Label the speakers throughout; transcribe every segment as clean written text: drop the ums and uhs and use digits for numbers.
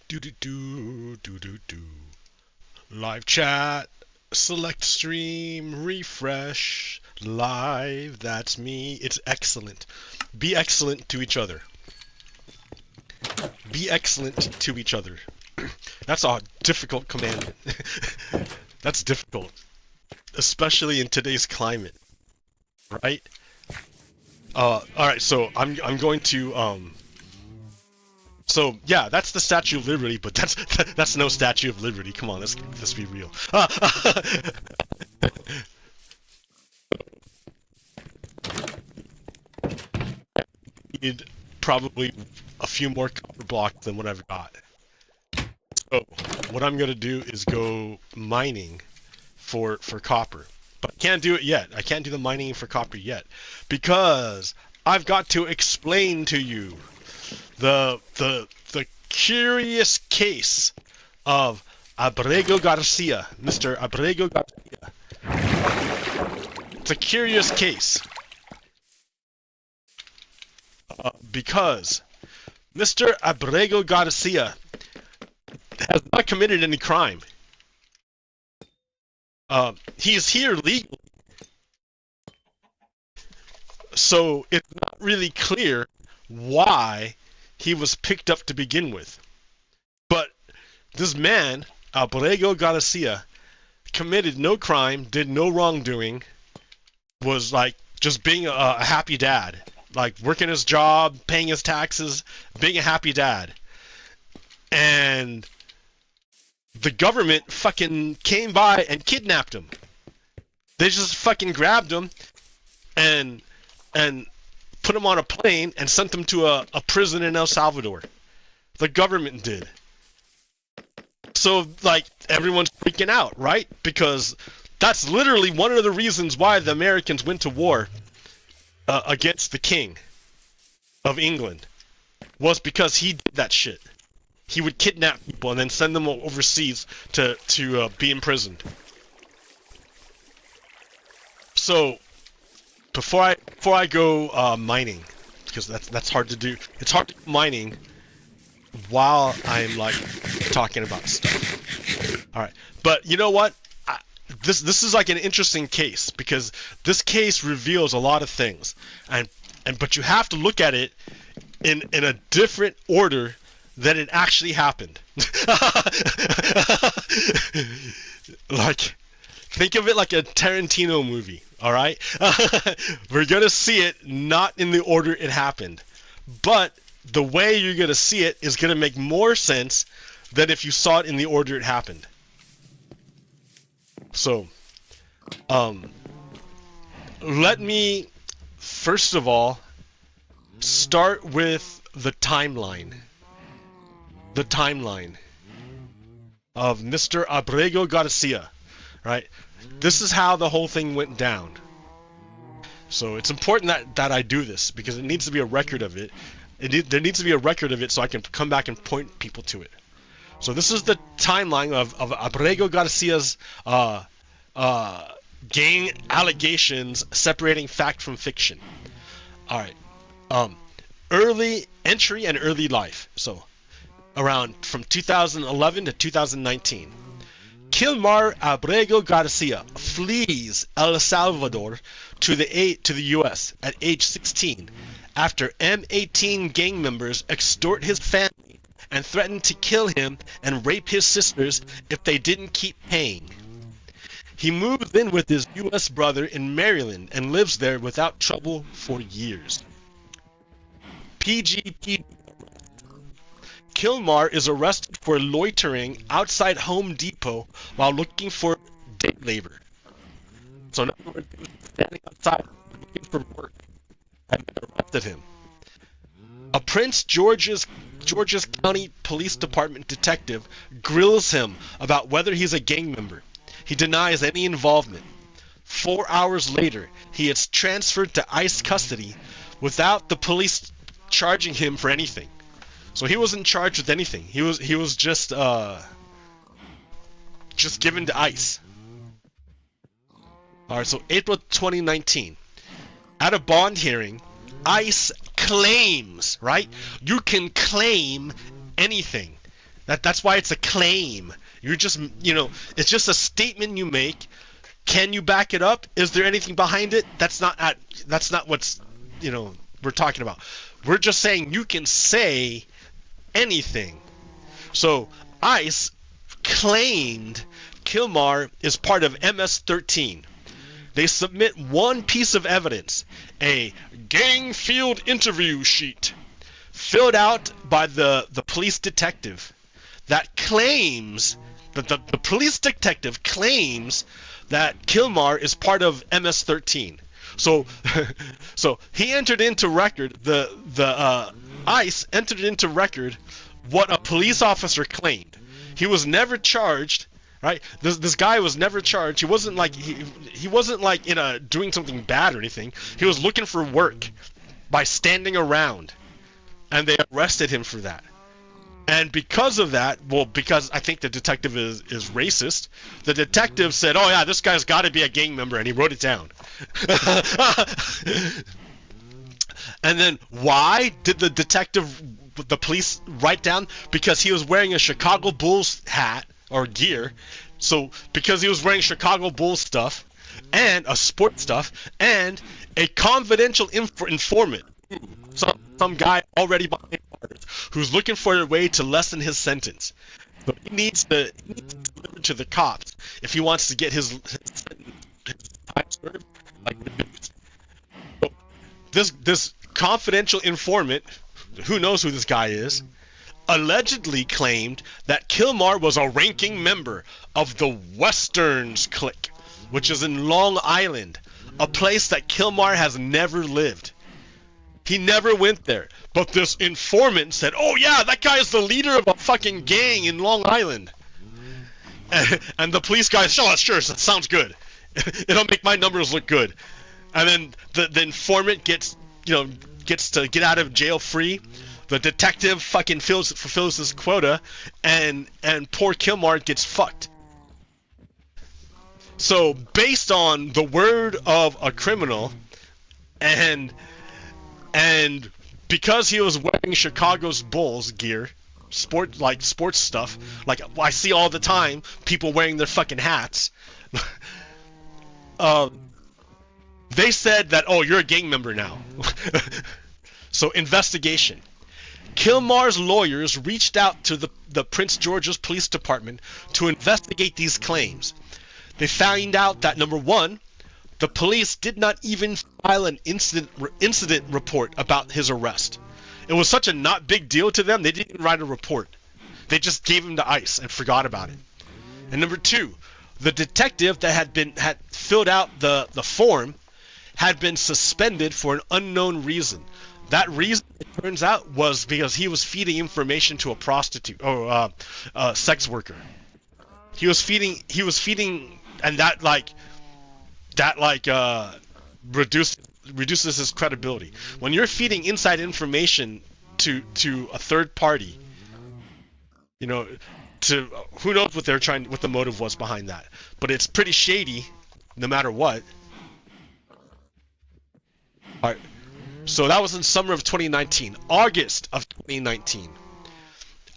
Speaker 1: Do do do do do do. Live chat. Select stream. Refresh. Live. That's me. It's excellent. Be excellent to each other. Be excellent to each other. That's a difficult commandment. That's difficult, especially in today's climate, right? All right. So I'm going to So yeah, that's the Statue of Liberty, but that's no Statue of Liberty. Come on, let's be real. Need probably a few more copper blocks than what I've got. So what I'm gonna do is go mining for copper, but I can't do it yet. I can't do the mining for copper yet because I've got to explain to you the curious case of Abrego Garcia, Mr. Abrego Garcia. It's a curious case because Mr. Abrego Garcia has not committed any crime. He is here legally, so it's not really clear why he was picked up to begin with. But this man, Abrego Garcia, committed no crime, did no wrongdoing, was like just being a happy dad, like working his job, paying his taxes, being a happy dad. And the government fucking came by and kidnapped him. They just fucking grabbed him and put him on a plane and sent him to a prison in El Salvador. The government did. So, like, everyone's freaking out, right? Because that's literally one of the reasons why the Americans went to war against the King of England, was because he did that shit. He would kidnap people and then send them overseas to be imprisoned. So, before I go mining, because that's hard to do. It's hard to do mining while I'm like talking about stuff. All right, but you know what? This is like an interesting case because this case reveals a lot of things, but you have to look at it in a different order than it actually happened. Like, think of it like a Tarantino movie. All right, we're gonna see it not in the order it happened, but the way you're gonna see it is gonna make more sense than if you saw it in the order it happened. So, let me first of all start with the timeline. The timeline of Mr. Abrego Garcia, right? This is how the whole thing went down. So it's important that I do this because it needs to be a record of it. There needs to be a record of it so I can come back and point people to it. So this is the timeline of Abrego Garcia's gang allegations separating fact from fiction. All right. Early entry and early life. So around from 2011 to 2019. Kilmar Abrego Garcia flees El Salvador to the U.S. at age 16 after M18 gang members extort his family and threatened to kill him and rape his sisters if they didn't keep paying. He moves in with his U.S. brother in Maryland and lives there without trouble for years. PGP. Kilmar is arrested for loitering outside Home Depot while looking for day labor. So in other words, he was standing outside looking for work and they arrested him. A Prince George's County Police Department detective grills him about whether he's a gang member. He denies any involvement. 4 hours later, he is transferred to ICE custody without the police charging him for anything. So he wasn't charged with anything. He was just given to ICE. All right. So April 2019, at a bond hearing, ICE claims, right? You can claim anything. That's why it's a claim. You're just, it's just a statement you make. Can you back it up? Is there anything behind it? That's not what's, we're talking about. We're just saying you can say anything. So ICE claimed Kilmar is part of MS-13. They submit one piece of evidence, a gang field interview sheet, filled out by the police detective that claims, that the police detective claims that Kilmar is part of MS-13. So, so he entered into record, the ICE entered into record what a police officer claimed. He was never charged, right? This guy was never charged. He wasn't like he wasn't like doing something bad or anything. He was looking for work by standing around, and they arrested him for that. And because of that, well, because I think the detective is racist, the detective said, "Oh yeah, this guy's got to be a gang member," and he wrote it down. And then why did the police write down? Because he was wearing a Chicago Bulls hat or gear. So because he was wearing Chicago Bulls stuff and a sports stuff and a confidential informant, some guy already behind bars who's looking for a way to lessen his sentence. So he needs to deliver to the cops if he wants to get his time served. Like this confidential informant, who knows who this guy is, allegedly claimed that Kilmar was a ranking member of the Westerns clique, which is in Long Island, a place that Kilmar has never lived. He never went there. But this informant said, "Oh yeah, that guy is the leader of a fucking gang in Long Island." And the police guy said, "Oh, sure, that sounds good. It'll make my numbers look good." And then the informant gets to get out of jail free. The detective fucking fulfills his quota, and poor Kilmar gets fucked. So based on the word of a criminal, and because he was wearing Chicago's Bulls gear, sports stuff, like I see all the time, people wearing their fucking hats. They said that, "Oh, you're a gang member now." So investigation. Kilmar's lawyers reached out to the Prince George's Police Department to investigate these claims. They found out that, number one, the police did not even file an incident report about his arrest. It was such a not big deal to them, they didn't even write a report. They just gave him to ICE and forgot about it. And number two, the detective that had filled out the form had been suspended for an unknown reason. That reason, it turns out, was because he was feeding information to a prostitute or a sex worker. He was feeding, and that reduces his credibility. When you're feeding inside information to a third party, to who knows what the motive was behind that, but it's pretty shady, no matter what. All right. So that was in summer of 2019. August of 2019.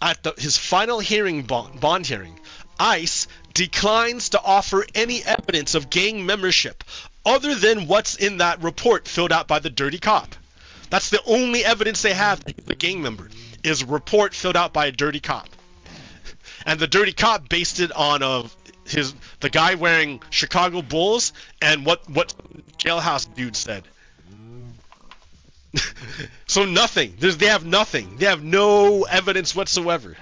Speaker 1: At his final hearing, bond hearing, ICE declines to offer any evidence of gang membership other than what's in that report filled out by the dirty cop. That's the only evidence they have that he's a gang member, is a report filled out by a dirty cop. And the dirty cop based it on the guy wearing Chicago Bulls and what jailhouse dude said. So nothing. They have nothing. They have no evidence whatsoever.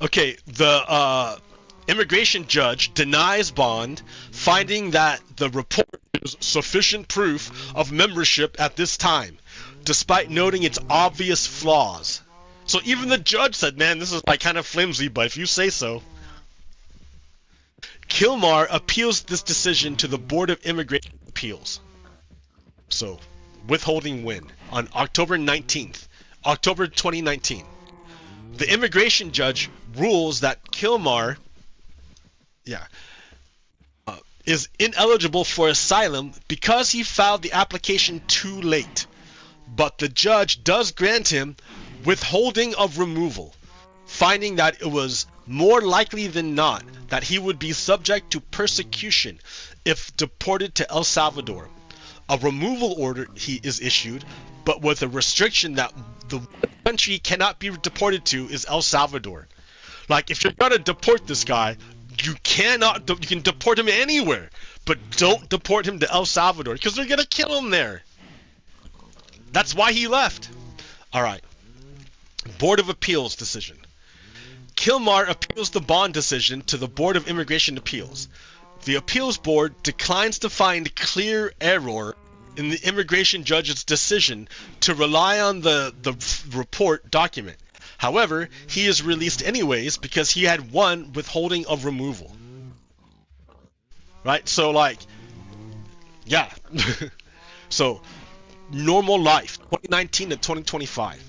Speaker 1: Okay, the immigration judge denies bond, finding that the report is sufficient proof of membership at this time, despite noting its obvious flaws. So even the judge said, "Man, this is like kind of flimsy, but if you say so." Kilmar appeals this decision to the Board of Immigration Appeals. So, withholding win on October 2019. The immigration judge rules that Kilmar is ineligible for asylum because he filed the application too late. But the judge does grant him withholding of removal, finding that it was more likely than not that he would be subject to persecution if deported to El Salvador. A removal order is issued, but with a restriction that the country he cannot be deported to is El Salvador. Like, if you're gonna deport this guy, you can deport him anywhere, but don't deport him to El Salvador, because they're gonna kill him there. That's why he left. Alright. Board of Appeals decision. Kilmar appeals the bond decision to the Board of Immigration Appeals. The appeals board declines to find clear error in the immigration judge's decision to rely on the report document. However, he is released anyways because he had one withholding of removal. Right? So, like, yeah. So, normal life, 2019 to 2025.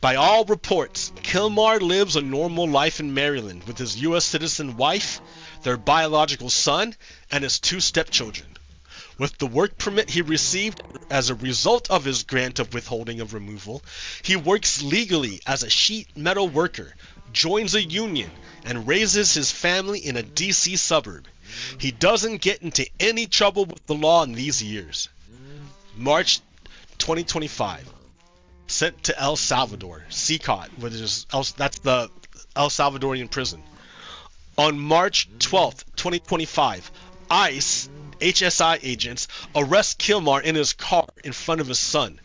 Speaker 1: By all reports, Kilmar lives a normal life in Maryland with his U.S. citizen wife, their biological son, and his 2 stepchildren. With the work permit he received as a result of his grant of withholding of removal, he works legally as a sheet metal worker, joins a union, and raises his family in a D.C. suburb. He doesn't get into any trouble with the law in these years. March 2025. Sent to El Salvador, CCOT, which is that's the El Salvadorian prison. On March 12th, 2025, ICE HSI agents arrest Kilmar in his car in front of his son.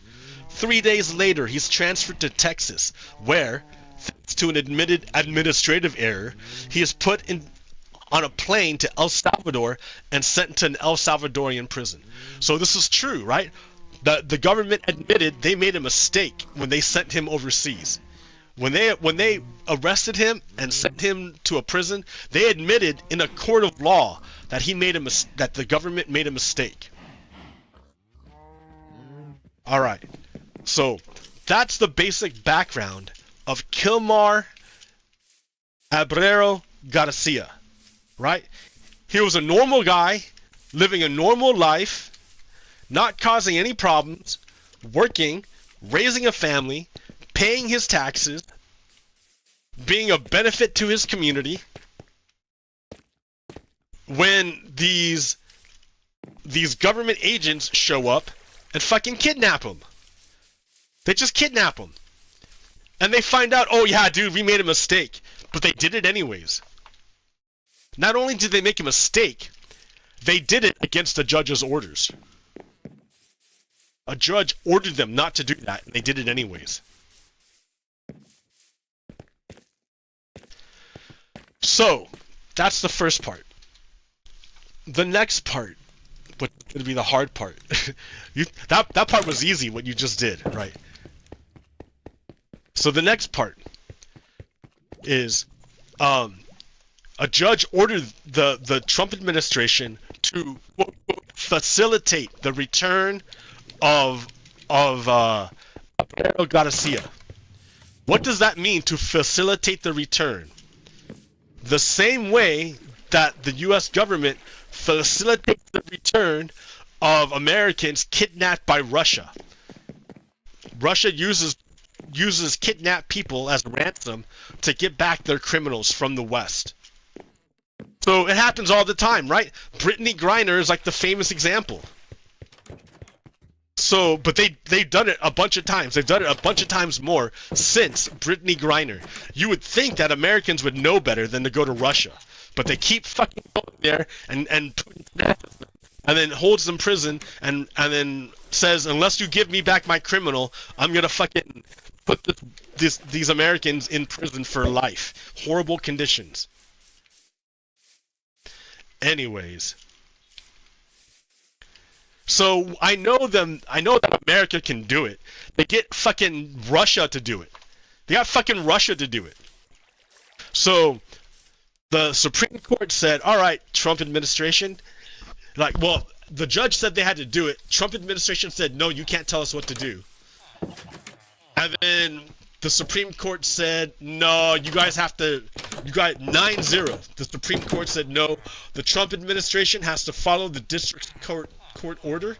Speaker 1: 3 days later, he's transferred to Texas, where, thanks to an admitted administrative error, he is put on a plane to El Salvador and sent to an El Salvadorian prison. So this is true, right? The government admitted they made a mistake when they sent him overseas. When they arrested him and sent him to a prison, they admitted in a court of law that that the government made a mistake. All right, so that's the basic background of Kilmar Abrego Garcia. Right? He was a normal guy living a normal life, not causing any problems, working, raising a family, paying his taxes, being a benefit to his community. When these government agents show up and fucking kidnap him. They just kidnap him. And they find out, oh yeah, dude, we made a mistake. But they did it anyways. Not only did they make a mistake, they did it against the judge's orders. A judge ordered them not to do that, and they did it anyways. So, that's the first part. The next part, which is going to be the hard part. That part was easy, what you just did, right? So the next part is, a judge ordered the Trump administration to quote, facilitate the return of Abrego Garcia. What does that mean, to facilitate the return? The same way that the U.S. government facilitates the return of Americans kidnapped by Russia. Russia uses kidnapped people as ransom to get back their criminals from the West. So it happens all the time, right? Brittany Griner is like the famous example. So, but they've done it a bunch of times. They've done it a bunch of times more since Brittany Griner. You would think that Americans would know better than to go to Russia, but they keep fucking going there and then holds them in prison and then says, unless you give me back my criminal, I'm gonna fucking put these Americans in prison for life. Horrible conditions. Anyways. So I know that America can do it. They get fucking Russia to do it. They got fucking Russia to do it. So the Supreme Court said, all right, Trump administration, the judge said they had to do it. Trump administration said, no, you can't tell us what to do. And then the Supreme Court said, no, you guys 9-0. The Supreme Court said, no, the Trump administration has to follow the district court order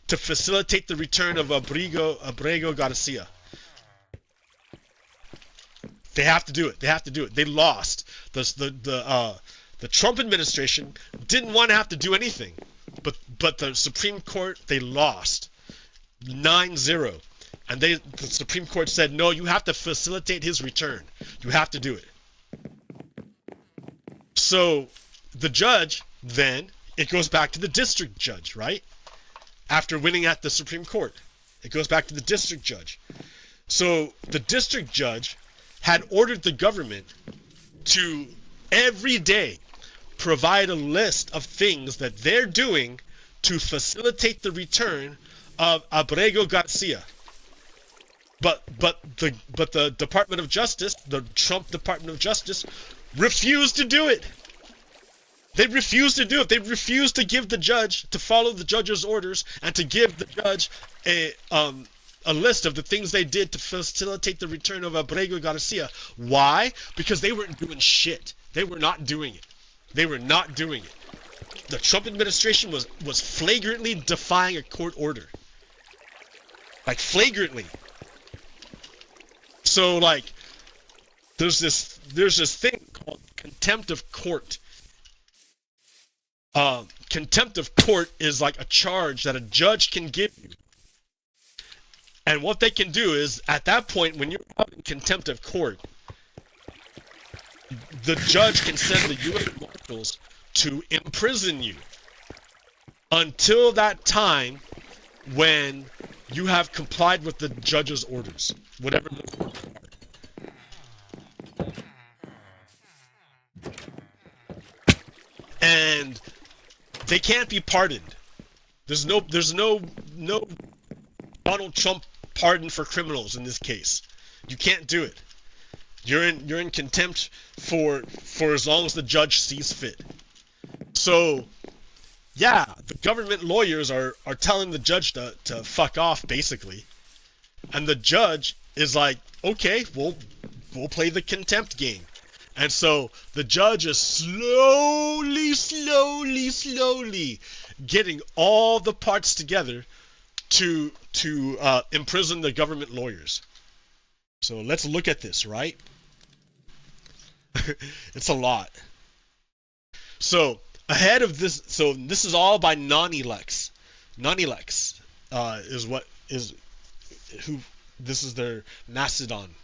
Speaker 1: to facilitate the return of Abrego Garcia. They have to do it. They have to do it. They lost. The Trump administration didn't want to have to do anything, but the Supreme Court, they lost 9-0, and the Supreme Court said, no, you have to facilitate his return. You have to do it. So the judge then, it goes back to the district judge, right? After winning at the Supreme Court, it goes back to the district judge. So the district judge had ordered the government to every day provide a list of things that they're doing to facilitate the return of Abrego Garcia. But the Department of Justice, the Trump Department of Justice, refused to do it. They refused to do it. They refused to give the judge, to follow the judge's orders, and to give the judge a list of the things they did to facilitate the return of Abrego Garcia. Why? Because they weren't doing shit. They were not doing it. They were not doing it. The Trump administration was flagrantly defying a court order. Like, flagrantly. So, like, there's this thing called contempt of court. Contempt of court is like a charge that a judge can give you. And what they can do is, at that point, when you're out in contempt of court, the judge can send the U.S. Marshals to imprison you until that time when you have complied with the judge's orders, whatever those orders are. And they can't be pardoned. There's no Donald Trump pardon for criminals in this case. You can't do it. You're in contempt for as long as the judge sees fit. So yeah, the government lawyers are telling the judge to fuck off, basically. And the judge is like, okay, we'll play the contempt game. And so the judge is slowly getting all the parts together to imprison the government lawyers. So let's look at this, right? It's a lot. So ahead of this, so this is all by Nonilex. Nonilex this is their Mastodon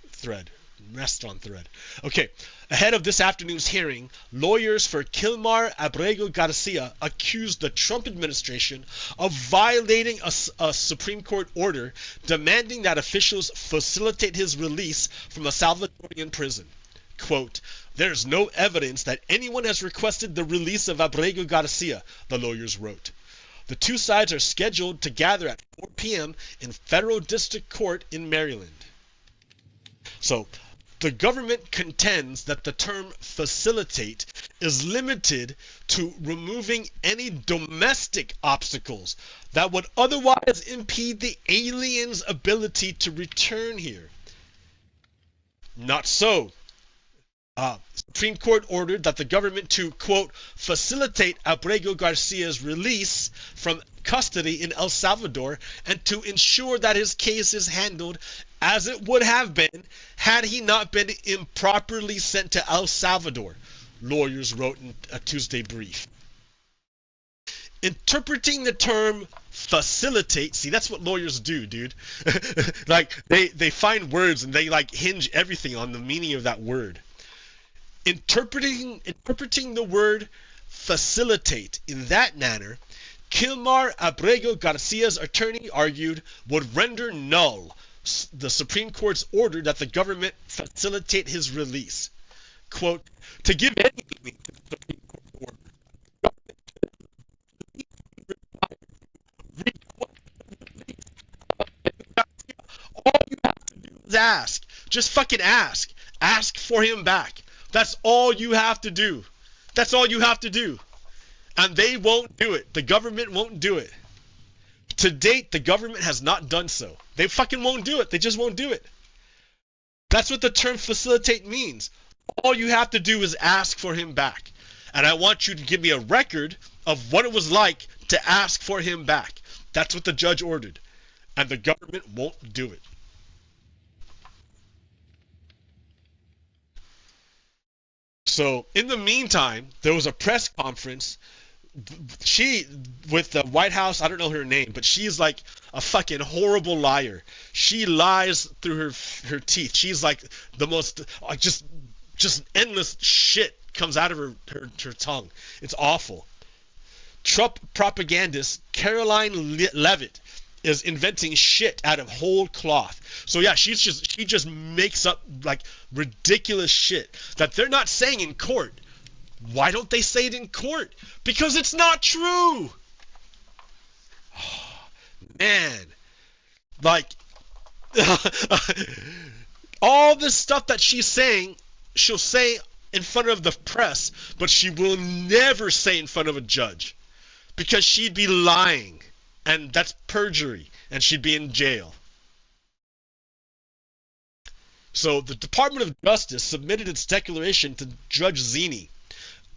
Speaker 1: thread. Okay, ahead of this afternoon's hearing, lawyers for Kilmar Abrego Garcia accused the Trump administration of violating a Supreme Court order demanding that officials facilitate his release from a Salvadorian prison. Quote, "There's no evidence that anyone has requested the release of Abrego Garcia," the lawyers wrote. The two sides are scheduled to gather at 4 p.m. in Federal District Court in Maryland. So, the government contends that the term facilitate is limited to removing any domestic obstacles that would otherwise impede the alien's ability to return here. Not so. Supreme Court ordered that the government to, quote, facilitate Abrego Garcia's release from custody in El Salvador and to ensure that his case is handled as it would have been had he not been improperly sent to El Salvador, lawyers wrote in a Tuesday brief. Interpreting the term facilitate, see, that's what lawyers do, dude. Like, they find words and they, like, hinge everything on the meaning of that word. Interpreting the word facilitate in that manner, Kilmar Abrego Garcia's attorney argued would render null the Supreme Court's order that the government facilitate his release. Quote, to give any meaning to the Supreme Court order, all you have to do is ask. Just fucking ask. Ask for him back. That's all you have to do. That's all you have to do. And they won't do it. The government won't do it. To date, the government has not done so. They fucking won't do it. They just won't do it. That's what the term facilitate means. All you have to do is ask for him back. And I want you to give me a record of what it was like to ask for him back. That's what the judge ordered. And the government won't do it. So in the meantime, there was a press conference. She, with the White House, I don't know her name, but she's like a fucking horrible liar. She lies through her teeth. She's like the most, just endless shit comes out of her tongue. It's awful. Trump propagandist Caroline Levitt is inventing shit out of whole cloth. So yeah, she just makes up like ridiculous shit that they're not saying in court. Why don't they say it in court? Because it's not true. Oh, man, like all this stuff that she's saying, she'll say in front of the press, but she will never say in front of a judge because she'd be lying, and that's perjury, and she'd be in jail. So the Department of Justice submitted its declaration to Judge Zini.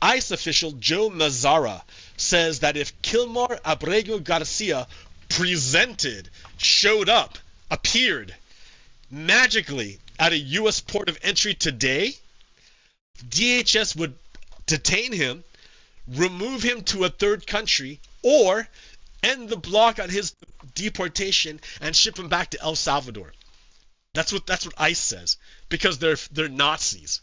Speaker 1: ICE official Joe Mazzara says that if Kilmar Abrego Garcia showed up, appeared magically at a U.S. port of entry today, DHS would detain him, remove him to a third country, or end the block on his deportation and ship him back to El Salvador. That's what ICE says, because they're Nazis.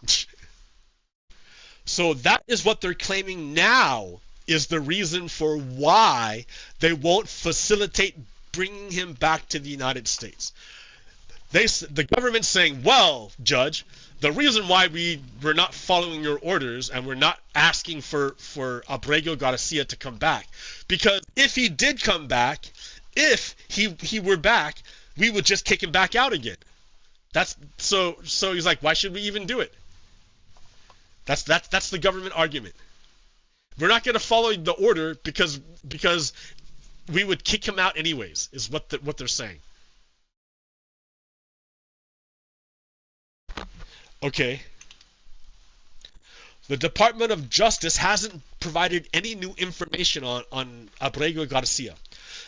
Speaker 1: So that is what they're claiming now is the reason for why they won't facilitate bringing him back to the United States. The government's saying, well, Judge, the reason why we're not following your orders and we're not asking for Abrego Garcia to come back, because if he did come back, if he were back, we would just kick him back out again. That's so he's like, why should we even do it? That's the government argument. We're not going to follow the order because we would kick him out anyways, is what they're saying. Okay. The Department of Justice hasn't provided any new information on Abrego Garcia.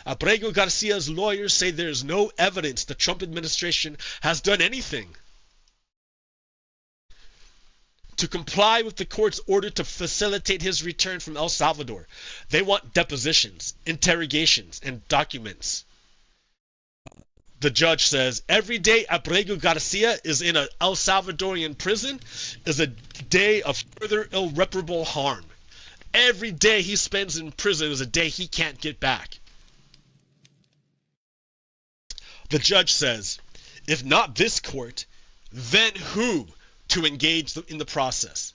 Speaker 1: Abrego Garcia's lawyers say there's no evidence the Trump administration has done anything to comply with the court's order to facilitate his return from El Salvador. They want depositions, interrogations, and documents. The judge says, every day Abrego Garcia is in an El Salvadorian prison is a day of further irreparable harm. Every day he spends in prison is a day he can't get back. The judge says, if not this court, then who to engage in the process?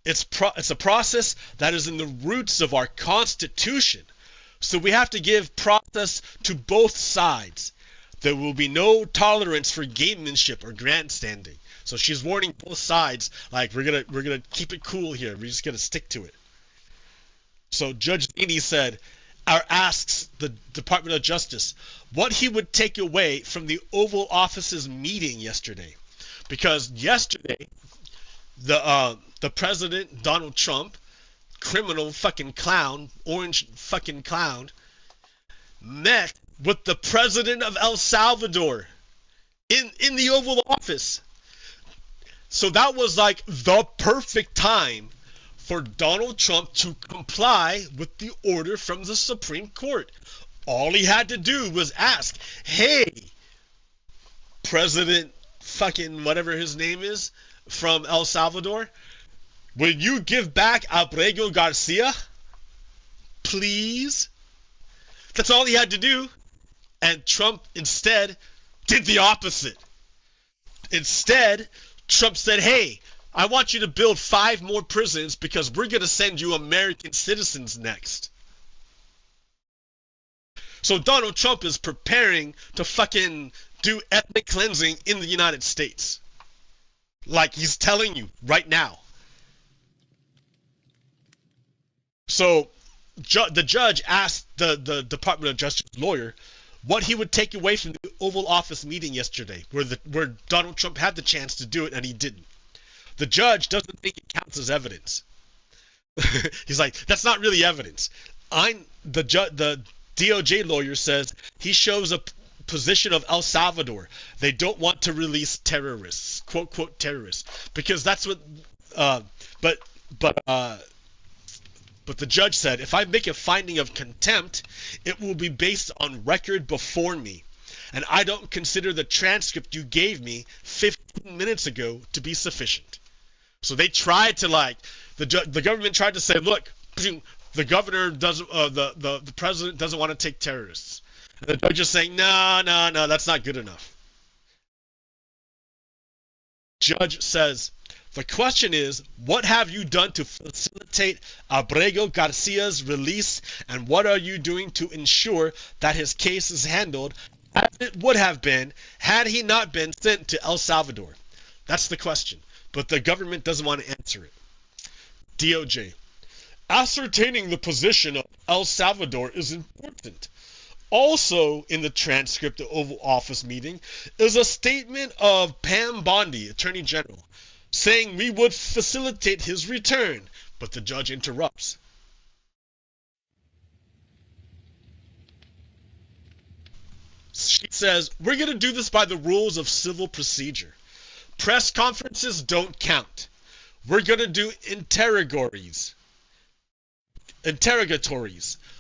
Speaker 1: It's a process that is in the roots of our Constitution. So we have to give process to both sides. There will be no tolerance for gamemanship or grandstanding. So she's warning both sides, like we're gonna keep it cool here. We're just gonna stick to it. So Judge Zini said, or asks the Department of Justice what he would take away from the Oval Office's meeting yesterday, because yesterday the president Donald Trump, criminal fucking clown, orange fucking clown, met with the president of El Salvador in the Oval Office. So that was like the perfect time for Donald Trump to comply with the order from the Supreme Court. All he had to do was ask, hey, President fucking whatever his name is from El Salvador, will you give back Abrego Garcia? Please? That's all he had to do. And Trump instead did the opposite. Instead, Trump said, hey, I want you to build 5 more prisons because we're going to send you American citizens next. So Donald Trump is preparing to fucking do ethnic cleansing in the United States. Like he's telling you right now. So the judge asked the Department of Justice lawyer what he would take away from the Oval Office meeting yesterday, where Donald Trump had the chance to do it and he didn't. The judge doesn't think it counts as evidence. He's like, that's not really evidence. The DOJ lawyer says he shows a position of El Salvador. They don't want to release terrorists, quote, quote, terrorists, because that's what but but uh, but the judge said, if I make a finding of contempt, it will be based on record before me, and I don't consider the transcript you gave me 15 minutes ago to be sufficient. So they tried to the government tried to say, look, the governor doesn't, the president doesn't want to take terrorists. And the judge is saying, no, that's not good enough. Judge says, the question is, what have you done to facilitate Abrego Garcia's release, and what are you doing to ensure that his case is handled as it would have been had he not been sent to El Salvador? That's the question, but the government doesn't want to answer it. DOJ. Ascertaining the position of El Salvador is important. Also in the transcript of the Oval Office meeting is a statement of Pam Bondi, Attorney General, saying we would facilitate his return, but the judge interrupts. She says, we're going to do this by the rules of civil procedure. Press conferences don't count. We're going to do interrogatories.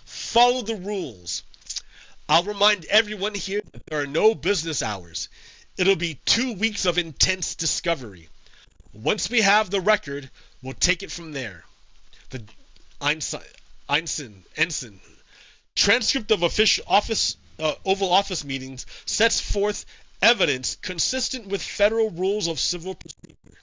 Speaker 1: Follow the rules. I'll remind everyone here that there are no business hours. It'll be 2 weeks of intense discovery. Once we have the record, we'll take it from there. The Ensign. Transcript of Oval Office meetings sets forth evidence consistent with federal rules of civil procedure.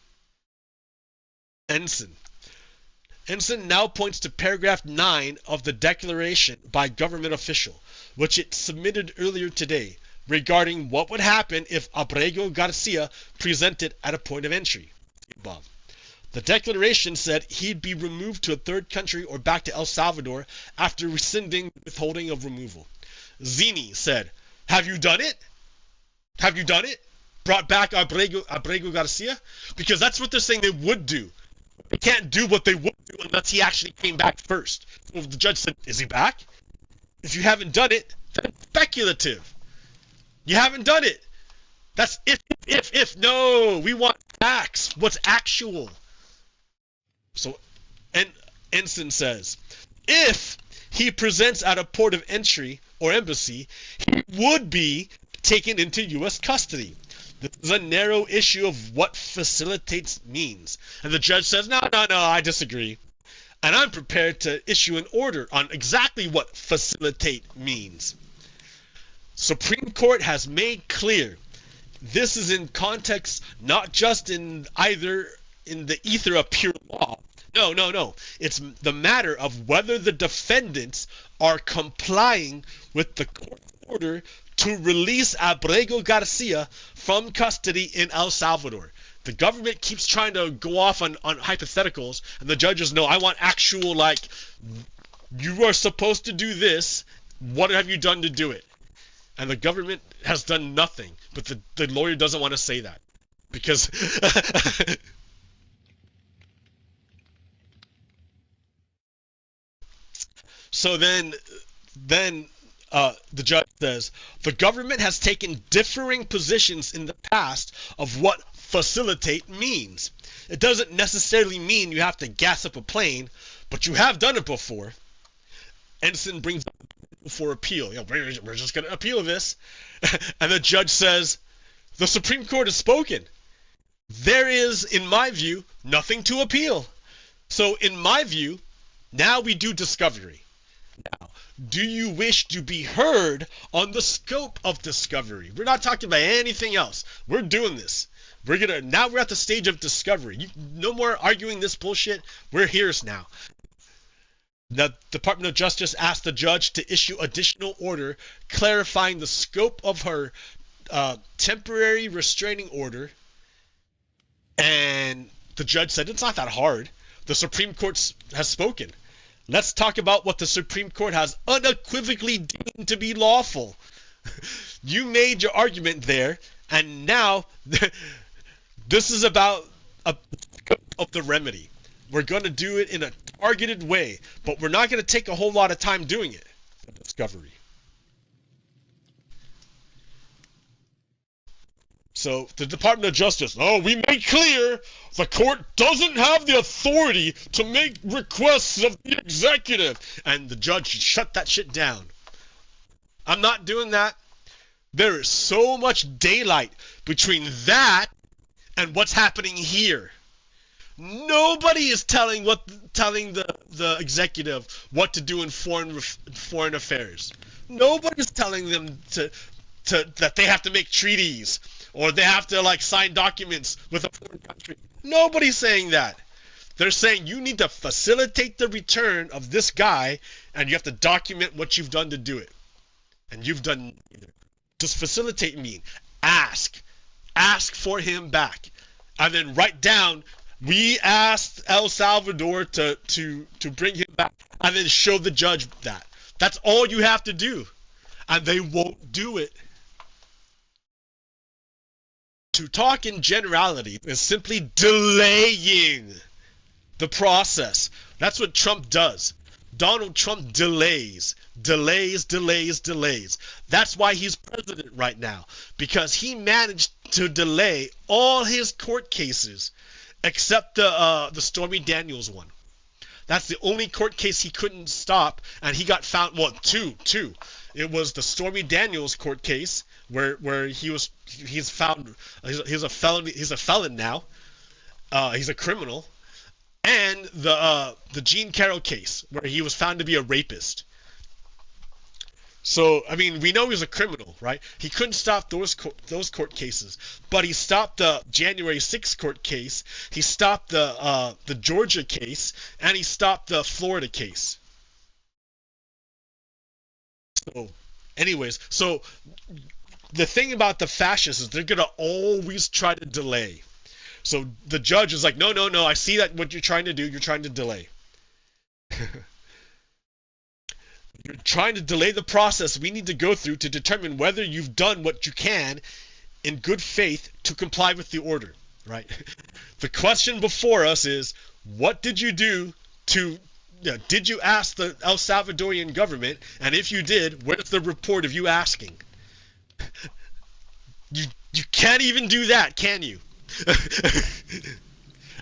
Speaker 1: Ensign now points to paragraph 9 of the declaration by government official, which it submitted earlier today, regarding what would happen if Abrego Garcia presented at a point of entry. Above. The declaration said he'd be removed to a third country or back to El Salvador after rescinding withholding of removal. Zini said, have you done it? Have you done it? Brought back Abrego Garcia? Because that's what they're saying they would do. They can't do what they would do unless he actually came back first. So the judge said, is he back? If you haven't done it, then it's speculative. You haven't done it. That's if. No, we want facts. What's actual? So, Ensign says, if he presents at a port of entry or embassy, he would be taken into U.S. custody. This is a narrow issue of what facilitates means. And the judge says, no, I disagree. And I'm prepared to issue an order on exactly what facilitate means. Supreme Court has made clear this is in context, not just in the ether of pure law. No. It's the matter of whether the defendants are complying with the court order to release Abrego Garcia from custody in El Salvador. The government keeps trying to go off on hypotheticals, and the judges know, I want actual, you are supposed to do this. What have you done to do it? And the government has done nothing, but the lawyer doesn't want to say that. Because... So then the judge says, the government has taken differing positions in the past of what facilitate means. It doesn't necessarily mean you have to gas up a plane, but you have done it before. Ensign brings up for appeal. We're just going to appeal this. And the judge says, the Supreme Court has spoken. There is, in my view, nothing to appeal. So in my view, now we do discovery. Now, do you wish to be heard on the scope of discovery? We're not talking about anything else. We're doing this. Now we're at the stage of discovery. No more arguing this bullshit. We're here now. The Department of Justice asked the judge to issue additional order clarifying the scope of her temporary restraining order. And the judge said, it's not that hard. The Supreme Court has spoken. Let's talk about what the Supreme Court has unequivocally deemed to be lawful. You made your argument there, and now this is about of the remedy. We're going to do it in a targeted way, but we're not going to take a whole lot of time doing it. Discovery. So the Department of Justice, oh, we made clear the court doesn't have the authority to make requests of the executive. And the judge shut that shit down. I'm not doing that. There is so much daylight between that and what's happening here. Nobody is telling the executive what to do in foreign affairs. Nobody's telling them that they have to make treaties or they have to like sign documents with a foreign country. Nobody's saying that. They're saying you need to facilitate the return of this guy and you have to document what you've done to do it. And you've done neither. Just facilitate mean. Ask for him back. And then write down, we asked El Salvador to bring him back, and then show the judge that. That's all you have to do. And they won't do it. To talk in generality is simply delaying the process. That's what Trump does. Donald Trump delays. That's why he's president right now, because he managed to delay all his court cases except the Stormy Daniels one. That's the only court case he couldn't stop, and he got found. Well, two. It was the Stormy Daniels court case where he's found he's a felon now. He's a criminal. And the Jean Carroll case, where he was found to be a rapist. So, I mean, we know he's a criminal, right? He couldn't stop those court cases, but he stopped the January 6th court case. He stopped the Georgia case, and he stopped the Florida case. So, anyways, so the thing about the fascists is they're gonna always try to delay. So the judge is like, no, I see that what you're trying to do, you're trying to delay. You're trying to delay the process we need to go through to determine whether you've done what you can in good faith to comply with the order, right? The question before us is, what did you do did you ask the El Salvadorian government? And if you did, where's the report of you asking? You can't even do that, can you?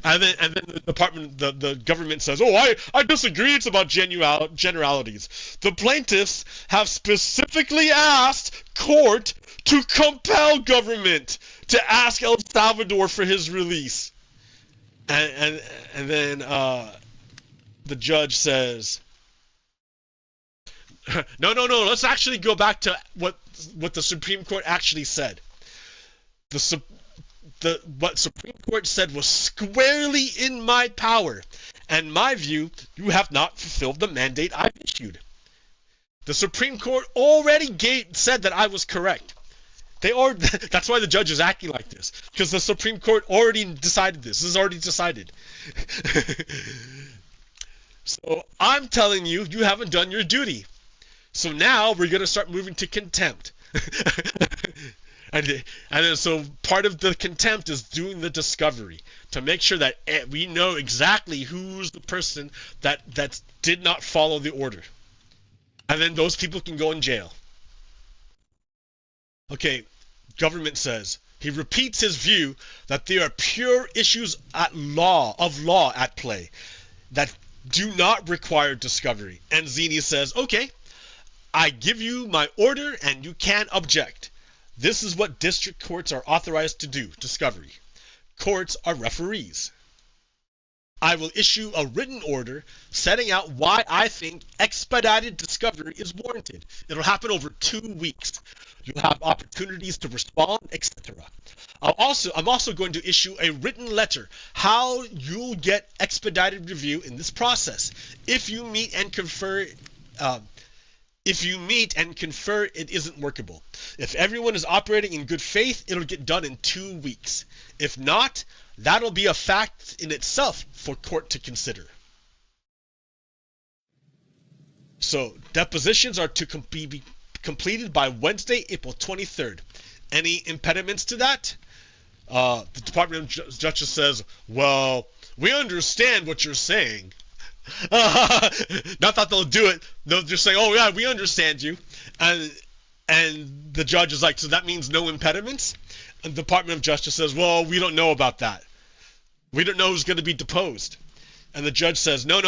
Speaker 1: and then the government says, oh, I disagree, it's about generalities. The plaintiffs have specifically asked court to compel government to ask El Salvador for his release. And then the judge says, no, let's actually go back to what the Supreme Court actually said. What Supreme Court said was squarely in my power. And my view, you have not fulfilled the mandate I've issued. The Supreme Court already said that I was correct. That's why the judge is acting like this. Because the Supreme Court already decided this. This is already decided. So I'm telling you, you haven't done your duty. So now we're going to start moving to contempt. And then so part of the contempt is doing the discovery to make sure that we know exactly who's the person that did not follow the order. And then those people can go in jail. Okay, government says, he repeats his view that there are pure issues of law at play that do not require discovery. And Zini says, okay, I give you my order and you can't object. This is what district courts are authorized to do, discovery. Courts are referees. I will issue a written order setting out why I think expedited discovery is warranted. It'll happen over 2 weeks. You'll have opportunities to respond, etc. I'm also going to issue a written letter how you'll get expedited review in this process. If you meet and confer it isn't workable. If everyone is operating in good faith, it'll get done in 2 weeks. If not, that'll be a fact in itself for court to consider. So, depositions are to be completed by Wednesday, April 23rd. Any impediments to that? The Department of Justice says, well, we understand what you're saying. Not that they'll do it. They'll just say, oh yeah, we understand you. And the judge is like, so that means no impediments? And the Department of Justice says, well, we don't know about that. We don't know who's going to be deposed. And the judge says, no.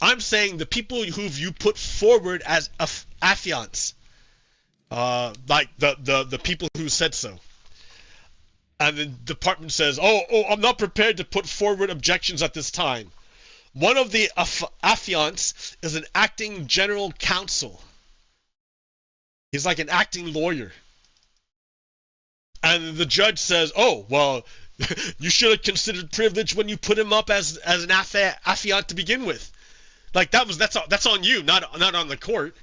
Speaker 1: I'm saying the people who you put forward as affiants, like the people who said so. And the department says, oh, I'm not prepared to put forward objections at this time. One of the affiants is an acting general counsel. He's like an acting lawyer. And the judge says, oh, well, you should have considered privilege when you put him up as an affiant to begin with. Like that's on you, not on the court.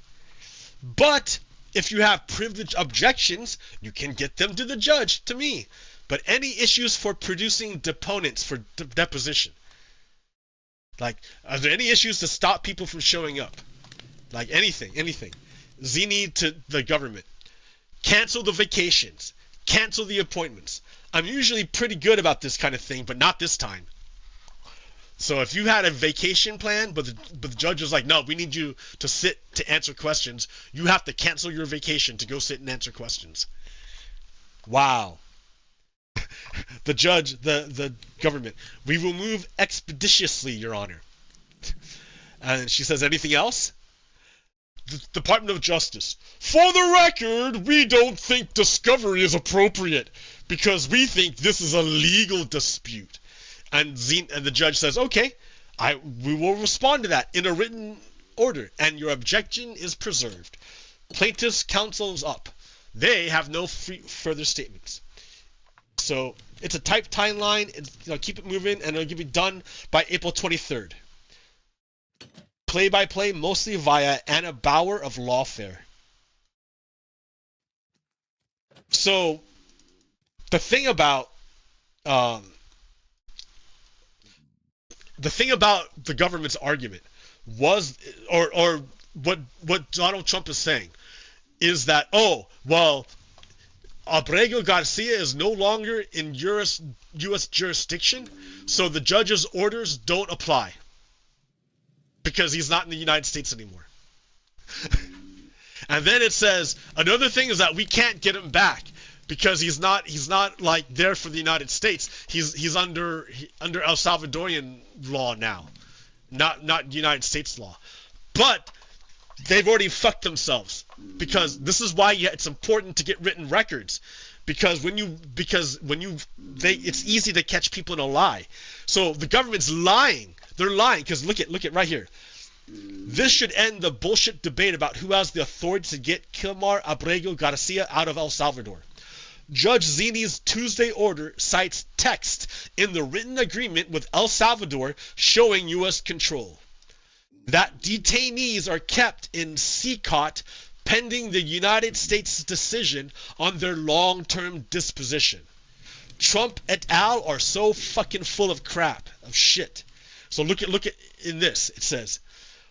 Speaker 1: But if you have privilege objections, you can get them to the judge, to me. But any issues for producing deponents for deposition? Like, are there any issues to stop people from showing up? Like anything. Zini to the government. Cancel the vacations. Cancel the appointments. I'm usually pretty good about this kind of thing, but not this time. So if you had a vacation plan, but the judge was like, no, we need you to sit to answer questions, you have to cancel your vacation to go sit and answer questions. Wow. The judge, the government, we will move expeditiously, Your Honor. And she says, anything else? The Department of Justice, for the record, we don't think discovery is appropriate because we think this is a legal dispute. And the judge says, okay, we will respond to that in a written order, and your objection is preserved. Plaintiff's counsel is up. They have no further statements. So it's a tight timeline. Keep it moving, and it'll be done by April 23rd. Play-by-play mostly via Anna Bauer of Lawfare. So the thing about the government's argument was, or what Donald Trump is saying, is that, oh, well, Abrego Garcia is no longer in U.S. jurisdiction, so the judge's orders don't apply because he's not in the United States anymore. And then it says another thing is that we can't get him back because he's not like there for the United States. He's under El Salvadorian law now, not United States law. But they've already fucked themselves, because this is why it's important to get written records, because it's easy to catch people in a lie. So the government's lying. They're lying because look at right here. This should end the bullshit debate about who has the authority to get Kilmar Abrego Garcia out of El Salvador. Judge Zini's Tuesday order cites text in the written agreement with El Salvador showing U.S. control, that detainees are kept in CCOT pending the United States decision on their long-term disposition. Trump et al. Are so fucking full of crap, of shit. So look at in this. It says,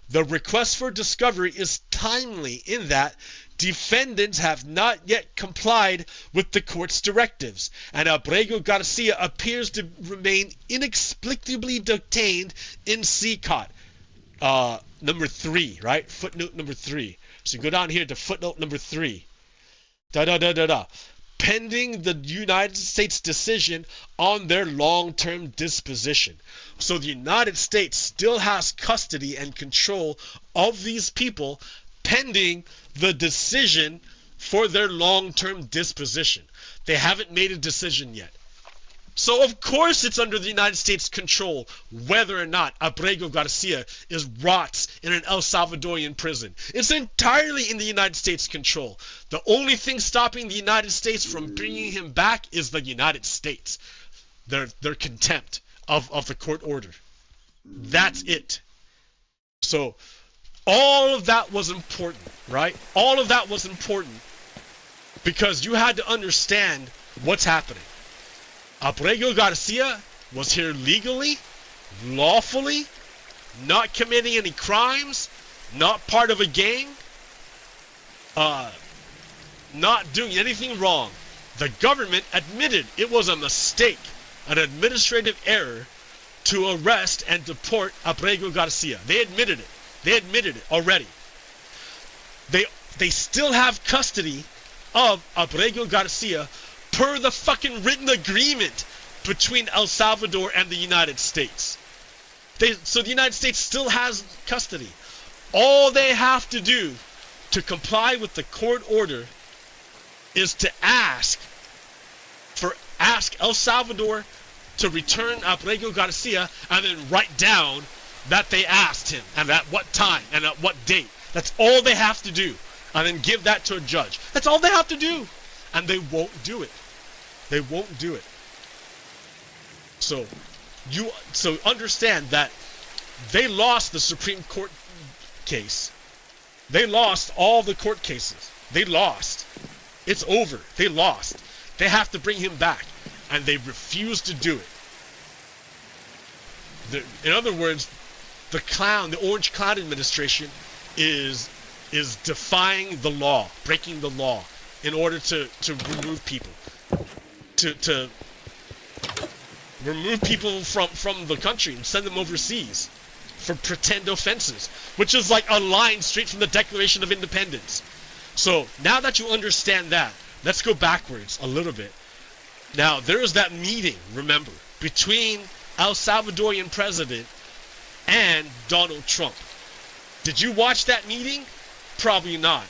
Speaker 1: the request for discovery is timely in that defendants have not yet complied with the court's directives, and Abrego Garcia appears to remain inexplicably detained in CCOT. Number 3, right? Footnote number 3. So you go down here to footnote number 3. Pending the United States decision on their long-term disposition. So the United States still has custody and control of these people pending the decision for their long-term disposition. They haven't made a decision yet. So of course it's under the United States control whether or not Abrego Garcia rots in an El Salvadorian prison. It's entirely in the United States control. The only thing stopping the United States from bringing him back is the United States. Their contempt of the court order. That's it. So all of that was important, right? All of that was important because you had to understand what's happening. Abrego Garcia was here legally, lawfully, not committing any crimes, not part of a gang, not doing anything wrong. The government admitted it was a mistake, an administrative error, to arrest and deport Abrego Garcia. They admitted it. They admitted it already. They still have custody of Abrego Garcia per the fucking written agreement between El Salvador and the United States. So the United States still has custody. All they have to do to comply with the court order is to ask El Salvador to return Abrego Garcia, and then write down that they asked him, and at what time, and at what date. That's all they have to do. And then give that to a judge. That's all they have to do. And they won't do it. They won't do it. So understand that they lost the Supreme Court case. They lost all the court cases. They lost. It's over. They lost. They have to bring him back. And they refuse to do it. In other words, the Orange Cloud administration is defying the law, breaking the law, in order to remove people. To remove people from the country and send them overseas for pretend offenses, which is like a line straight from the Declaration of Independence. So now that you understand that, let's go backwards a little bit. Now there was that meeting, remember, between El Salvadorian president and Donald Trump. Did you watch that meeting? Probably not.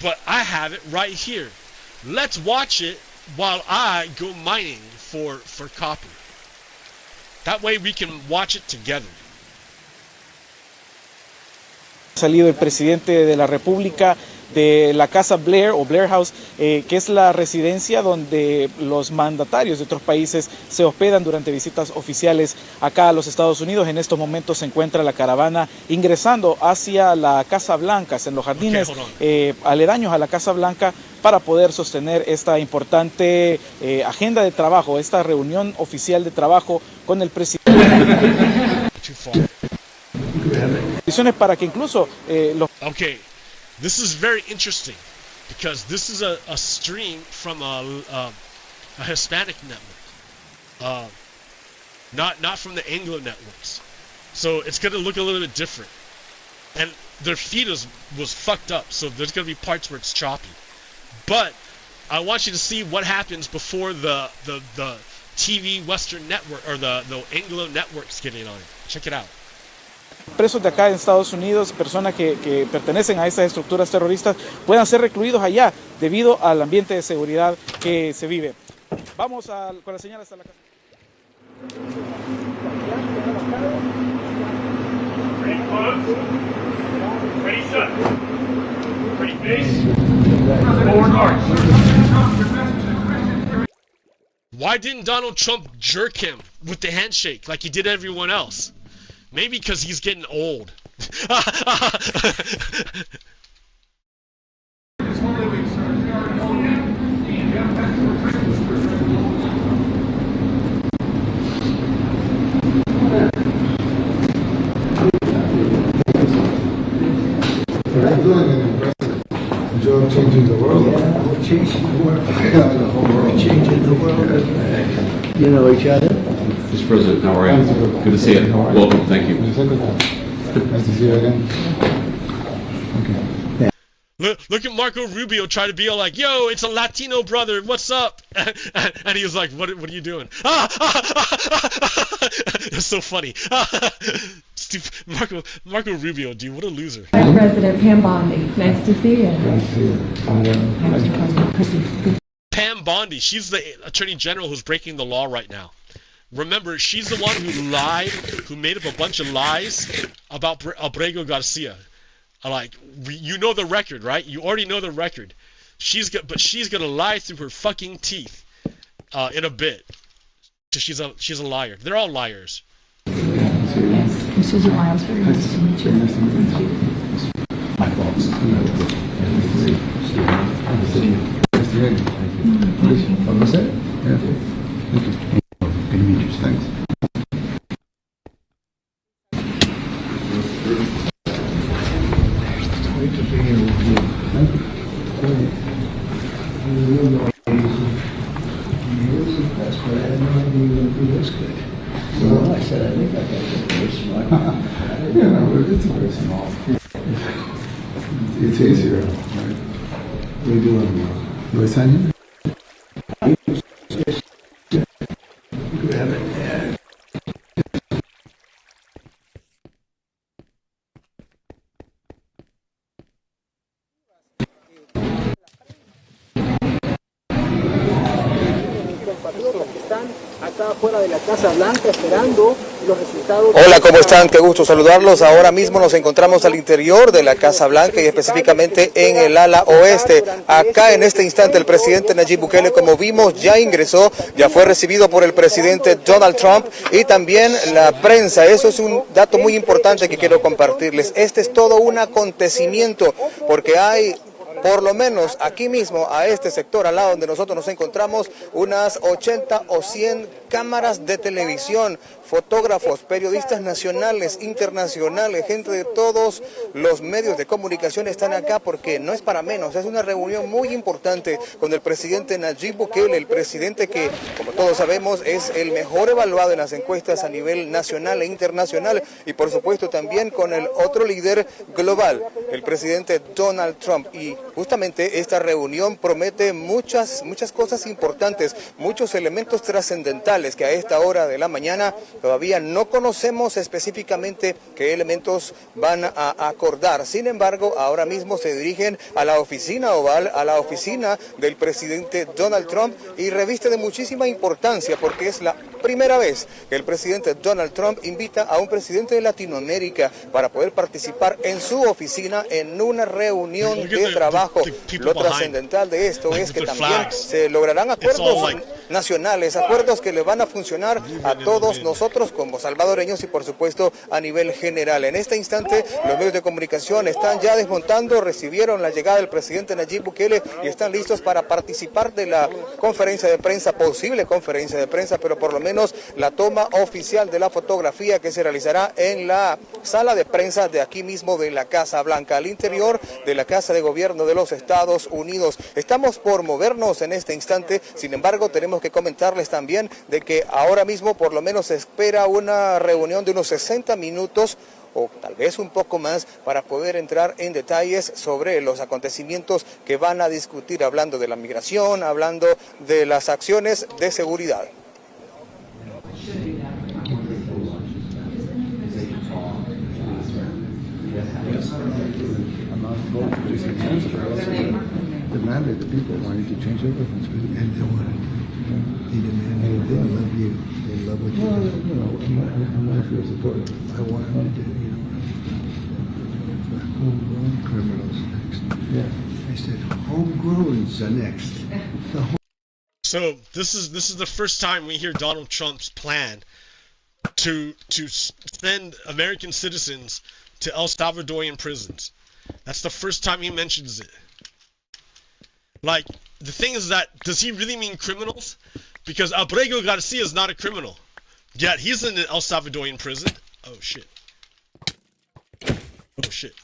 Speaker 1: But I have it right here. Let's watch it while I go mining for copper. That way we can watch it together.
Speaker 2: Salido el presidente de la República de la Casa Blair o Blair House, que es la residencia donde los mandatarios de otros países se hospedan durante visitas oficiales acá a los Estados Unidos. En estos momentos se encuentra la caravana ingresando hacia la Casa Blanca, en los jardines aledaños a la Casa Blanca, para poder sostener esta importante agenda de trabajo, esta reunión oficial de trabajo con el presidente. Para que incluso los...
Speaker 1: Okay, this is very interesting because this is a stream from a Hispanic network, not from the Anglo networks. So it's gonna look a little bit different, and their feed was fucked up. So there's gonna be parts where it's choppy. But I want you to see what happens before the TV Western network or the Anglo networks get in on it. Check it out.
Speaker 2: Presos de acá en Estados Unidos, personas que pertenecen a estas estructuras terroristas, puedan ser recluidos allá debido al ambiente de seguridad que se vive. Vamos con la señal hasta la casa.
Speaker 3: Ready close. Ready set. Ready face. Forward march.
Speaker 1: Why didn't Donald Trump jerk him with the handshake like he did everyone else? Maybe because he's getting old.
Speaker 4: We're doing an impressive job changing the world.
Speaker 5: Yeah, we're changing the world.
Speaker 4: The whole world.
Speaker 5: We're changing the world. You know each other?
Speaker 6: Mr. President, how are you? Good to see you. Welcome. Thank you.
Speaker 4: Nice to see you again. Okay.
Speaker 1: Look at Marco Rubio try to be all like, yo, it's a Latino brother, what's up? And he was like, what are you doing? It's so funny. Stupid. Marco Rubio, dude, what a loser.
Speaker 7: President Pam Bondi, nice to see you.
Speaker 4: Nice to see you.
Speaker 1: Pam Bondi, she's the Attorney General who's breaking the law right now. Remember, she's the one who lied, who made up a bunch of lies about Abrego Garcia. Like, you know the record, right? You already know the record. But she's gonna lie through her fucking teeth in a bit. She's a liar. They're all liars.
Speaker 7: Yes, I'm Susan Lyles. Very nice to meet you.
Speaker 4: Nice to meet you.
Speaker 6: My faults.
Speaker 4: Nice to meet you. Please, what was it? Yeah. Thank you. Good to meet you. Thanks. Great to be here with you. Thank you.
Speaker 5: That's good. I had no idea you were going to do this good. Well, I said, I think I got it very smart.
Speaker 4: Yeah, no, it's very small. It's easier, right? What are you doing now? ¿2 años?
Speaker 5: have it.
Speaker 2: Acá afuera de la Casa Blanca esperando los resultados.
Speaker 8: Hola, ¿cómo están? Qué gusto saludarlos. Ahora mismo nos encontramos al interior de la Casa Blanca y específicamente en el ala oeste. Acá en este instante el presidente Nayib Bukele, como vimos, ya ingresó, ya fue recibido por el presidente Donald Trump y también la prensa. Eso es un dato muy importante que quiero compartirles. Este es todo un acontecimiento porque hay, por lo menos aquí mismo, a este sector, al lado donde nosotros nos encontramos, unas 80 o 100 cámaras de televisión, fotógrafos, periodistas nacionales, internacionales, gente de todos los medios de comunicación están acá porque no es para menos, es una reunión muy importante con el presidente Nayib Bukele, el presidente que, como todos sabemos, es el mejor evaluado en las encuestas a nivel nacional e internacional, y por supuesto también con el otro líder global, el presidente Donald Trump. Y justamente esta reunión promete muchas cosas importantes, muchos elementos trascendentales que a esta hora de la mañana todavía no conocemos específicamente qué elementos van a acordar. Sin embargo, ahora mismo se dirigen a la oficina oval, a la oficina del presidente Donald Trump, y reviste de muchísima importancia porque es la primera vez que el presidente Donald Trump invita a un presidente de Latinoamérica para poder participar en su oficina en una reunión de trabajo. Lo trascendental de esto es que también se lograrán acuerdos nacionales, acuerdos que le van a funcionar a todos nosotros como salvadoreños y por supuesto a nivel general. En este instante los medios de comunicación están ya desmontando, recibieron la llegada del presidente Nayib Bukele y están listos para participar de la conferencia de prensa, posible conferencia de prensa, pero por lo menos la toma oficial de la fotografía que se realizará en la sala de prensa de aquí mismo de la Casa Blanca, al interior de la Casa de Gobierno de los Estados Unidos. Estamos por movernos en este instante, sin embargo tenemos que comentarles también de que ahora mismo por lo menos se espera una reunión de unos 60 minutos o tal vez un poco más para poder entrar en detalles sobre los acontecimientos que van a discutir, hablando de la migración, hablando de las acciones de seguridad.
Speaker 4: Demanded the people wanted to change everything, and they wanted. He demanded they love you, they love what you do. You know, I'm not feel supported. I want him to do, you know, for homegrown criminals next. Yeah. I said, homegrown's the next.
Speaker 1: So this is the first time we hear Donald Trump's plan to send American citizens to El Salvadorian prisons. That's the first time he mentions it. Like, the thing is that, does he really mean criminals? Because Abrego Garcia is not a criminal. Yet he's in an El Salvadorian prison. Oh shit. Oh shit.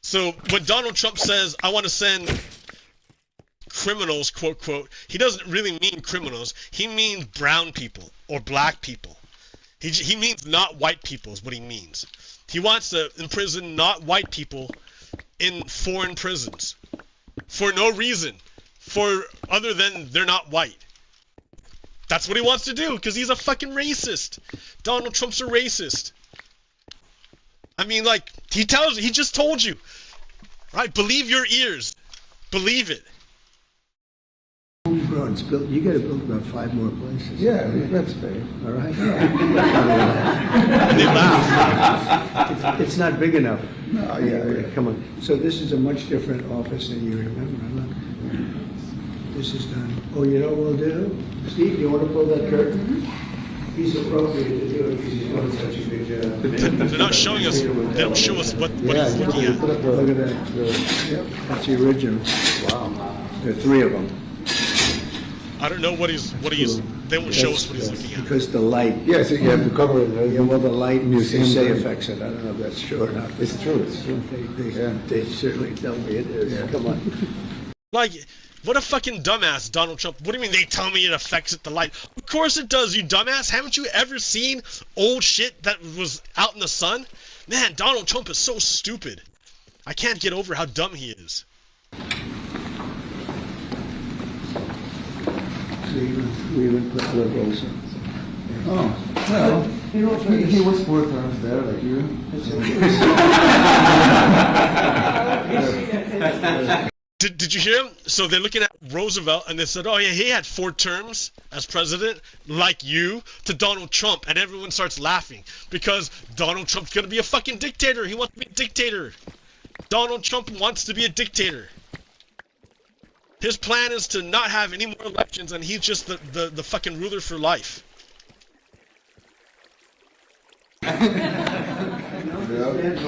Speaker 1: So when Donald Trump says, I want to send criminals, quote, quote, he doesn't really mean criminals. He means brown people or black people. He means not white people is what he means. He wants to imprison not white people in foreign prisons for no reason, for other than they're not white. That's what he wants to do because he's a fucking racist. Donald Trump's a racist. I mean, like, he just told you, right? Believe your ears. Believe it.
Speaker 5: Homegrown, you got to build about 5 more places.
Speaker 4: Yeah, that's fair.
Speaker 5: All right.
Speaker 1: They laugh.
Speaker 5: It's not big enough.
Speaker 4: No, yeah.
Speaker 5: Come on. So this is a much different office than you remember. Look, this is done. Oh, you know what we'll do? Steve, you want to pull that curtain? He's appropriate to do it because he's doing such a good job.
Speaker 1: They're not showing us. They don't show us what he's looking at.
Speaker 5: Look at that. Yep, that's the original. Wow. There are 3 of them.
Speaker 1: I don't know what he's. They won't show us what he's looking at.
Speaker 5: Because the light.
Speaker 4: Yeah, so you have to cover it. Right?
Speaker 5: Yeah, well, the light
Speaker 4: Museum
Speaker 5: say
Speaker 4: light.
Speaker 5: affects it. I don't know if that's true or not.
Speaker 4: It's true. It's true.
Speaker 5: They certainly tell me it is.
Speaker 4: Yeah.
Speaker 5: Come on.
Speaker 1: Like, what a fucking dumbass, Donald Trump. What do you mean they tell me it affects it, the light? Of course it does, you dumbass. Haven't you ever seen old shit that was out in the sun? Man, Donald Trump is so stupid. I can't get over how dumb he is.
Speaker 5: We even put liberals in.
Speaker 4: Oh, well, he was 4 times there, like you.
Speaker 1: Did you hear him? So they're looking at Roosevelt and they said, oh yeah, he had 4 terms as president, like you, to Donald Trump, and everyone starts laughing because Donald Trump's gonna be a fucking dictator. He wants to be a dictator. Donald Trump wants to be a dictator. His plan is to not have any more elections, and he's just the fucking ruler for life.
Speaker 5: For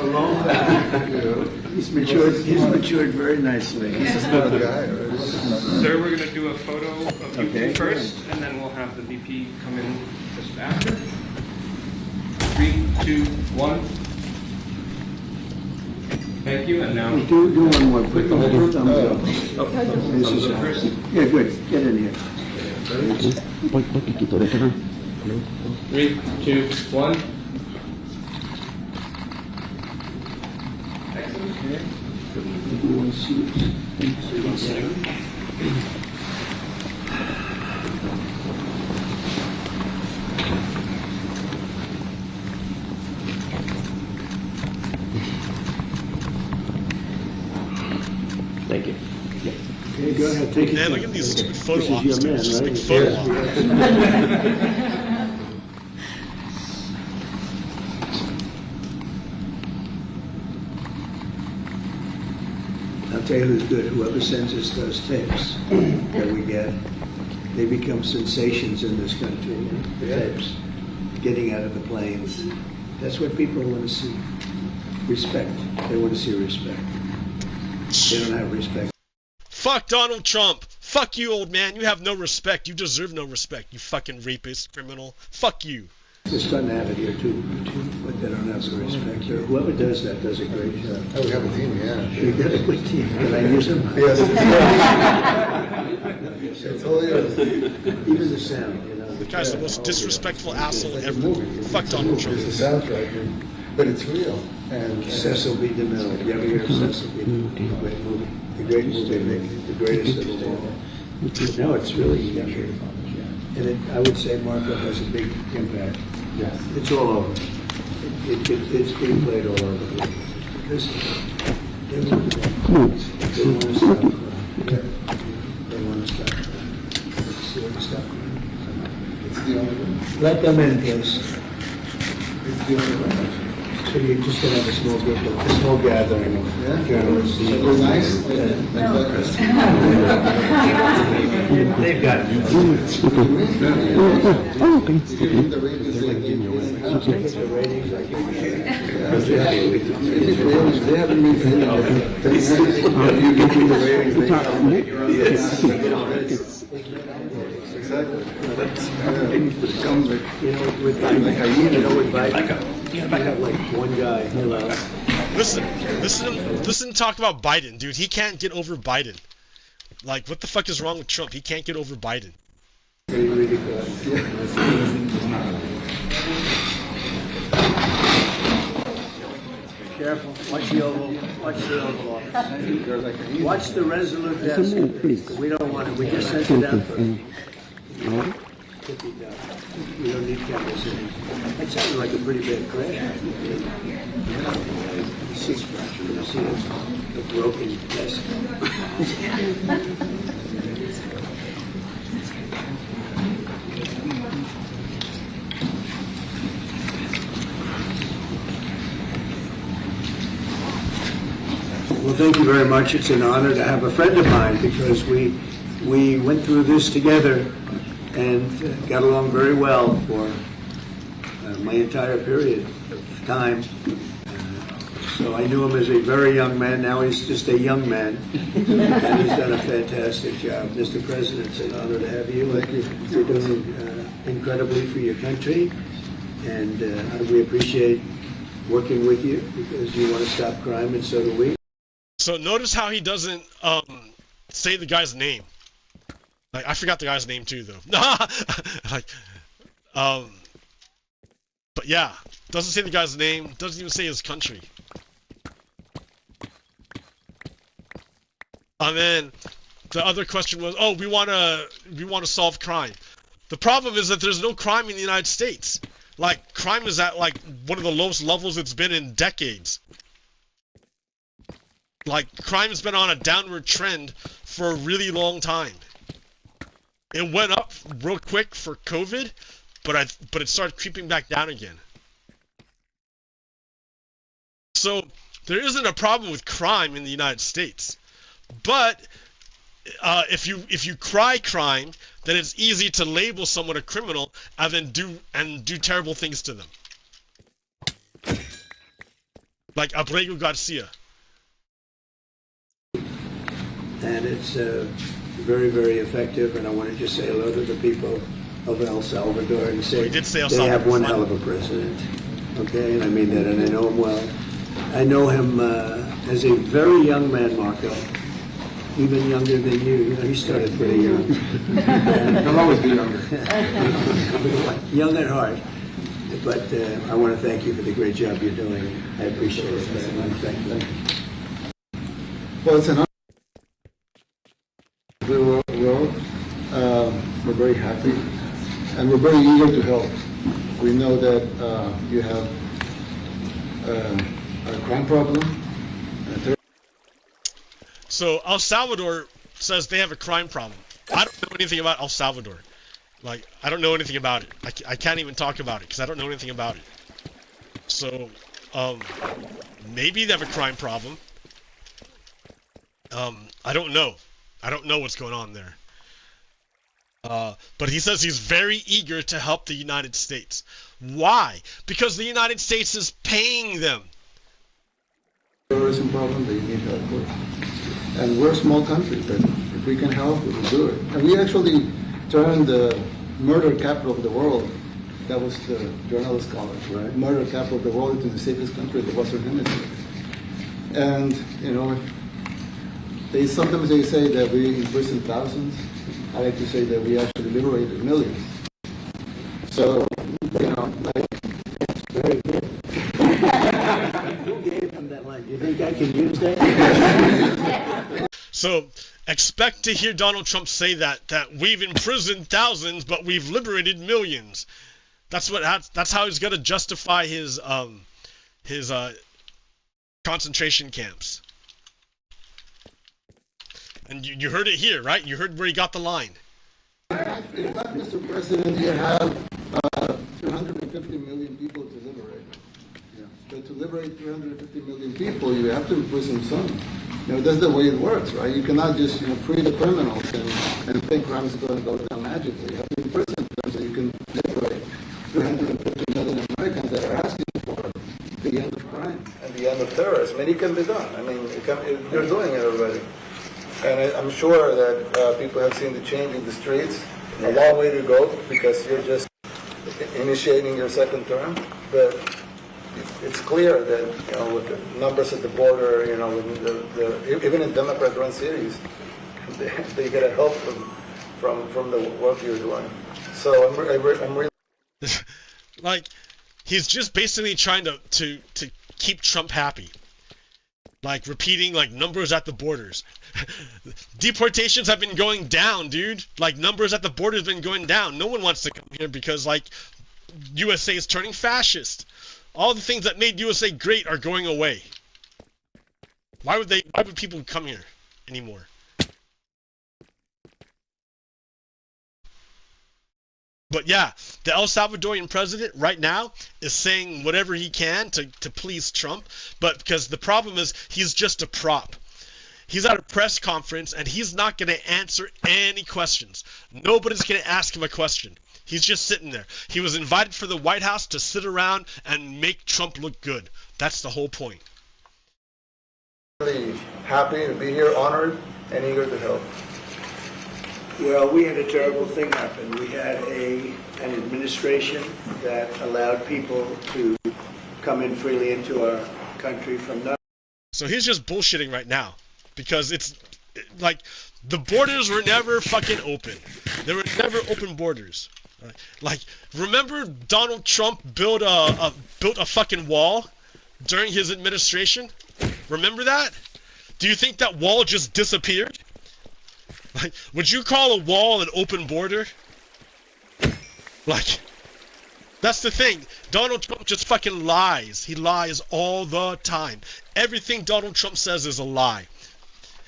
Speaker 5: a long time. He's matured very nicely.
Speaker 4: He's a smart guy, right?
Speaker 9: Sir, we're going to do a photo of you two first, and then we'll have the VP come in just after. 3, 2, 1. Thank you, and now...
Speaker 5: Do one more. Put the whole thumbs up. This is
Speaker 9: first.
Speaker 5: Yeah, good. Get in here.
Speaker 9: 3, 2, 1.
Speaker 5: Thank you. Okay, go ahead. Take it.
Speaker 1: Man, look at these stupid photo
Speaker 5: This is
Speaker 1: ops.
Speaker 5: your
Speaker 1: dude.
Speaker 5: man,
Speaker 1: Just
Speaker 5: right?
Speaker 1: make photo ops.
Speaker 5: I'll tell you who's good. Whoever sends us those tapes that we get, they become sensations in this country. The tapes, getting out of the planes. That's what people want to see. Respect. They want to see respect. They don't have respect.
Speaker 1: Fuck Donald Trump. Fuck you, old man. You have no respect. You deserve no respect. You fucking rapist, criminal. Fuck you.
Speaker 5: They're starting to have it here too, but they don't have the respect. Whoever does that does a great job.
Speaker 4: Oh, we have a team, yeah.
Speaker 5: We got a good team. Can I use them?
Speaker 4: Yes. It's all yours.
Speaker 5: Even the sound, you know.
Speaker 1: The guy's the most disrespectful asshole ever. Fuck Donald Trump.
Speaker 4: It's the soundtrack, but it's real. And
Speaker 5: Cecil B. DeMille. You ever hear of Cecil B. DeMille? Great movie. The great movie, the greatest of them all. No, it's really here. And I would say Marco has a big impact.
Speaker 4: yes.
Speaker 5: It's all over. It's being played all over the place. Because they want to stop crime. They want to stop crime. They want to stop crime.
Speaker 4: It's the only one.
Speaker 5: Let them in, please.
Speaker 4: It's the only one.
Speaker 5: So you're just going to have a small group, a small gathering of journalists.
Speaker 4: It was nice.
Speaker 5: They've got it.
Speaker 4: The ratings they give you.
Speaker 5: The ratings, I give you.
Speaker 4: They haven't been saying that. You give me the ratings, they exactly. Comes with,
Speaker 5: With Biden, you have like one guy,
Speaker 1: Listen talk about Biden, dude. He can't get over Biden. Like, what the fuck is wrong with Trump? He can't get over Biden.
Speaker 5: really good. Careful, watch the Oval Office. Watch the Resolute desk. We don't want it, we just sent it out first. We don't need cameras in. That sounded like a pretty bad crash. Six fracture, you see a broken desk. Well, thank you very much. It's an honor to have a friend of mine because we went through this together and got along very well for my entire period of time. So I knew him as a very young man. Now he's just a young man, and he's done a fantastic job. Mr. President, it's an honor to have you.
Speaker 4: Thank you.
Speaker 5: You're doing incredibly for your country, and we appreciate working with you because you want to stop crime, and so do we.
Speaker 1: So notice how he doesn't say the guy's name. Like, I forgot the guy's name too, though. Like, but yeah, doesn't say the guy's name. Doesn't even say his country. And then the other question was, oh, we want to solve crime. The problem is that there's no crime in the United States. Like, crime is at, like, one of the lowest levels it's been in decades. Like, crime has been on a downward trend for a really long time. It went up real quick for COVID, but it started creeping back down again. So, there isn't a problem with crime in the United States. But if you cry crime, then it's easy to label someone a criminal and then do terrible things to them. Like Abrego Garcia.
Speaker 5: And it's very, very effective. And I want to just say hello to the people of El Salvador and say, they have one hell of a president. Okay, and I mean that, and I know him well. I know him as a very young man, Marco. Even younger than you. You know, he started pretty young.
Speaker 4: He'll always be younger.
Speaker 5: Young at heart. But I want to thank you for the great job you're doing. I appreciate it very much. Thank you.
Speaker 4: Well, it's an honor. We're very happy, and we're very eager to help. We know that you have a crime problem.
Speaker 1: So El Salvador says they have a crime problem. I don't know anything about El Salvador. Like, I don't know anything about it. I can't even talk about it because I don't know anything about it. So, maybe they have a crime problem. I don't know. I don't know what's going on there. But he says he's very eager to help the United States. Why? Because the United States is paying them.
Speaker 4: Terrorism problem, they need help with. And we're a small country, but if we can help, we will do it. And we actually turned the murder capital of the world, that was the journalist college, right? Murder capital of the world into the safest country of the Western Hemisphere. And, you know, sometimes they say that we imprison thousands. I like to say that we actually liberated millions. So, you know, like,
Speaker 5: it's very good. Who gave him that line? Do you think I can use that?
Speaker 1: So, expect to hear Donald Trump say that we've imprisoned thousands, but we've liberated millions. That's how he's gonna justify his concentration camps. And you heard it here, right? You heard where he got the line.
Speaker 4: In fact, Mr. President, you have 350 million people to liberate. Yeah. But to liberate 350 million people, you have to imprison some. You know, that's the way it works, right? You cannot just, you know, free the criminals and think crime is going to go down magically. You have to imprison them so you can liberate 350 million Americans that are asking for the end of crime and the end of terrorism. And it can be done. I mean, you're doing it already. And I'm sure that people have seen the change in the streets. A long way to go because you're just initiating your second term. But it's clear that, you know, with the numbers at the border, you know, even in Democrat-run cities, they get a help from the work you're doing. So I'm really
Speaker 1: like, he's just basically trying to keep Trump happy. Like, repeating, like, numbers at the borders. Deportations have been going down, dude. Like, numbers at the border have been going down. No one wants to come here because, like, USA is turning fascist. All the things that made USA great are going away. Why would people come here anymore? But yeah, the El Salvadorian president right now is saying whatever he can to please Trump, but because the problem is he's just a prop. He's at a press conference and he's not going to answer any questions. Nobody's going to ask him a question. He's just sitting there. He was invited for the White House to sit around and make Trump look good. That's the whole point.
Speaker 4: Really happy to be here, honored, and eager to help.
Speaker 5: Well, we had a terrible thing happen. We had an administration that allowed people to come in freely into our country from nothing.
Speaker 1: So he's just bullshitting right now. Because it's, like, the borders were never fucking open. There were never open borders. Like, remember Donald Trump built a fucking wall during his administration? Remember that? Do you think that wall just disappeared? Like, would you call a wall an open border? Like, that's the thing. Donald Trump just fucking lies. He lies all the time. Everything Donald Trump says is a lie.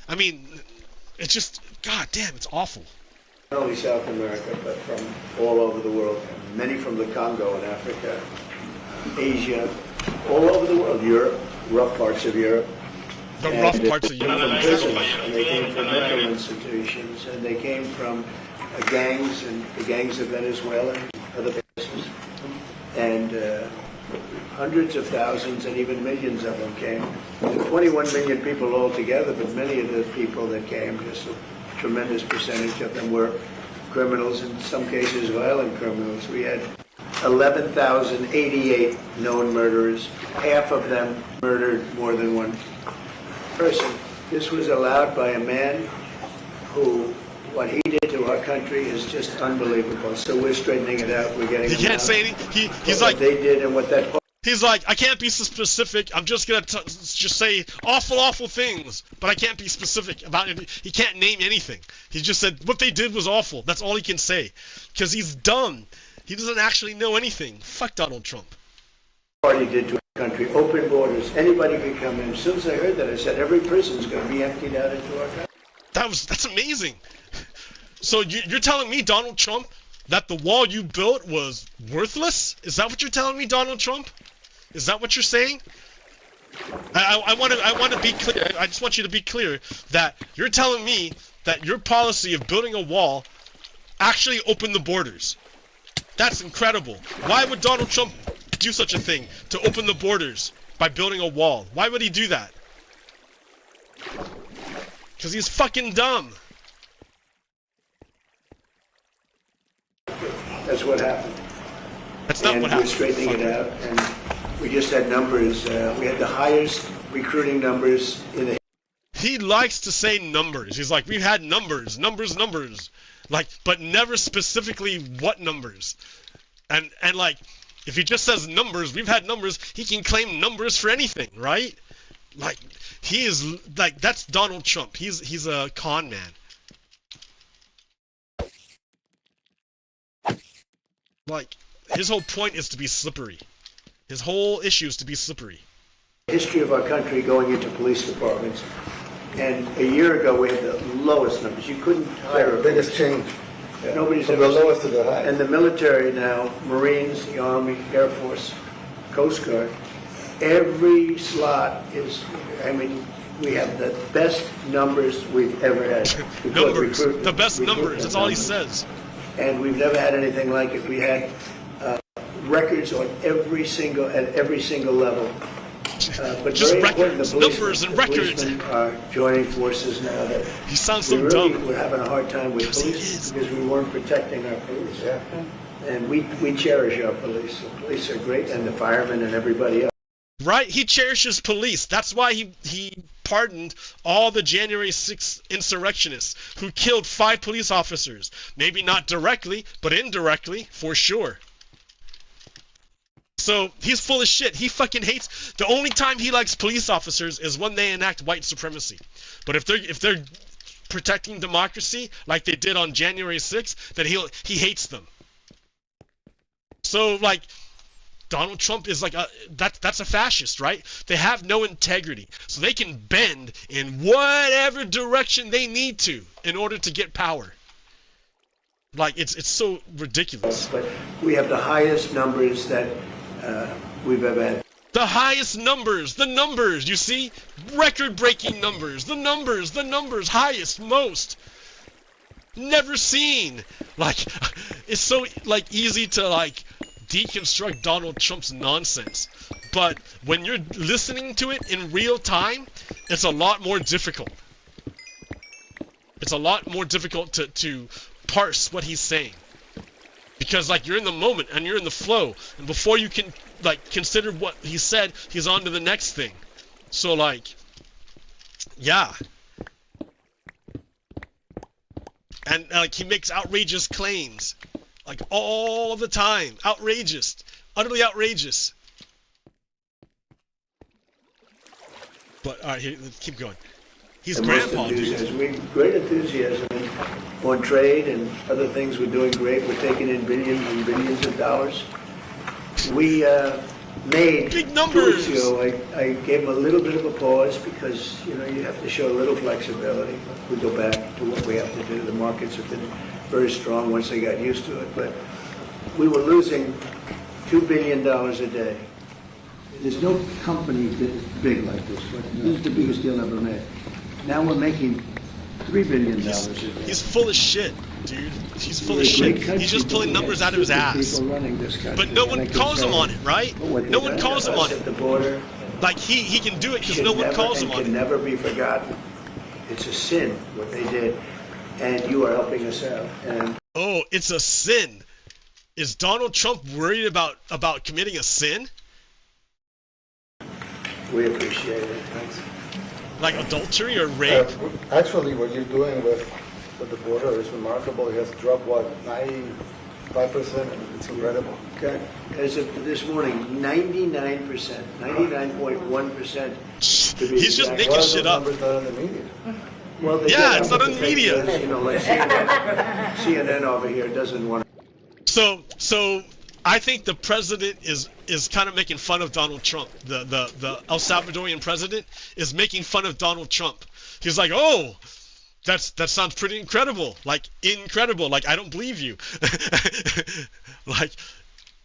Speaker 1: I mean, it's just, god damn, it's awful.
Speaker 5: Not only South America, but from all over the world. Many from the Congo in Africa, Asia, all over the world. Europe, rough parts of Europe.
Speaker 1: The rough parts of Europe.
Speaker 5: From prisons, and they came from mental institutions, and they came from gangs, and the gangs of Venezuela and other places. And hundreds of thousands and even millions of them came. And 21 million people altogether, but many of the people that came, just a tremendous percentage of them were criminals, in some cases violent criminals. We had 11,088 known murderers. Half of them murdered more than one person. This was allowed by a man who, what he did to our country is just unbelievable. So we're straightening it out. We're getting.
Speaker 1: He can't say anything. He's like,
Speaker 5: they did and what that.
Speaker 1: He's like, I can't be so specific. I'm just gonna just say awful things, but I can't be specific about it. He can't name anything. He just said what they did was awful. That's all he can say, because he's dumb. He doesn't actually know anything. Fuck Donald Trump.
Speaker 5: Party did to our country. Open borders. Anybody could come in. As soon as I heard that, I said every prison's going to be emptied out into our country.
Speaker 1: That's amazing. So you're telling me, Donald Trump, that the wall you built was worthless? Is that what you're telling me, Donald Trump? Is that what you're saying? I want to be clear. I just want you to be clear that you're telling me that your policy of building a wall actually opened the borders. That's incredible. Why would Donald Trump do such a thing, to open the borders by building a wall? Why would he do that? Because he's fucking dumb.
Speaker 5: That's what happened.
Speaker 1: That's not
Speaker 5: and
Speaker 1: what happened.
Speaker 5: We're straightening it out, and we just had numbers. We had the highest recruiting numbers in the.
Speaker 1: He likes to say numbers. He's like, we've had numbers. Like, but never specifically what numbers. And like, if he just says numbers, we've had numbers, he can claim numbers for anything, right? Like, he is, like, that's Donald Trump. He's a con man. Like, his whole point is to be slippery. His whole issue is to be slippery.
Speaker 5: History of our country going into police departments. And a year ago, we had the lowest numbers. You couldn't hire
Speaker 4: The biggest change.
Speaker 5: Nobody's
Speaker 4: From
Speaker 5: ever
Speaker 4: the lowest to the highest.
Speaker 5: And the military now, Marines, the Army, Air Force, Coast Guard, every slot is, I mean, we have the best numbers we've ever had.
Speaker 1: Numbers. The best numbers. That's all he says.
Speaker 5: And we've never had anything like it. We had records on at every single level. But
Speaker 1: just
Speaker 5: very
Speaker 1: records,
Speaker 5: important,
Speaker 1: numbers and records.
Speaker 5: The policemen are joining forces now. That
Speaker 1: He sounds so dumb.
Speaker 5: We're having a hard time with police because we weren't protecting our police. Yeah. And we cherish our police. The police are great, and the firemen and everybody else.
Speaker 1: Right? He cherishes police. That's why he pardoned all the January 6th insurrectionists who killed 5 police officers. Maybe not directly, but indirectly, for sure. So, he's full of shit. He fucking hates... The only time he likes police officers is when they enact white supremacy. But if they're protecting democracy, like they did on January 6th, then he hates them. So, like... Donald Trump is like that's a fascist, right? They have no integrity, so they can bend in whatever direction they need to in order to get power. Like it's so ridiculous.
Speaker 5: But we have the highest numbers that we've ever had.
Speaker 1: The highest numbers, the numbers, you see, record-breaking numbers, the numbers, highest, most, never seen. Like it's so like easy to like deconstruct Donald Trump's nonsense, but when you're listening to it in real time, it's a lot more difficult. It's a lot more difficult to parse what he's saying, because like you're in the moment and you're in the flow, and before you can like consider what he said, he's on to the next thing. So like, yeah. And like he makes outrageous claims. Like, all the time. Outrageous. Utterly outrageous. But, alright, here, let's keep going. He's
Speaker 5: And most
Speaker 1: grandpa, dude.
Speaker 5: enthusiasm. We great enthusiasm on trade and other things. We're doing great. We're taking in billions and billions of dollars. We made
Speaker 1: Big
Speaker 5: 2
Speaker 1: numbers.
Speaker 5: weeks ago. I gave him a little bit of a pause because you have to show a little flexibility. We go back to what we have to do. The markets have been very strong once they got used to it, but we were losing $2 billion a day. There's no company that is big like this. This is the biggest deal ever made. Now we're making $3 billion a day.
Speaker 1: He's full of shit, dude. He's full of shit. He's just pulling numbers out of his ass. But no one calls him on it, right? No one calls him on it.
Speaker 5: At the border,
Speaker 1: Like he can do it because no one calls him on
Speaker 5: can
Speaker 1: it.
Speaker 5: never be forgotten. It's a sin what they did, and you are helping us out. And
Speaker 1: Oh, it's a sin. Is Donald Trump worried about committing a sin?
Speaker 5: we appreciate it. Thanks.
Speaker 1: Like adultery or rape?
Speaker 4: Actually, what you're doing with the border is remarkable. It has dropped, what, 95%? It's incredible.
Speaker 5: Okay. As of this morning, 99%, 99.1%.
Speaker 1: He's just making shit up.
Speaker 4: Numbers not in the media.
Speaker 5: Well, they
Speaker 1: Yeah,
Speaker 5: get
Speaker 1: it's
Speaker 5: up
Speaker 1: not
Speaker 5: with
Speaker 1: in
Speaker 5: the
Speaker 1: the media.
Speaker 5: fake news, like CNN over here doesn't want to.
Speaker 1: So I think the president is kind of making fun of Donald Trump. The El Salvadorian president is making fun of Donald Trump. He's like, oh, that sounds pretty incredible. Like incredible. Like I don't believe you. Like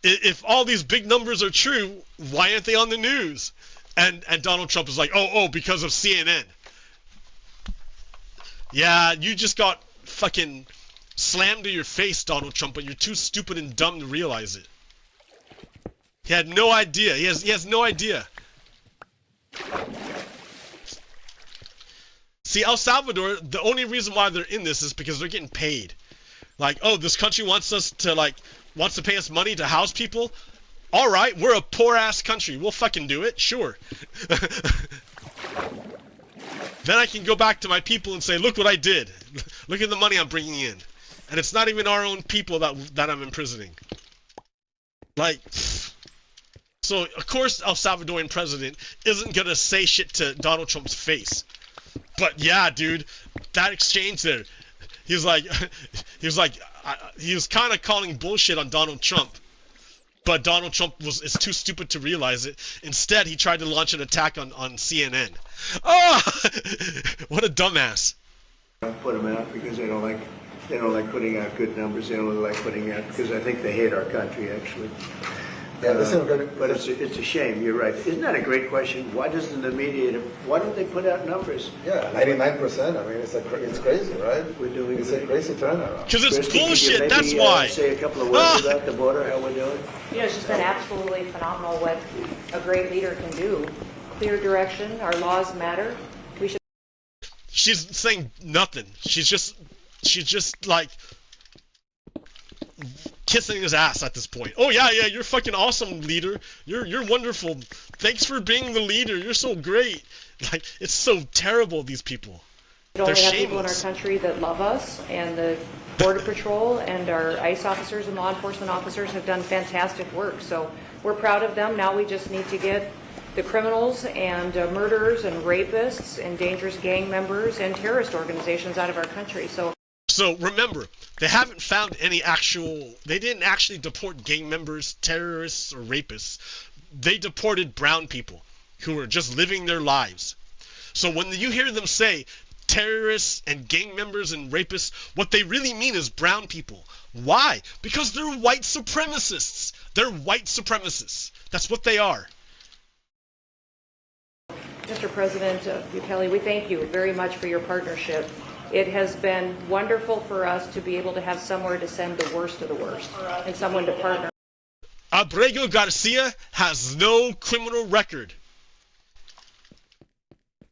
Speaker 1: if all these big numbers are true, why aren't they on the news? And Donald Trump is like, oh, because of CNN. Yeah, you just got fucking slammed to your face, Donald Trump, but you're too stupid and dumb to realize it. He had no idea. He has no idea. See, El Salvador, the only reason why they're in this is because they're getting paid. Like, oh, this country wants to pay us money to house people. All right, we're a poor ass country. We'll fucking do it. Sure. Then I can go back to my people and say, look what I did. Look at the money I'm bringing in. And it's not even our own people that I'm imprisoning. Like, so of course El Salvadorian president isn't gonna say shit to Donald Trump's face. But yeah, dude, that exchange there, he was kind of calling bullshit on Donald Trump. But Donald Trump is too stupid to realize it. Instead, he tried to launch an attack on CNN. Oh, what a dumbass!
Speaker 5: Put them out because they don't like putting out good numbers. They don't like putting out because I think they hate our country actually.
Speaker 4: Yeah,
Speaker 5: but it's a shame. You're right. Isn't that a great question? Why doesn't the media? Why don't they put out numbers?
Speaker 4: Yeah, 99%. I mean, it's crazy, right?
Speaker 5: We're doing
Speaker 4: It's
Speaker 5: great.
Speaker 4: a crazy turnaround.
Speaker 1: Because it's
Speaker 5: Christy, could you
Speaker 1: bullshit.
Speaker 5: maybe,
Speaker 1: That's why.
Speaker 5: Say a couple of words about the border, how we're doing.
Speaker 10: It's just been absolutely phenomenal what a great leader can do. Clear direction, our laws matter. We should.
Speaker 1: She's saying nothing. She's just like kissing his ass at this point. Oh yeah, you're fucking awesome, leader. You're wonderful. Thanks for being the leader. You're so great. Like it's so terrible. These people.
Speaker 10: We only
Speaker 1: They're
Speaker 10: have people in our
Speaker 1: shameless.
Speaker 10: country that love us, and the Border Patrol and our ICE officers and law enforcement officers have done fantastic work. So we're proud of them. Now we just need to get the criminals and murderers and rapists and dangerous gang members and terrorist organizations out of our country.
Speaker 1: So remember, they haven't found any they didn't actually deport gang members, terrorists, or rapists. They deported brown people who were just living their lives. So when you hear them say terrorists and gang members and rapists, what they really mean is brown people. Why? Because they're white supremacists. They're white supremacists. That's what they are.
Speaker 10: Mr. President Bukele, we thank you very much for your partnership. It has been wonderful for us to be able to have somewhere to send the worst of the worst and someone to partner.
Speaker 1: Abrego Garcia has no criminal record.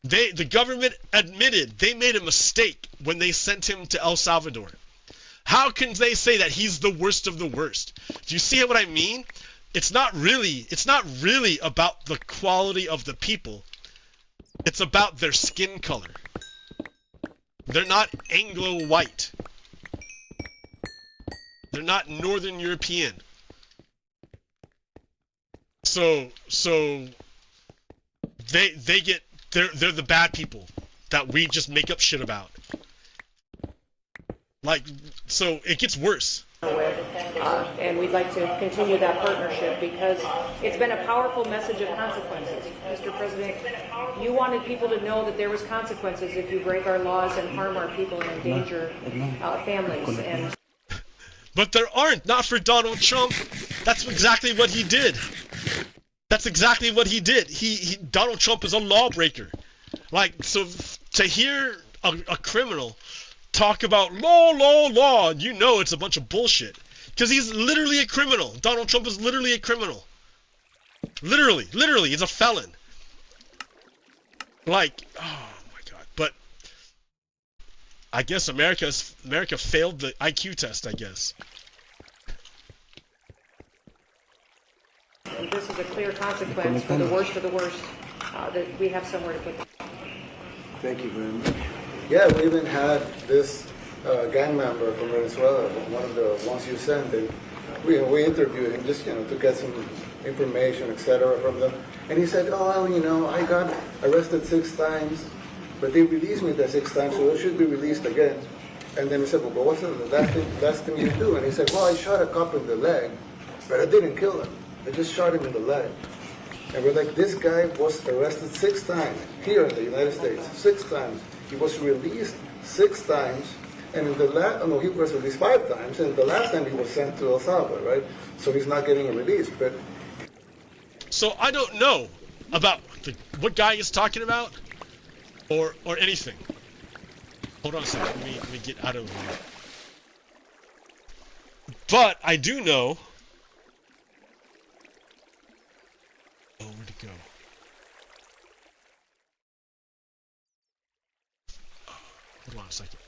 Speaker 1: The government admitted they made a mistake when they sent him to El Salvador. How can they say that he's the worst of the worst? Do you see what I mean? It's not really about the quality of the people. It's about their skin color. They're not Anglo-white. They're not Northern European. So they're the bad people. that we just make up shit about. Like, so it gets worse.
Speaker 10: And we'd like to continue that partnership because it's been a powerful message of consequences. Mr. President, you wanted people to know that there was consequences if you break our laws and harm our people and endanger families. And
Speaker 1: but there aren't, not for Donald Trump. That's exactly what he did. That's exactly what he did. Donald Trump is a lawbreaker. Like, so to hear a criminal talk about law, you know it's a bunch of bullshit. Because he's literally a criminal. Donald Trump is literally a criminal. Literally, he's a felon. Like, oh my god. But I guess America failed the IQ test, I guess.
Speaker 10: And this is a clear consequence for the worst of the worst, that we have somewhere to put them.
Speaker 11: Thank you very much. Yeah, we even had this gang member from Venezuela, one of the ones you sent, and we interviewed him just, to get some information, etc. from them. And he said, oh, I got arrested 6 times, but they released me the 6 times, so it should be released again. And then we said, well, what's the last thing you do? And he said, well, I shot a cop in the leg, but I didn't kill him. I just shot him in the leg. And we're like, this guy was arrested 6 times here in the United States, 6 times. He was released 6 times, and in the he was released 5 times, and the last time he was sent to El Salvador, right? So he's not getting a release, but...
Speaker 1: So I don't know about what guy is talking about, or anything. Hold on a second, let me get out of here. But I do know... Oh, where'd it go? Hold on a second.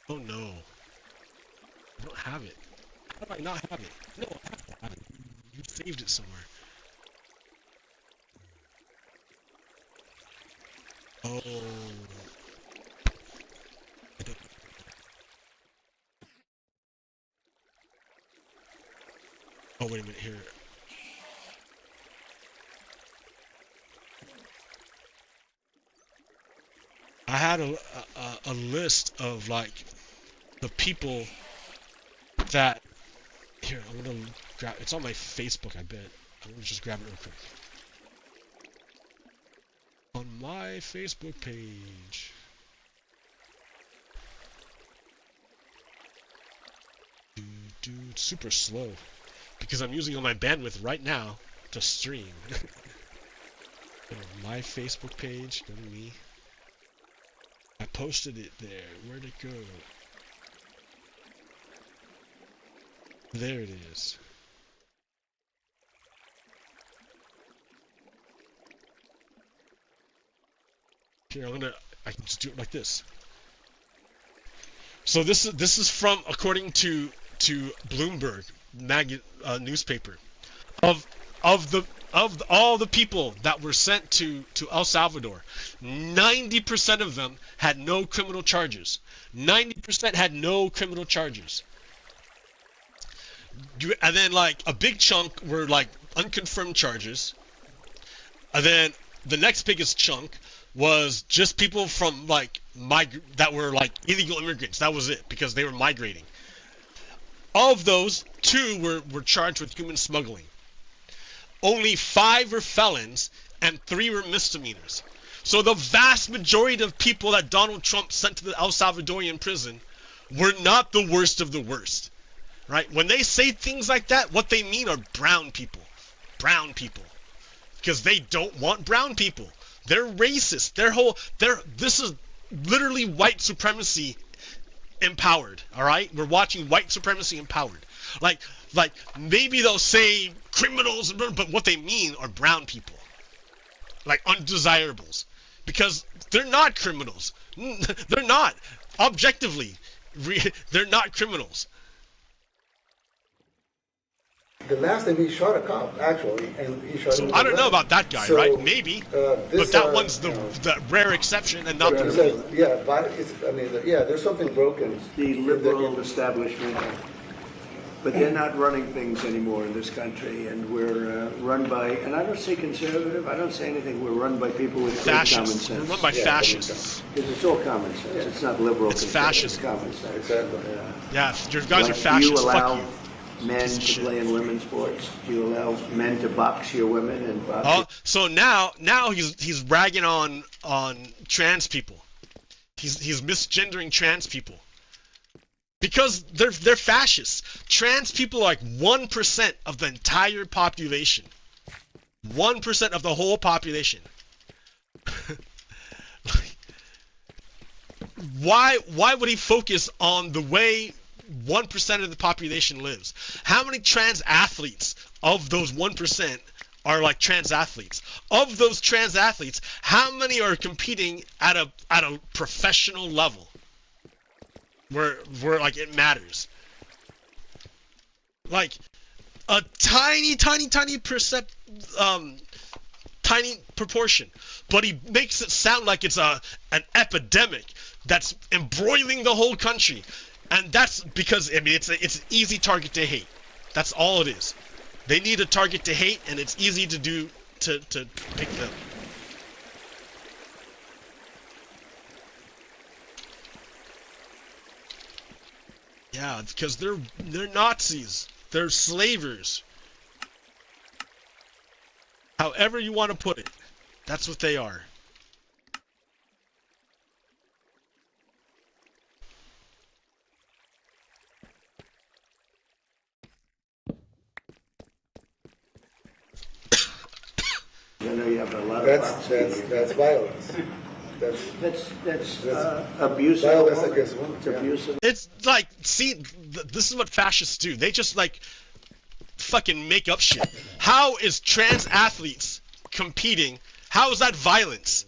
Speaker 1: Oh no. I don't have it. How do I not have it? No, I have to have it. You saved it somewhere. Oh. I don't... Oh, wait a minute, here. I had a list of, like, the people that... Here, I'm gonna grab... It's on my Facebook, I bet. I'm gonna just grab it real quick. On my Facebook page. Dude, super slow. Because I'm using all my bandwidth right now to stream. Go to my Facebook page, go to me. I posted it there. Where'd it go? There it is. Here, I can just do it like this. So this is from, according to Bloomberg newspaper, of all the people that were sent to El Salvador, 90% of them had no criminal charges. 90% had no criminal charges. And then, like, a big chunk were, like, unconfirmed charges. And then the next biggest chunk was just people from, like, that were, like, illegal immigrants. That was it, because they were migrating. Of those, 2 were charged with human smuggling. Only 5 were felons, and 3 were misdemeanors. So the vast majority of people that Donald Trump sent to the El Salvadorian prison were not the worst of the worst. Right? When they say things like that, what they mean are brown people. Brown people. Because they don't want brown people. They're racist. This is literally white supremacy empowered. Alright? We're watching white supremacy empowered. Like maybe they'll say criminals, but what they mean are brown people. Like undesirables. Because they're not criminals. They're not. Objectively, they're not criminals.
Speaker 11: The last time he shot a cop, actually, and he shot him.
Speaker 1: So I don't know about that guy, right? Maybe, but that one's the rare exception and not the rule.
Speaker 11: Yeah, but there's something broken.
Speaker 5: The liberal establishment But they're not running things anymore in this country, and we're run by, and I don't say conservative, I don't say anything, we're run by people with great common
Speaker 1: Fascists.
Speaker 5: sense.
Speaker 1: We're run by fascists.
Speaker 5: Because it's all common sense, it's not liberal.
Speaker 1: It's
Speaker 5: conservative,
Speaker 1: fascism.
Speaker 5: It's common sense.
Speaker 11: Exactly.
Speaker 1: Yeah, your guys are
Speaker 5: Do
Speaker 1: fascists.
Speaker 5: you allow
Speaker 1: Fuck you.
Speaker 5: men
Speaker 1: Piece of
Speaker 5: to
Speaker 1: shit.
Speaker 5: play in women's sports? Do you allow men to box your women and box
Speaker 1: Oh, so now he's ragging on trans people. He's misgendering trans people. Because they're fascists. Trans people are like 1% of the entire population. 1% of the whole population. Why would he focus on the way 1% of the population lives? How many trans athletes of those 1% are like trans athletes? Of those trans athletes, how many are competing at a professional level? Where like it matters. Like a tiny proportion, but he makes it sound like it's an epidemic that's embroiling the whole country, and that's because I mean it's an easy target to hate. That's all it is. They need a target to hate, and it's easy to do to pick them. Yeah, because they're Nazis. They're slavers. However you want to put it, that's what they are.
Speaker 5: I know you have a lot of
Speaker 11: That's violence.
Speaker 5: That's abuse.
Speaker 11: Violence against women.
Speaker 5: It's abusive.
Speaker 1: It's like, see, this is what fascists do. They just like fucking make up shit. How is trans athletes competing? How is that violence?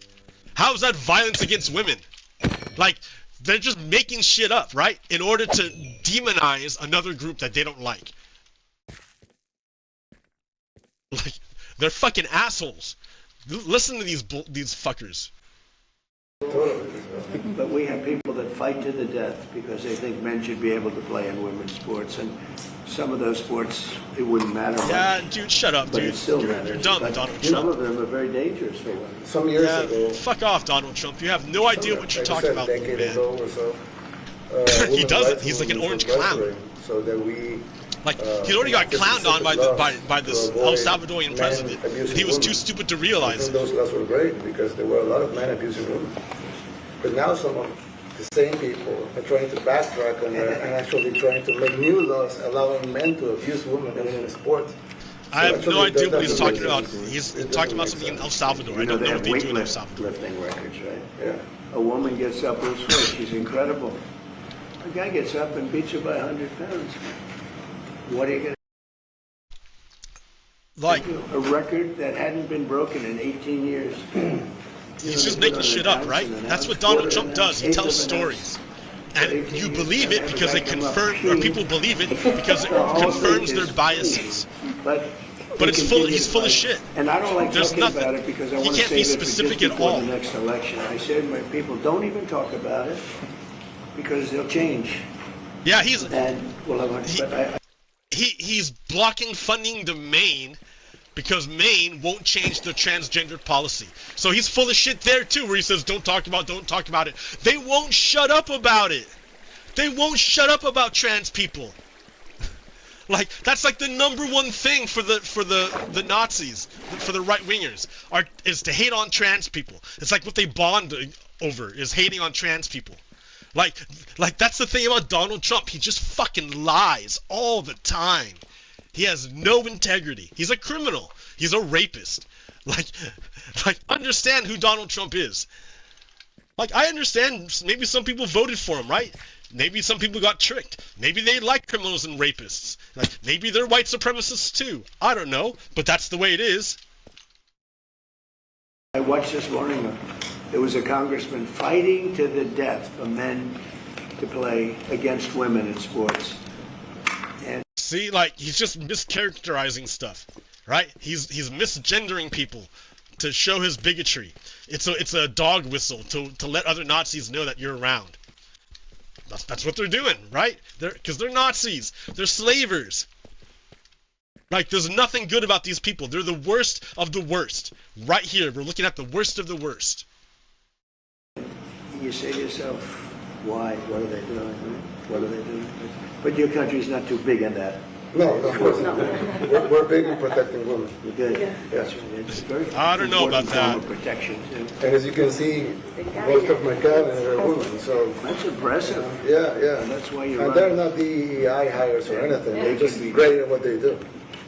Speaker 1: How is that violence against women? Like, they're just making shit up, right? In order to demonize another group that they don't like. Like, they're fucking assholes. Listen to these fuckers.
Speaker 5: But we have people that fight to the death because they think men should be able to play in women's sports, and some of those sports it wouldn't matter much.
Speaker 1: Yeah, dude, shut up,
Speaker 5: But
Speaker 1: dude.
Speaker 5: it still
Speaker 1: You're
Speaker 5: matters.
Speaker 1: dumb,
Speaker 5: But
Speaker 1: Donald
Speaker 5: some
Speaker 1: Trump.
Speaker 5: of them are very dangerous for women.
Speaker 11: Some years ago.
Speaker 1: Fuck off, Donald Trump. You have no idea what you're talking about,
Speaker 11: a decade
Speaker 1: man.
Speaker 11: ago or so,
Speaker 1: He doesn't.
Speaker 11: women's
Speaker 1: He's like an
Speaker 11: movements
Speaker 1: orange
Speaker 11: were
Speaker 1: clown.
Speaker 11: wrestling So that we.
Speaker 1: Like, he already got clowned on by this El Salvadorian president. He was too stupid to realize it.
Speaker 11: Those laws were great because there were a lot of men abusing women. But now some of the same people are trying to backtrack on that and actually trying to make new laws allowing men to abuse women in sports.
Speaker 1: I have no idea what he's talking about. He's talking about something in El Salvador. I don't know what they do in El Salvador.
Speaker 5: Lifting records, right?
Speaker 11: Yeah.
Speaker 5: A woman gets up real slow. She's incredible. A guy gets up and beats her by 100 pounds. What are you going to
Speaker 1: Like,
Speaker 5: a record that hadn't been broken in 18 years.
Speaker 1: he's just making shit up, right? That's what Donald Trump does. He tells stories. And you believe it because it confirms, or people believe it because it confirms their biases.
Speaker 5: But
Speaker 1: he's full of shit.
Speaker 5: And I don't like
Speaker 1: There's
Speaker 5: talking
Speaker 1: nothing.
Speaker 5: about it because I
Speaker 1: He
Speaker 5: want to
Speaker 1: can't be
Speaker 5: save it for
Speaker 1: specific
Speaker 5: just
Speaker 1: at
Speaker 5: before
Speaker 1: all.
Speaker 5: the next election. I said to my people, don't even talk about it because they'll change.
Speaker 1: Yeah, he's he's blocking funding to Maine because Maine won't change the transgender policy. So he's full of shit there too, where he says don't talk about it. They won't shut up about it. They won't shut up about trans people. Like, that's like the #1 thing for the Nazis, for the right wingers, is to hate on trans people. It's like what they bond over is hating on trans people. Like that's the thing about Donald Trump. He just fucking lies all the time. He has no integrity. He's a criminal. He's a rapist. Like understand who Donald Trump is. Like, I understand maybe some people voted for him, right? Maybe some people got tricked. Maybe they like criminals and rapists. Like, maybe they're white supremacists too. I don't know, but that's the way it is.
Speaker 5: I watched this morning, there was a congressman fighting to the death for men to play against women in sports. And
Speaker 1: see, like, he's just mischaracterizing stuff, right? He's misgendering people to show his bigotry. It's a dog whistle to let other Nazis know that you're around. That's what they're doing, right? Because they're Nazis. They're slavers. Like, there's nothing good about these people. They're the worst of the worst. Right here, we're looking at the worst of the worst.
Speaker 5: You say to yourself, why? What are they doing? What are they doing? But your country's not too big in that.
Speaker 11: No, of course not. We're big in protecting women.
Speaker 5: We're good. Yeah. That's right. It's very
Speaker 1: I don't know about that.
Speaker 5: Protection too.
Speaker 11: And as you can see, most of my cabinets are women, so.
Speaker 5: That's impressive.
Speaker 11: Yeah.
Speaker 5: And that's why you're
Speaker 11: And they're not DEI hires or anything. They're just great at what they do.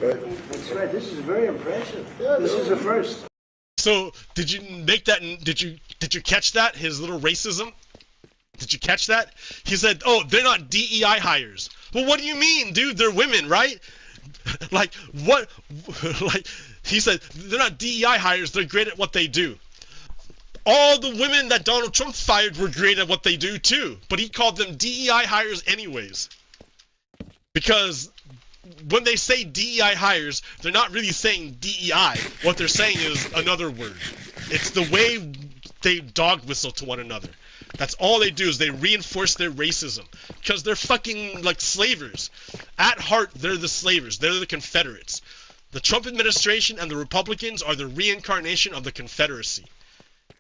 Speaker 11: Right?
Speaker 5: That's right. This is very impressive.
Speaker 11: Yeah,
Speaker 5: this is a first.
Speaker 1: So, did you make that? Did you catch that? His little racism? Did you catch that? He said, "Oh, they're not DEI hires." Well, what do you mean, dude? They're women, right? Like what? Like he said, they're not DEI hires. They're great at what they do. All the women that Donald Trump fired were great at what they do too, but he called them DEI hires anyways. Because when they say DEI hires, they're not really saying DEI. What they're saying is another word. It's the way they dog whistle to one another. That's all they do, is they reinforce their racism. Because they're fucking like slavers. At heart, they're the slavers. They're the Confederates. The Trump administration and the Republicans are the reincarnation of the Confederacy.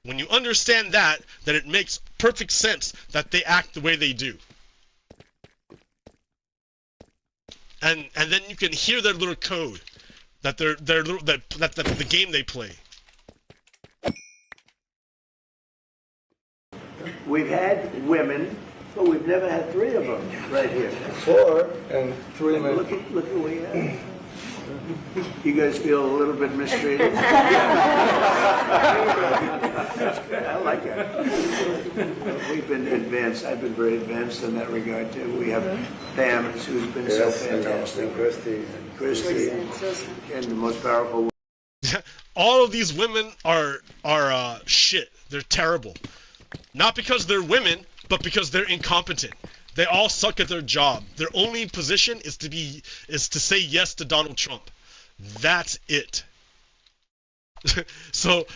Speaker 1: When you understand that, then it makes perfect sense that they act the way they do. And then you can hear their little code, that the game they play.
Speaker 5: We've had women, but we've never had 3 of them right here.
Speaker 11: 4 and 3 men.
Speaker 5: Look at what we have. You guys feel a little bit mistreated? I like it. We've been advanced. I've been very advanced in that regard too. We have Pam, who's been so fantastic.
Speaker 11: And Christy.
Speaker 5: And the most powerful.
Speaker 1: All of these women are shit. They're terrible. Not because they're women, but because they're incompetent. They all suck at their job. Their only position is to say yes to Donald Trump. That's it. So,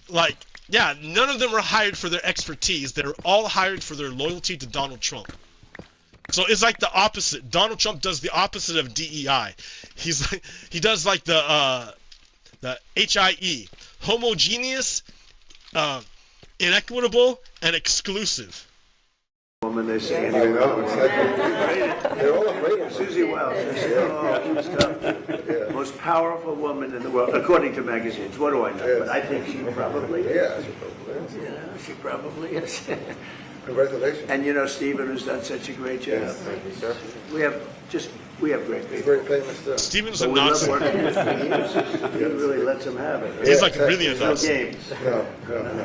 Speaker 1: like, yeah, none of them are hired for their expertise. They're all hired for their loyalty to Donald Trump. So it's like the opposite. Donald Trump does the opposite of DEI. He does like the HIE, homogeneous, inequitable, and exclusive.
Speaker 5: Woman, they say.
Speaker 11: I know, exactly. They're all afraid of
Speaker 5: Susie Wells. Most powerful woman in the world, according to magazines. What do I know?
Speaker 11: Yes.
Speaker 5: But I think she probably is.
Speaker 11: Yeah, she probably is.
Speaker 5: Yeah, she probably is.
Speaker 11: Congratulations.
Speaker 5: And you know Stephen, who's done such a great job.
Speaker 11: Yes, thank you, sir.
Speaker 5: We have great
Speaker 11: He's
Speaker 5: people.
Speaker 11: very famous too.
Speaker 1: Steven's
Speaker 5: So
Speaker 1: a
Speaker 5: we love
Speaker 1: Nazi.
Speaker 5: working with him. He really lets them have it.
Speaker 1: He's like
Speaker 11: exactly.
Speaker 1: really a
Speaker 5: No
Speaker 1: Nazi.
Speaker 5: games.
Speaker 11: No.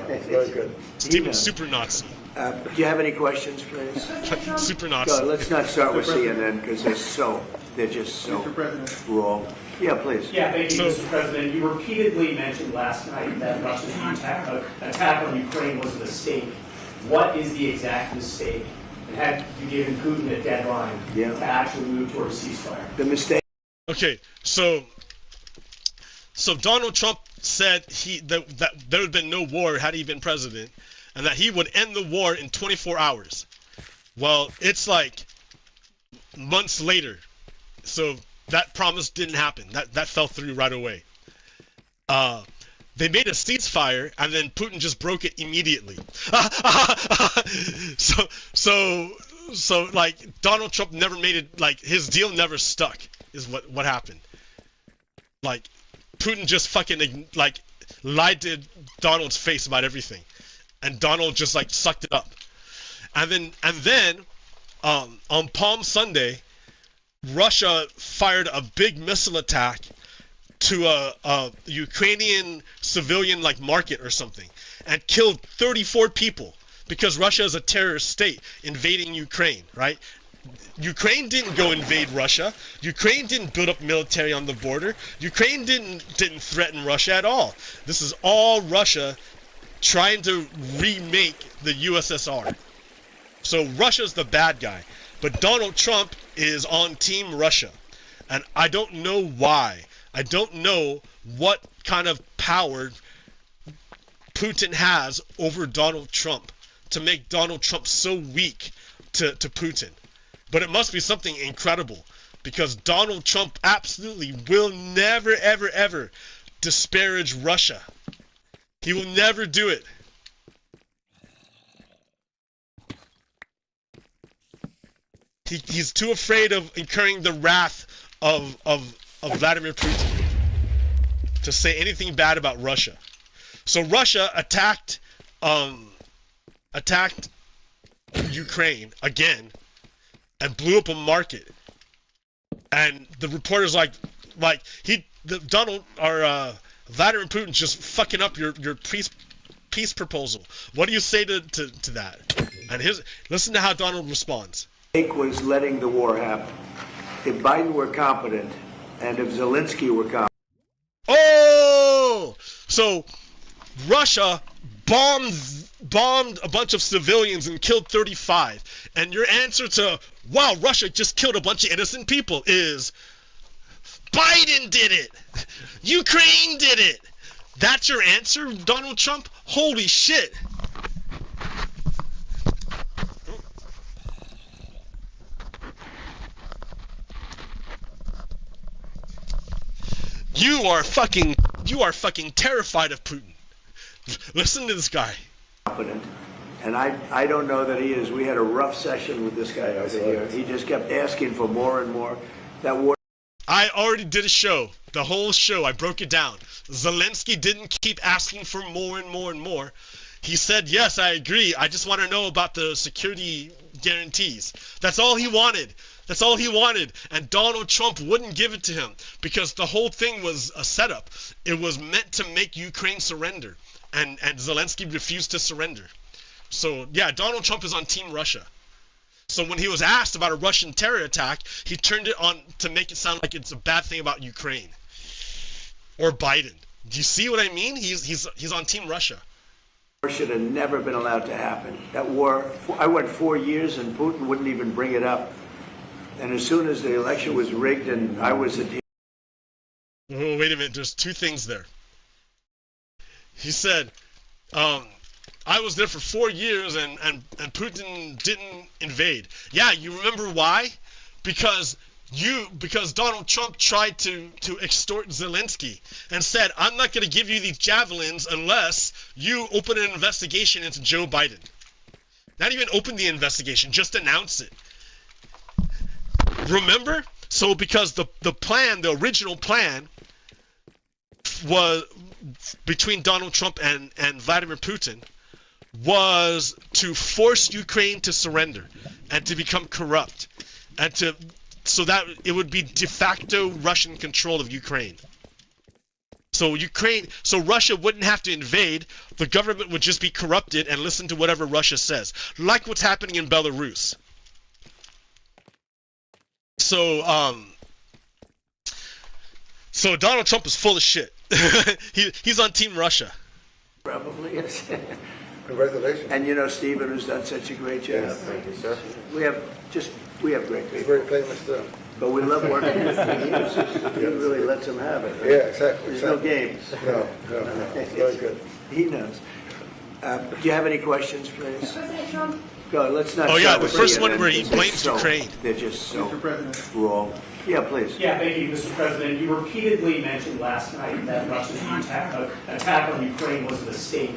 Speaker 11: It's very good.
Speaker 1: Steven's super Nazi.
Speaker 5: Do you have any questions, please?
Speaker 1: Super
Speaker 5: Go,
Speaker 1: Nazi.
Speaker 5: let's not start with CNN because they're just so wrong. Yeah, please.
Speaker 3: Yeah, thank you,
Speaker 1: So-
Speaker 3: Mr. President. You repeatedly mentioned last night that Russia's attack on Ukraine was a mistake. What is the exact mistake? And had you given Putin a deadline to actually move towards ceasefire?
Speaker 5: The mistake.
Speaker 1: Okay, so Donald Trump said that there had been no war had he been president, and that he would end the war in 24 hours. Well, it's like months later, so that promise didn't happen. That fell through right away. They made a ceasefire, and then Putin just broke it immediately. So like Donald Trump never made it, like his deal never stuck, is what happened. Like Putin just fucking like lied to Donald's face about everything, and Donald just like sucked it up. And then on Palm Sunday, Russia fired a big missile attack to a Ukrainian civilian like market or something, and killed 34 people because Russia is a terrorist state invading Ukraine, right? Ukraine didn't go invade Russia. Ukraine didn't build up military on the border. Ukraine didn't threaten Russia at all. This is all Russia trying to remake the USSR. So Russia's the bad guy, but Donald Trump is on Team Russia, and I don't know why. I don't know what kind of power Putin has over Donald Trump to make Donald Trump so weak to Putin. But it must be something incredible, because Donald Trump absolutely will never, ever, ever disparage Russia. He will never do it. He's too afraid of incurring the wrath of Vladimir Putin to say anything bad about Russia. So Russia attacked Ukraine again and blew up a market. And the reporter's like Vladimir Putin's just fucking up your peace proposal. What do you say to that? And listen to how Donald responds.
Speaker 5: Was letting the war happen. If Biden were competent, and if Zelensky were competent.
Speaker 1: Oh, so Russia bombed a bunch of civilians and killed 35, and your answer to, wow, Russia just killed a bunch of innocent people is, Biden did it, Ukraine did it. That's your answer, Donald Trump? Holy shit. You are fucking terrified of Putin. Listen to this guy.
Speaker 5: And I don't know that he is. We had a rough session with this guy over here. He just kept asking for more and more. That war.
Speaker 1: I already did a show. The whole show, I broke it down. Zelensky didn't keep asking for more and more and more. He said, yes, I agree. I just want to know about the security guarantees. That's all he wanted. That's all he wanted. And Donald Trump wouldn't give it to him because the whole thing was a setup. It was meant to make Ukraine surrender. And Zelensky refused to surrender. So, yeah, Donald Trump is on Team Russia. So when he was asked about a Russian terror attack, he turned it on to make it sound like it's a bad thing about Ukraine. Or Biden. Do you see what I mean? He's on Team Russia.
Speaker 5: Should have never been allowed to happen. That war, I went 4 years and Putin wouldn't even bring it up. And as soon as the election was rigged and I was at...
Speaker 1: Oh, wait a minute, there's two things there. He said, I was there for 4 years and Putin didn't invade. Yeah, you remember why? Because Donald Trump tried to extort Zelensky and said, I'm not going to give you these javelins unless you open an investigation into Joe Biden. Not even open the investigation, just announce it. Remember? So because the original plan was between Donald Trump and Vladimir Putin was to force Ukraine to surrender and to become corrupt and so that it would be de facto Russian control of Ukraine. So Russia wouldn't have to invade, the government would just be corrupted and listen to whatever Russia says, like what's happening in Belarus. So Donald Trump is full of shit. He's on Team Russia.
Speaker 5: Probably is.
Speaker 11: Congratulations.
Speaker 5: And you know Stephen, who's done such a great job.
Speaker 11: Yes, thank you, sir.
Speaker 5: We have great people.
Speaker 11: He's very famous too.
Speaker 5: But we love working with him. He really lets him have it. Right?
Speaker 11: Yeah, exactly.
Speaker 5: There's no games.
Speaker 11: No. Very good.
Speaker 5: He knows. Do you have any questions, please?
Speaker 10: President Trump.
Speaker 5: Go, let's not.
Speaker 1: Oh yeah, the first
Speaker 5: CNN.
Speaker 1: one where he blames Ukraine.
Speaker 5: They're just so wrong. Yeah, please.
Speaker 3: Yeah, thank you, Mr. President. You repeatedly mentioned last night that Russia's attack on Ukraine was a mistake.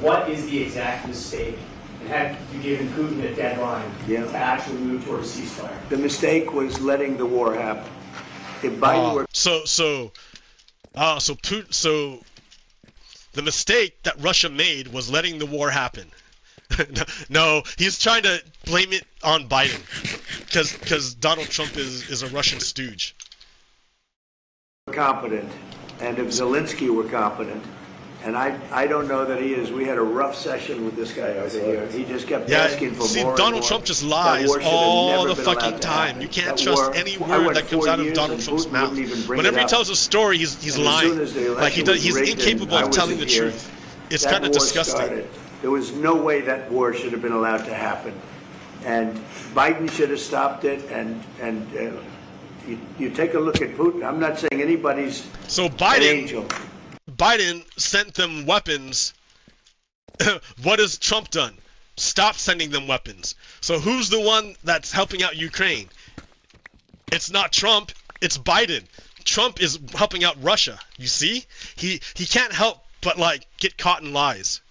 Speaker 3: What is the exact mistake? And had you given Putin a deadline to actually move toward a ceasefire?
Speaker 5: The mistake was letting the war happen. If Biden were
Speaker 1: So the mistake that Russia made was letting the war happen. No, he's trying to blame it on Biden because Donald Trump is a Russian stooge.
Speaker 5: Competent, and if Zelensky were competent, and I don't know that he is. We had a rough session with this guy over here. He just kept asking for more.
Speaker 1: Donald Trump just lies all the fucking time. You can't trust any word that comes out of Donald Trump's mouth. Whenever he tells a story, he's lying. Like he's incapable of telling the truth. It's kind of disgusting.
Speaker 5: There was no way that war should have been allowed to happen, and Biden should have stopped it. And you take a look at Putin. I'm not saying anybody's an angel.
Speaker 1: Biden sent them weapons. What has Trump done? Stop sending them weapons. So who's the one that's helping out Ukraine? It's not Trump, it's Biden. Trump is helping out Russia. You see? He can't help but like get caught in lies.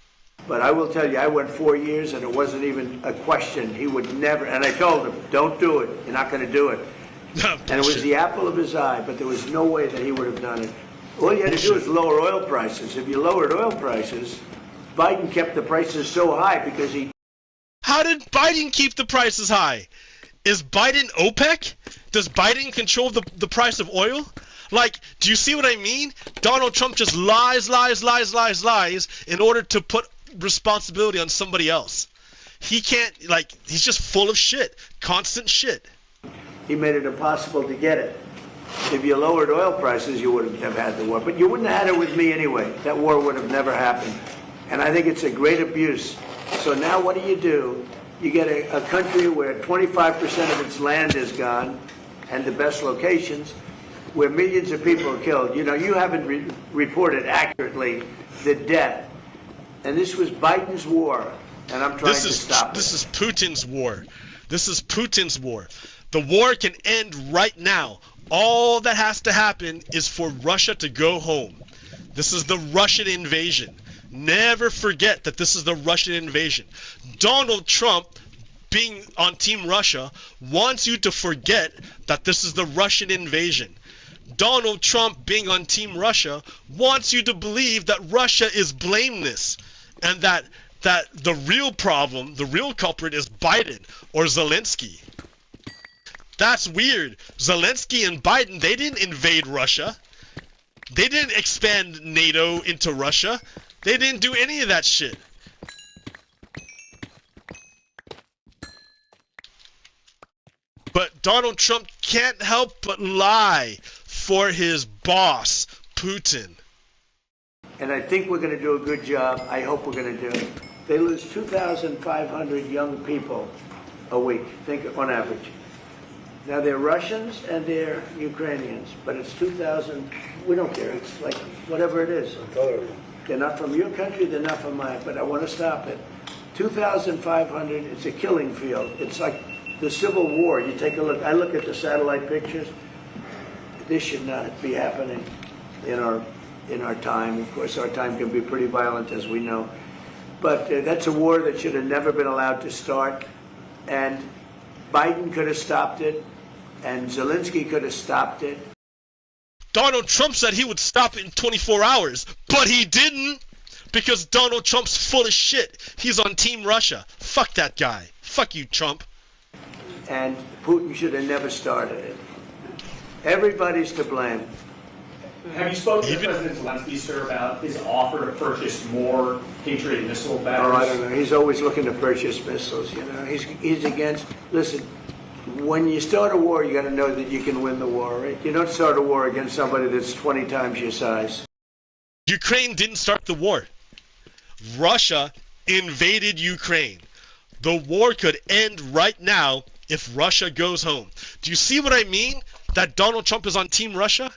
Speaker 5: But I will tell you, I went 4 years and it wasn't even a question. He would never, and I told him, don't do it. You're not going to do it. And it was the apple of his eye, but there was no way that he would have done it. All you had to do is lower oil prices. If you lowered oil prices, Biden kept the prices so high because he...
Speaker 1: How did Biden keep the prices high? Is Biden OPEC? Does Biden control the price of oil? Like, do you see what I mean? Donald Trump just lies in order to put responsibility on somebody else. He can't, like, he's just full of shit. Constant shit.
Speaker 5: He made it impossible to get it. If you lowered oil prices, you wouldn't have had the war. But you wouldn't have had it with me anyway. That war would have never happened. And I think it's a great abuse. So now what do? You get a country where 25% of its land is gone, and the best locations, where millions of people are killed. You know, you haven't reported accurately the death. And this was Biden's war, and I'm trying to stop it.
Speaker 1: This is Putin's war. This is Putin's war. The war can end right now. All that has to happen is for Russia to go home. This is the Russian invasion. Never forget that this is the Russian invasion. Donald Trump, being on Team Russia, wants you to forget that this is the Russian invasion. Donald Trump, being on Team Russia, wants you to believe that Russia is blameless and that the real problem, the real culprit is Biden or Zelensky. That's weird. Zelensky and Biden, they didn't invade Russia. They didn't expand NATO into Russia. They didn't do any of that shit. But Donald Trump can't help but lie for his boss, Putin.
Speaker 5: And I think we're going to do a good job. I hope we're going to do it. They lose 2,500 young people a week, think on average. Now they're Russians and they're Ukrainians, but it's 2,000. We don't care. It's like whatever it is. They're not from your country. They're not from mine. But I want to stop it. 2,500. It's a killing field. It's like the Civil War. You take a look. I look at the satellite pictures. This should not be happening in our time. Of course, our time can be pretty violent, as we know. But that's a war that should have never been allowed to start. And Biden could have stopped it, and Zelensky could have stopped it.
Speaker 1: Donald Trump said he would stop it in 24 hours, but he didn't, because Donald Trump's full of shit. He's on Team Russia. Fuck that guy. Fuck you, Trump.
Speaker 5: And Putin should have never started it. Everybody's to blame.
Speaker 3: Have you spoken to President Zelensky, sir, about his offer to purchase more Patriot missile batteries?
Speaker 5: Oh, I don't know. He's always looking to purchase missiles, you know. He's against... Listen, when you start a war, you got to know that you can win the war, right? You don't start a war against somebody that's 20 times your size.
Speaker 1: Ukraine didn't start the war. Russia invaded Ukraine. The war could end right now if Russia goes home. Do you see what I mean? That Donald Trump is on Team Russia?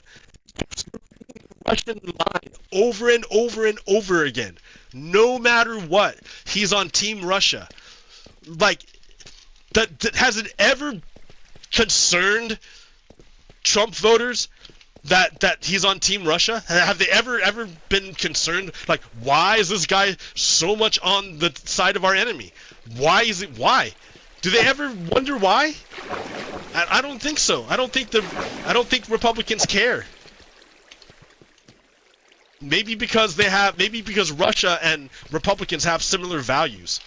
Speaker 1: Russian line over and over and over again. No matter what, he's on Team Russia. Like, that has it ever concerned Trump voters that he's on Team Russia? Have they ever been concerned? Like, why is this guy so much on the side of our enemy? Why? Do they ever wonder why? I don't think so. I don't think Republicans care. Maybe because Russia and Republicans have similar values,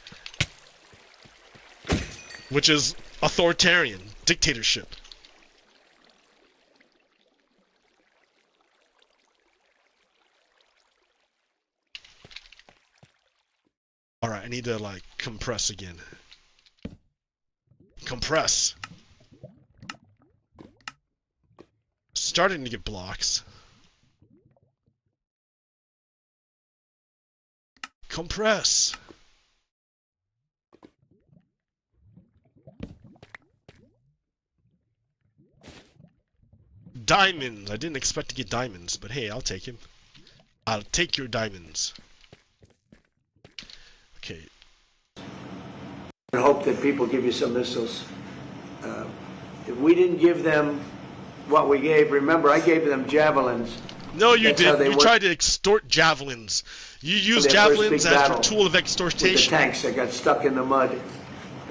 Speaker 1: which is authoritarian dictatorship. All right, I need to like compress again. Compress. Starting to get blocks. Compress. Diamonds. I didn't expect to get diamonds, but hey, I'll take him. I'll take your diamonds. Okay.
Speaker 5: hope that people give you some missiles. If we didn't give them what we gave, remember I gave them javelins.
Speaker 1: No, you
Speaker 5: That's how
Speaker 1: didn't. You
Speaker 5: they
Speaker 1: tried to extort javelins. You used
Speaker 5: their first
Speaker 1: javelins
Speaker 5: big
Speaker 1: as a
Speaker 5: battle
Speaker 1: tool of
Speaker 5: with the
Speaker 1: extortation.
Speaker 5: tanks that got stuck in the mud.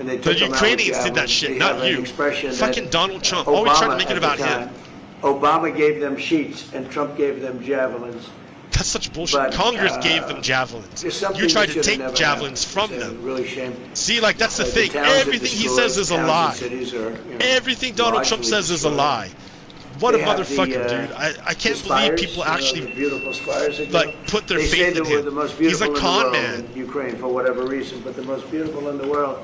Speaker 5: And they
Speaker 1: The
Speaker 5: took them out with
Speaker 1: Ukrainians did that
Speaker 5: javelins.
Speaker 1: shit,
Speaker 5: They
Speaker 1: not
Speaker 5: have an
Speaker 1: you.
Speaker 5: expression
Speaker 1: Fucking
Speaker 5: that
Speaker 1: Donald Trump. Always trying to make it
Speaker 5: Obama
Speaker 1: about
Speaker 5: at the
Speaker 1: him.
Speaker 5: time, Obama gave them sheets and Trump gave them javelins.
Speaker 1: That's such bullshit.
Speaker 5: But,
Speaker 1: Congress gave them javelins.
Speaker 5: There's something
Speaker 1: You tried
Speaker 5: that
Speaker 1: to
Speaker 5: should have
Speaker 1: take
Speaker 5: never
Speaker 1: javelins
Speaker 5: happened.
Speaker 1: from
Speaker 5: It's
Speaker 1: them.
Speaker 5: really shame.
Speaker 1: See, like, that's the thing.
Speaker 5: towns are
Speaker 1: Everything he says is a
Speaker 5: destroyed,
Speaker 1: lie.
Speaker 5: towns and cities are,
Speaker 1: Everything Donald Trump
Speaker 5: largely
Speaker 1: says is a
Speaker 5: destroyed.
Speaker 1: lie. What a
Speaker 5: They have
Speaker 1: motherfucker,
Speaker 5: the,
Speaker 1: dude. I can't
Speaker 5: the
Speaker 1: believe
Speaker 5: spires,
Speaker 1: people
Speaker 5: the
Speaker 1: actually,
Speaker 5: beautiful spires that
Speaker 1: like, put their
Speaker 5: they say
Speaker 1: faith
Speaker 5: they
Speaker 1: in
Speaker 5: were
Speaker 1: him.
Speaker 5: the most
Speaker 1: He's
Speaker 5: beautiful
Speaker 1: a
Speaker 5: in the
Speaker 1: con
Speaker 5: world
Speaker 1: man.
Speaker 5: in Ukraine for whatever reason, but the most beautiful in the world,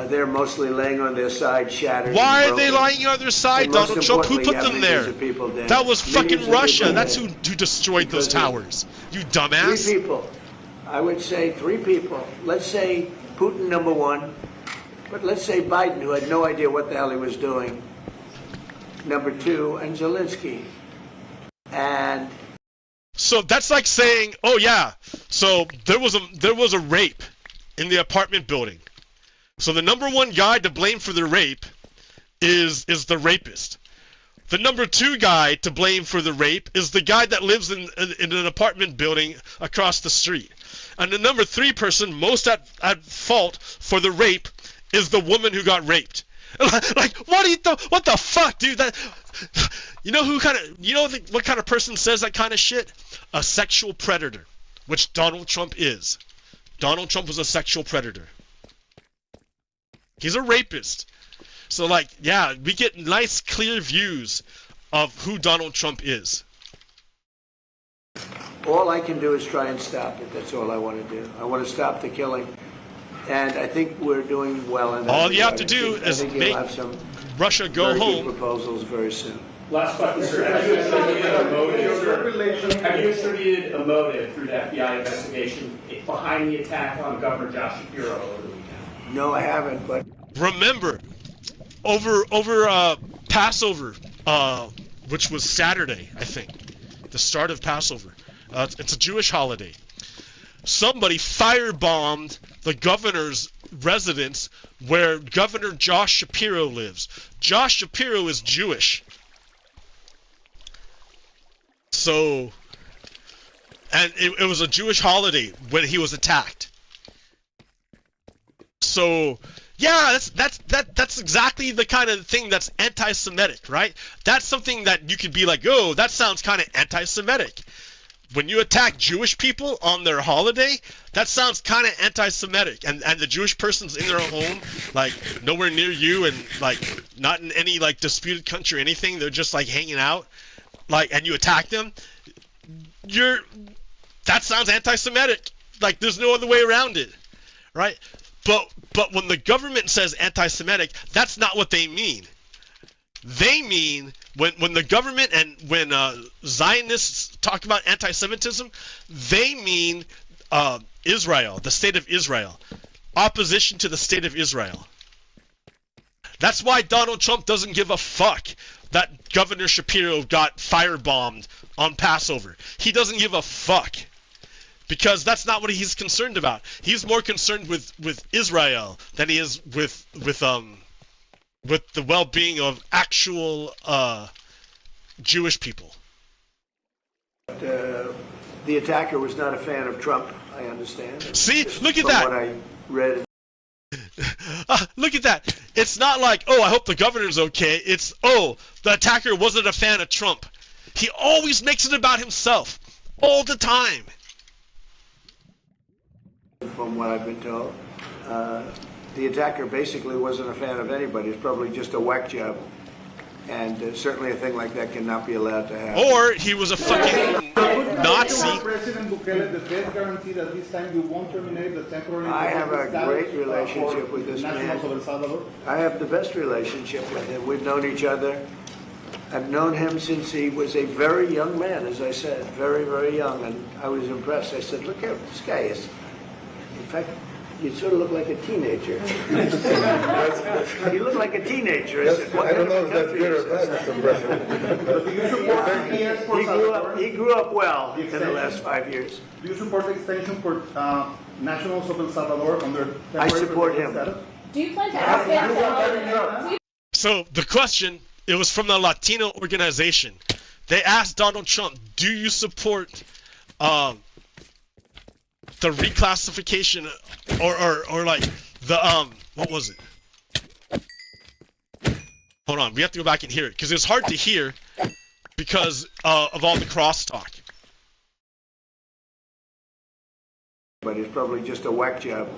Speaker 5: they're mostly laying on their side, shattered.
Speaker 1: Why
Speaker 5: and
Speaker 1: are they
Speaker 5: broken.
Speaker 1: lying on their side,
Speaker 5: And most
Speaker 1: Donald Trump? Who
Speaker 5: importantly,
Speaker 1: put them
Speaker 5: millions
Speaker 1: there?
Speaker 5: of people dead.
Speaker 1: That was
Speaker 5: Millions
Speaker 1: fucking
Speaker 5: of
Speaker 1: Russia.
Speaker 5: people
Speaker 1: That's
Speaker 5: dead.
Speaker 1: who destroyed those
Speaker 5: Because of-
Speaker 1: towers. You dumbass.
Speaker 5: 3 people. I would say 3 people. Let's say Putin number 1, but let's say Biden, who had no idea what the hell he was doing, number 2, and Zelensky. And
Speaker 1: So that's like saying, oh yeah, so there was a rape in the apartment building. So the number 1 guy to blame for the rape is the rapist. The number 2 guy to blame for the rape is the guy that lives in an apartment building across the street. And the number 3 person most at fault for the rape is the woman who got raped. Like, what the fuck, dude? That, you know what kind of person says that kind of shit? A sexual predator, which Donald Trump is. Donald Trump was a sexual predator. He's a rapist. So, like, yeah, we get nice, clear views of who Donald Trump is.
Speaker 5: all I can do is try and stop it. That's all I want to do. I want to stop the killing. And I think we're doing well in that.
Speaker 1: All you have to
Speaker 5: regard.
Speaker 1: do is
Speaker 5: you'll
Speaker 1: make
Speaker 5: have some
Speaker 1: Russia go
Speaker 5: very
Speaker 1: home.
Speaker 5: good proposals very soon.
Speaker 3: Last question, sir. Have you attributed a motive, sir? Have you attributed a motive through the FBI investigation behind the attack on Governor Josh Shapiro over the weekend?
Speaker 5: No, I haven't, but
Speaker 1: Remember, over Passover, which was Saturday, I think, the start of Passover. It's a Jewish holiday. Somebody firebombed the governor's residence where Governor Josh Shapiro lives. Josh Shapiro is Jewish. So, and it was a Jewish holiday when he was attacked. So, yeah, that's exactly the kind of thing that's anti-Semitic, right? That's something that you could be like, oh, that sounds kind of anti-Semitic. When you attack Jewish people on their holiday, that sounds kind of anti-Semitic. And the Jewish person's in their home, like, nowhere near you and, like, not in any, like, disputed country or anything. They're just, like, hanging out. Like, and you attack them. That sounds anti-Semitic. Like, there's no other way around it. Right? But when the government says anti-Semitic, that's not what they mean. They mean, when the government and when Zionists talk about anti-Semitism, they mean Israel, the state of Israel. Opposition to the state of Israel. That's why Donald Trump doesn't give a fuck that Governor Shapiro got firebombed on Passover. He doesn't give a fuck. Because that's not what he's concerned about. He's more concerned with Israel than he is with the well-being of actual Jewish people.
Speaker 5: the attacker was not a fan of Trump, I understand.
Speaker 1: See? Look at
Speaker 5: From
Speaker 1: that.
Speaker 5: what I read.
Speaker 1: Look at that. It's not like, oh, I hope the governor's okay. It's, oh, the attacker wasn't a fan of Trump. He always makes it about himself. All the time.
Speaker 5: From what I've been told, the attacker basically wasn't a fan of anybody. It's probably just a whack job. And certainly a thing like that cannot be allowed to happen.
Speaker 1: Or he was a fucking Nazi.
Speaker 12: President Bukele, the best guarantee that this time you won't terminate the temporary...
Speaker 5: I have a great relationship with this man. I have the best relationship with him. We've known each other. I've known him since he was a very young man, as I said, very, very young. And I was impressed. I said, look here, this guy is... In fact, you sort of look like a teenager. You look like a teenager. I said,
Speaker 11: I don't know if that's good or bad, Mr. President.
Speaker 5: He grew up well in the last 5 years.
Speaker 12: Do you support the extension for nationals of El Salvador under...
Speaker 5: I support him.
Speaker 13: Do you plan to ask him?
Speaker 1: So the question, it was from the Latino organization. They asked Donald Trump, do you support the reclassification or like the what was it? Hold on, we have to go back and hear it because it's hard to hear because of all the crosstalk.
Speaker 5: But it's probably just a whack job,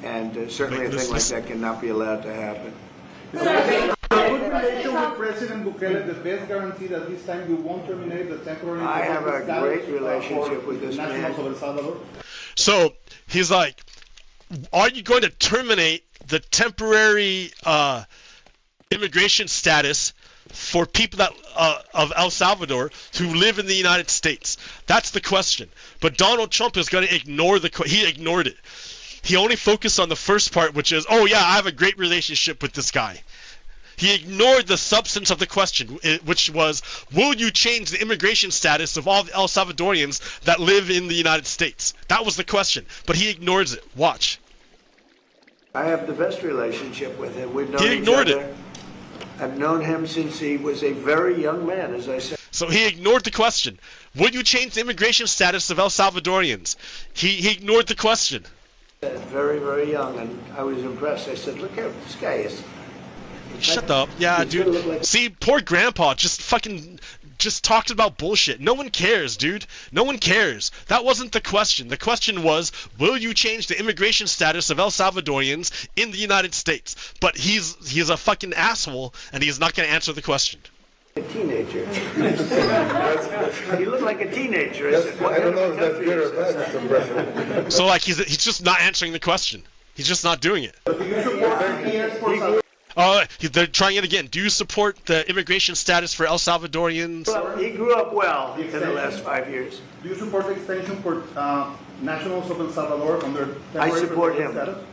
Speaker 5: and certainly a thing like that cannot be allowed to happen.
Speaker 12: A good relation with President Bukele, the best guarantee that this time you won't terminate the temporary.
Speaker 5: I have a great relationship with this man.
Speaker 12: Nationals of El Salvador.
Speaker 1: So he's like, are you going to terminate the temporary immigration status for people that of El Salvador who live in the United States? That's the question. But Donald Trump is going to ignore he ignored it. He only focused on the first part, which is, oh yeah, I have a great relationship with this guy. He ignored the substance of the question, which was, will you change the immigration status of all the El Salvadorians that live in the United States? That was the question, but he ignores it. Watch.
Speaker 5: I have the best relationship with him. We've known
Speaker 1: He ignored
Speaker 5: each other. I've known him since he was a very young man, as I said.
Speaker 1: So he ignored the question. Would you change the immigration status of El Salvadorians? He ignored the question.
Speaker 5: Very, very young, and I was impressed. I said, look how this guy is.
Speaker 1: Shut up. Yeah, dude. See, poor grandpa just talked about bullshit. No one cares, dude. No one cares. That wasn't the question. The question was, will you change the immigration status of El Salvadorians in the United States? But he's a fucking asshole, and he's not going to answer the question.
Speaker 5: A teenager. You look like a teenager.
Speaker 11: I don't know if that's good or bad, Mr. President.
Speaker 1: So, like, he's just not answering the question. He's just not doing it. They're trying it again. Do you support the immigration status for El Salvadorians?
Speaker 5: Well, he grew up well in the last 5 years.
Speaker 12: Do you support the extension for nationals of El Salvador under
Speaker 5: I
Speaker 12: temporary
Speaker 5: support
Speaker 12: protected
Speaker 5: him.
Speaker 12: status?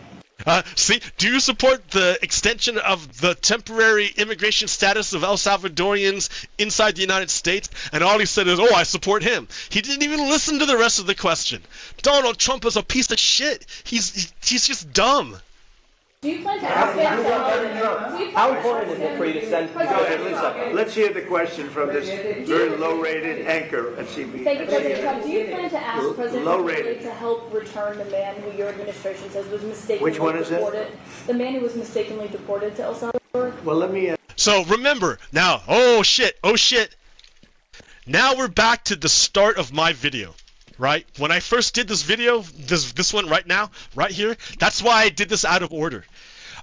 Speaker 1: See, do you support the extension of the temporary immigration status of El Salvadorians inside the United States? And all he said is, oh, I support him. He didn't even listen to the rest of the question. Donald Trump is a piece of shit. He's just dumb.
Speaker 13: Do you plan to ask him?
Speaker 3: How important is it for you to send?
Speaker 5: Go ahead, let's hear the question from this very low-rated anchor at CB.
Speaker 13: Thank you, President Trump. Do you plan to ask President
Speaker 5: Low-rated.
Speaker 13: Bukele to help return the man who your administration says was mistakenly
Speaker 5: Which one is it?
Speaker 13: deported? The man who was mistakenly deported to El Salvador?
Speaker 5: Well, let me...
Speaker 1: So remember, now, oh shit. Now we're back to the start of my video, right? When I first did this video, this one right now, right here, that's why I did this out of order.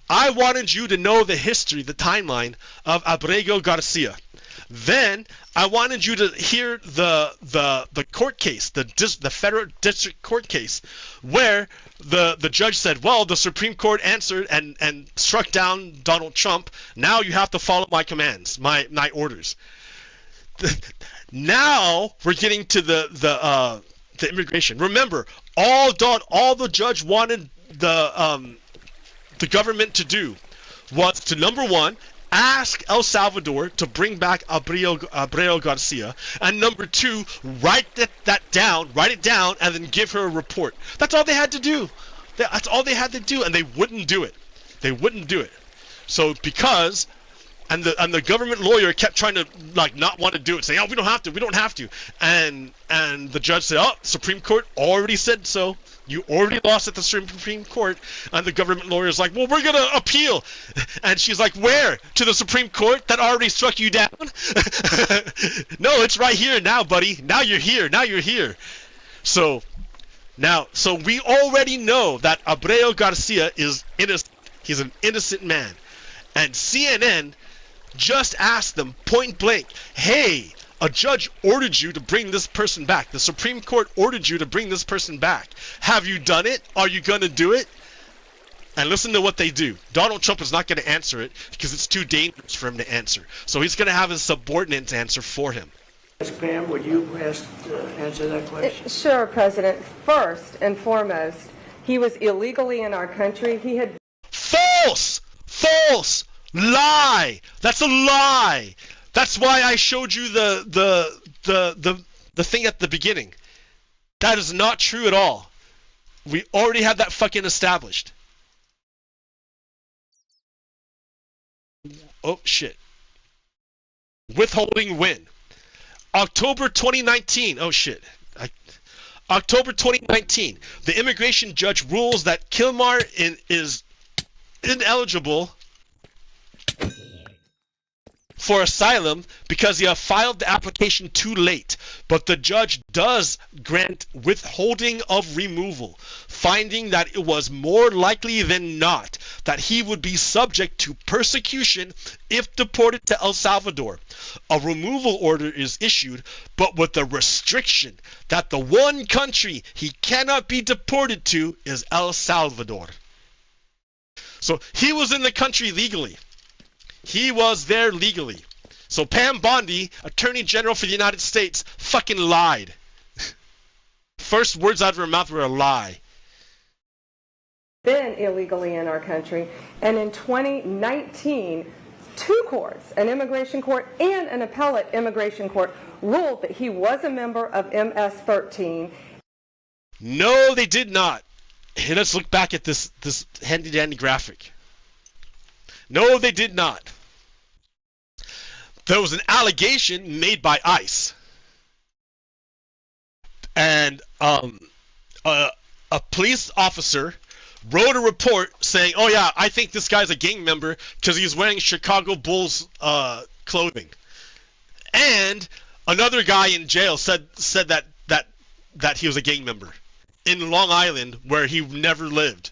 Speaker 1: I wanted you to know the history, the timeline of Abrego Garcia. Then I wanted you to hear the court case, the federal district court case, where the judge said, well, the Supreme Court answered and struck down Donald Trump. Now you have to follow my commands, my orders. Now we're getting to the immigration. Remember, all the judge wanted the government to do was to, number one, ask El Salvador to bring back Abrego Garcia, and number two, write it down, and then give her a report. That's all they had to do. That's all they had to do, and they wouldn't do it. They wouldn't do it. So because, and the government lawyer kept trying to not want to do it, saying, "Oh, we don't have to," and the judge said, "Oh, Supreme Court already said so. You already lost at the Supreme Court." And the government lawyer is like, "Well, we're gonna appeal," and she's like, "Where? To the Supreme Court that already struck you down?" No, it's right here now, buddy. Now you're here. So we already know that Abrego Garcia is innocent. He's an innocent man, and CNN just asked them point blank, hey, a judge ordered you to bring this person back. The Supreme Court ordered you to bring this person back. Have you done it? Are you going to do it? And listen to what they do. Donald Trump is not going to answer it because it's too dangerous for him to answer. So he's going to have his subordinates answer for him.
Speaker 5: Pam, would you answer that question?
Speaker 14: Sure, President. First and foremost, he was illegally in our country. He had...
Speaker 1: False! Lie! That's a lie! That's why I showed you the thing at the beginning. That is not true at all. We already had that fucking established. Oh shit. Withholding when? October 2019. Oh shit. October 2019. The immigration judge rules that Kilmar is ineligible for asylum because he filed the application too late, but the judge does grant withholding of removal, finding that it was more likely than not that he would be subject to persecution if deported to El Salvador. A removal order is issued, but with the restriction that the one country he cannot be deported to is El Salvador. So he was in the country legally. He was there legally. So Pam Bondi, Attorney General for the United States, fucking lied. First words out of her mouth were a lie.
Speaker 14: Been illegally in our country, and in 2019, two courts, an immigration court and an appellate immigration court, ruled that he was a member of MS-13.
Speaker 1: No, they did not. Hey, let's look back at this handy-dandy graphic. No, they did not. There was an allegation made by ICE, and a police officer wrote a report saying, "Oh yeah, I think this guy's a gang member because he's wearing Chicago Bulls clothing." And another guy in jail said that he was a gang member in Long Island where he never lived.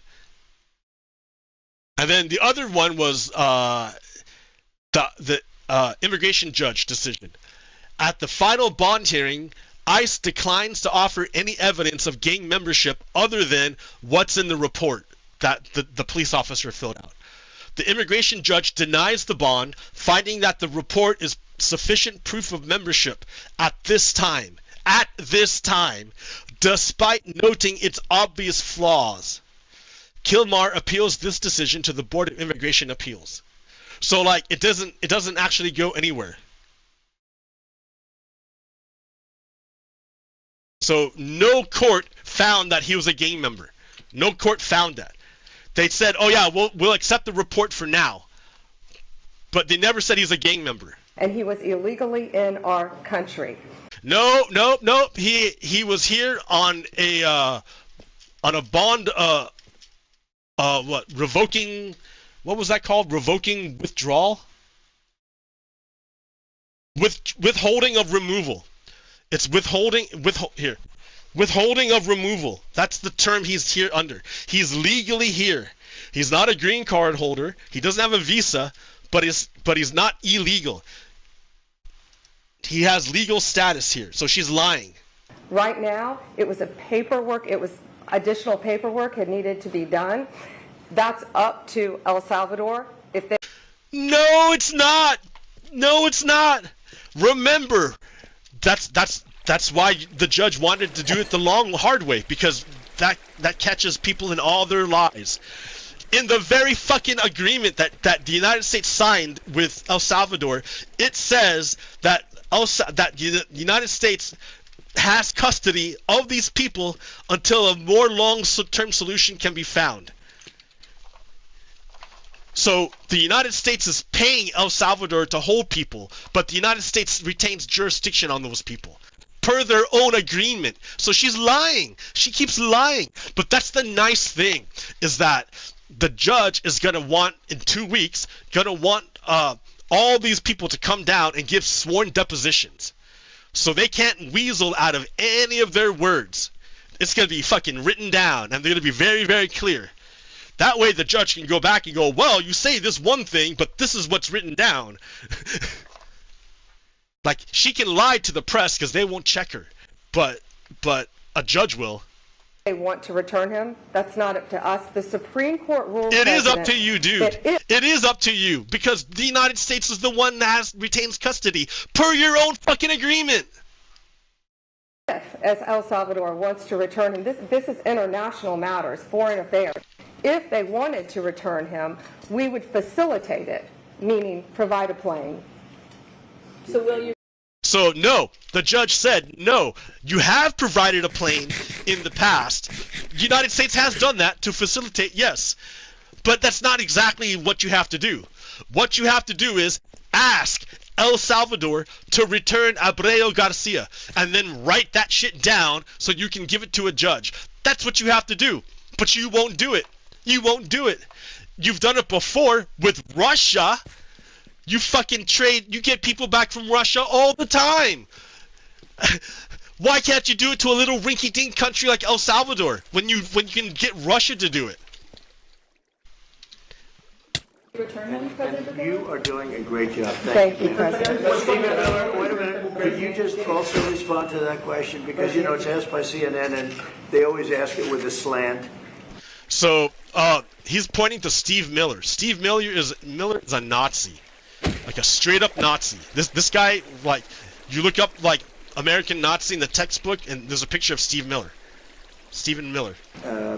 Speaker 1: And then the other one was the immigration judge decision. At the final bond hearing, ICE declines to offer any evidence of gang membership other than what's in the report that the police officer filled out. The immigration judge denies the bond, finding that the report is sufficient proof of membership at this time, despite noting its obvious flaws. Kilmar appeals this decision to the Board of Immigration Appeals. So like it doesn't actually go anywhere. So no court found that he was a gang member. No court found that. They said, "Oh yeah, we'll accept the report for now." But they never said he's a gang member.
Speaker 14: And he was illegally in our country.
Speaker 1: No. He was here on a bond revoking, what was that called? Revoking withdrawal? Withholding of removal. It's withholding of removal. That's the term he's here under. He's legally here. He's not a green card holder. He doesn't have a visa, but he's not illegal. He has legal status here. So she's lying.
Speaker 14: Right now, it was additional paperwork had needed to be done. That's up to El Salvador.
Speaker 1: No, it's not. No, it's not. Remember, that's why the judge wanted to do it the hard way, because that catches people in all their lies. In the very fucking agreement that the United States signed with El Salvador, it says that the United States has custody of these people until a more long-term solution can be found. So the United States is paying El Salvador to hold people, but the United States retains jurisdiction on those people per their own agreement. So she's lying. She keeps lying. But that's the nice thing, is that the judge is going to want, in 2 weeks, all these people to come down and give sworn depositions. So they can't weasel out of any of their words. It's going to be fucking written down, and they're going to be very, very clear. That way the judge can go back and go, "Well, you say this one thing, but this is what's written down." Like, she can lie to the press because they won't check her. But a judge will.
Speaker 14: They want to return him. That's not up to us. The Supreme Court rules.
Speaker 1: It is up to you, dude. It is up to you, because the United States is the one that retains custody per your own fucking agreement.
Speaker 14: If, as El Salvador wants to return him, this is international matters, foreign affairs. If they wanted to return him, we would facilitate it, meaning provide a plane.
Speaker 13: So will you?
Speaker 1: So no, the judge said, no, you have provided a plane in the past. The United States has done that to facilitate, yes. But that's not exactly what you have to do. What you have to do is ask El Salvador to return Abrego Garcia, and then write that shit down so you can give it to a judge. That's what you have to do. But you won't do it. You won't do it. You've done it before with Russia. You fucking trade, you get people back from Russia all the time. Why can't you do it to a little rinky-dink country like El Salvador when you can get Russia to do it?
Speaker 5: And you are doing a great job.
Speaker 14: Thank you, President.
Speaker 5: Stephen Miller, wait a minute. Could you just also respond to that question? Because, you know, it's asked by CNN, and they always ask it with a slant.
Speaker 1: So, he's pointing to Steve Miller. Steve Miller is a Nazi. Like a straight-up Nazi. This guy, like, you look up, like, American Nazi in the textbook, and there's a picture of Steve Miller. Stephen Miller.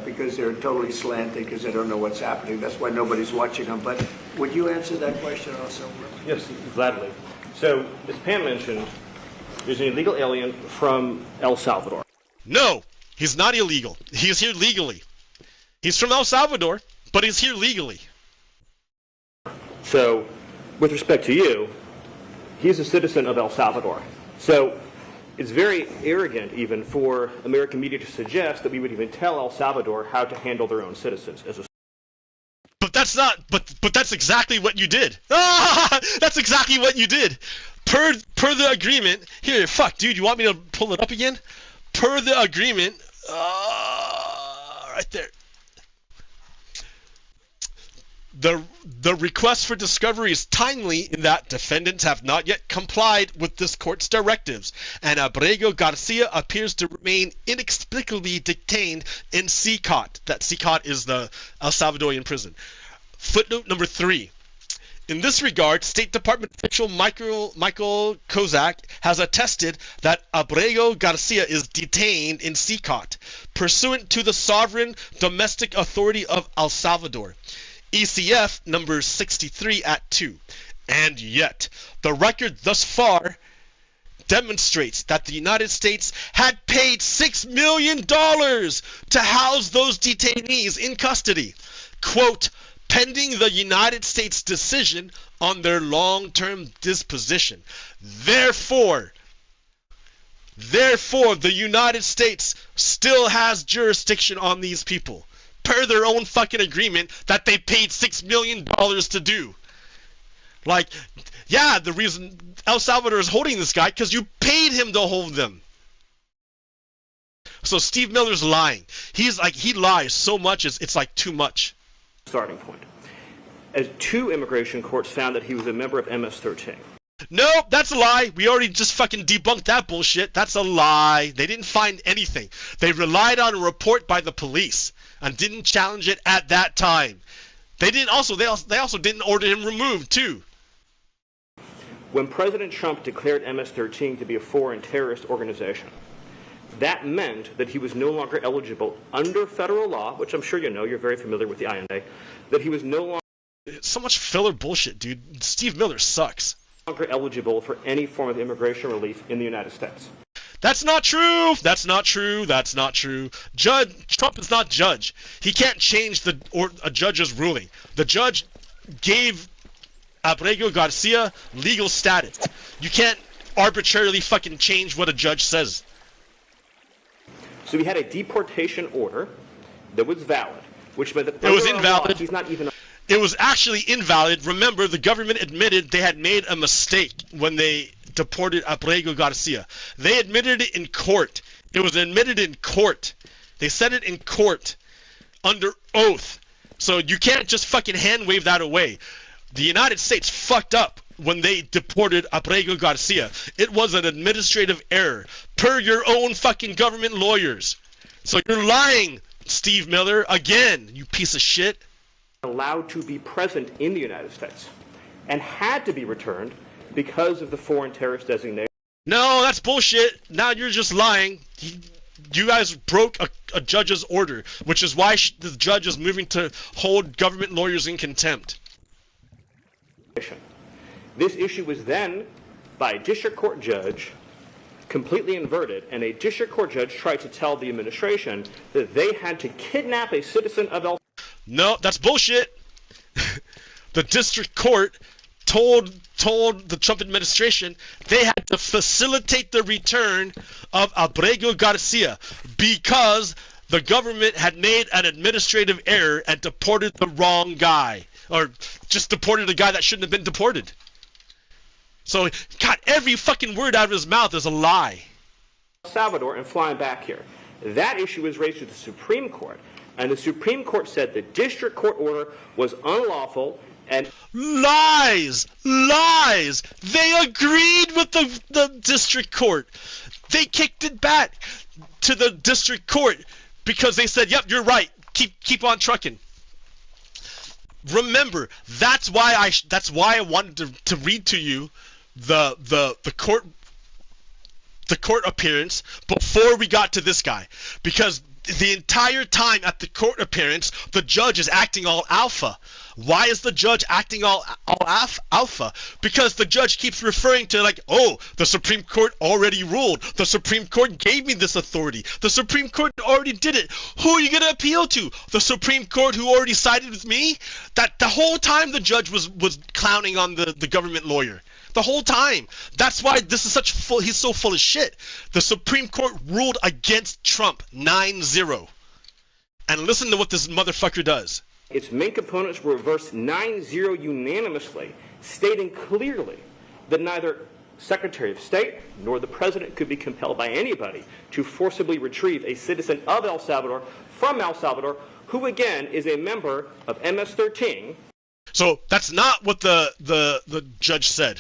Speaker 5: Because they're totally slanted, because they don't know what's happening. That's why nobody's watching them. But would you answer that question also?
Speaker 15: Yes, gladly. So, as Pam mentioned, there's an illegal alien from El Salvador.
Speaker 1: No, he's not illegal. He's here legally. He's from El Salvador, but he's here legally.
Speaker 15: So, with respect to you, he's a citizen of El Salvador. So, it's very arrogant even for American media to suggest that we would even tell El Salvador how to handle their own citizens.
Speaker 1: But that's not. But that's exactly what you did. Ah, that's exactly what you did. Per the agreement. Here, fuck, dude. You want me to pull it up again? Per the agreement. Right there. The request for discovery is timely in that defendants have not yet complied with this court's directives, and Abrego Garcia appears to remain inexplicably detained in CCOT. That CCOT is the El Salvadorian prison. Footnote number 3. In this regard, State Department official Michael Kozak has attested that Abrego Garcia is detained in CCOT, pursuant to the Sovereign Domestic Authority of El Salvador. ECF number 63 at 2. And yet, the record thus far demonstrates that the United States had paid $6 million to house those detainees in custody, quote, pending the United States decision on their long-term disposition. Therefore, the United States still has jurisdiction on these people, per their own fucking agreement that they paid $6 million to do. Like, yeah, the reason El Salvador is holding this guy because you paid him to hold them. So Steve Miller's lying. He's like, he lies so much it's like too much.
Speaker 15: Starting point. As 2 immigration courts found that he was a member of MS-13.
Speaker 1: Nope, that's a lie. We already just fucking debunked that bullshit. That's a lie. They didn't find anything. They relied on a report by the police and didn't challenge it at that time. They also didn't order him removed too.
Speaker 15: When President Trump declared MS-13 to be a foreign terrorist organization, that meant that he was no longer eligible under federal law, which I'm sure you know, you're very familiar with the INA, that he was no longer
Speaker 1: so much filler bullshit, dude. Steve Miller sucks.
Speaker 15: Eligible for any form of immigration relief in the United States.
Speaker 1: That's not true. That's not true. That's not true. Trump is not judge. He can't change a judge's ruling. The judge gave Abrego Garcia legal status. You can't arbitrarily fucking change what a judge says.
Speaker 15: So we had a deportation order that was valid, which meant that
Speaker 1: it was invalid.
Speaker 15: He's not even.
Speaker 1: It was actually invalid. Remember, the government admitted they had made a mistake when they deported Abrego Garcia. They admitted it in court. It was admitted in court. They said it in court under oath. So you can't just fucking hand wave that away. The United States fucked up when they deported Abrego Garcia. It was an administrative error, per your own fucking government lawyers. So you're lying, Steve Miller, again, you piece of shit.
Speaker 15: Allowed to be present in the United States and had to be returned because of the foreign terrorist designation.
Speaker 1: No, that's bullshit. Now you're just lying. You guys broke a judge's order, which is why the judge is moving to hold government lawyers in contempt.
Speaker 15: This issue was then, by a district court judge, completely inverted, and a district court judge tried to tell the administration that they had to kidnap a citizen of El.
Speaker 1: No, that's bullshit. the district court told the Trump administration they had to facilitate the return of Abrego Garcia because the government had made an administrative error and deported the wrong guy, or just deported a guy that shouldn't have been deported. So, God, every fucking word out of his mouth is a lie.
Speaker 15: El Salvador and flying back here. That issue was raised to the Supreme Court, and the Supreme Court said the district court order was unlawful and...
Speaker 1: Lies! Lies! They agreed with the district court. They kicked it back to the district court because they said, yep, you're right. Keep on trucking. Remember, that's why I wanted to read to you the court appearance before we got to this guy, because the entire time at the court appearance the judge is acting all alpha. Why is the judge acting all alpha? Because the judge keeps referring to, like, oh, the Supreme Court already ruled, the Supreme Court gave me this authority, the Supreme Court already did it. Who are you going to appeal to? The Supreme Court who already sided with me? That the whole time the judge was clowning on the government lawyer. The whole time. That's why this is he's so full of shit. The Supreme Court ruled against Trump 9-0. And listen to what this motherfucker does.
Speaker 15: Its main components were reversed 9-0 unanimously, stating clearly that neither Secretary of State nor the President could be compelled by anybody to forcibly retrieve a citizen of El Salvador from El Salvador, who again is a member of MS-13.
Speaker 1: So that's not what the judge said.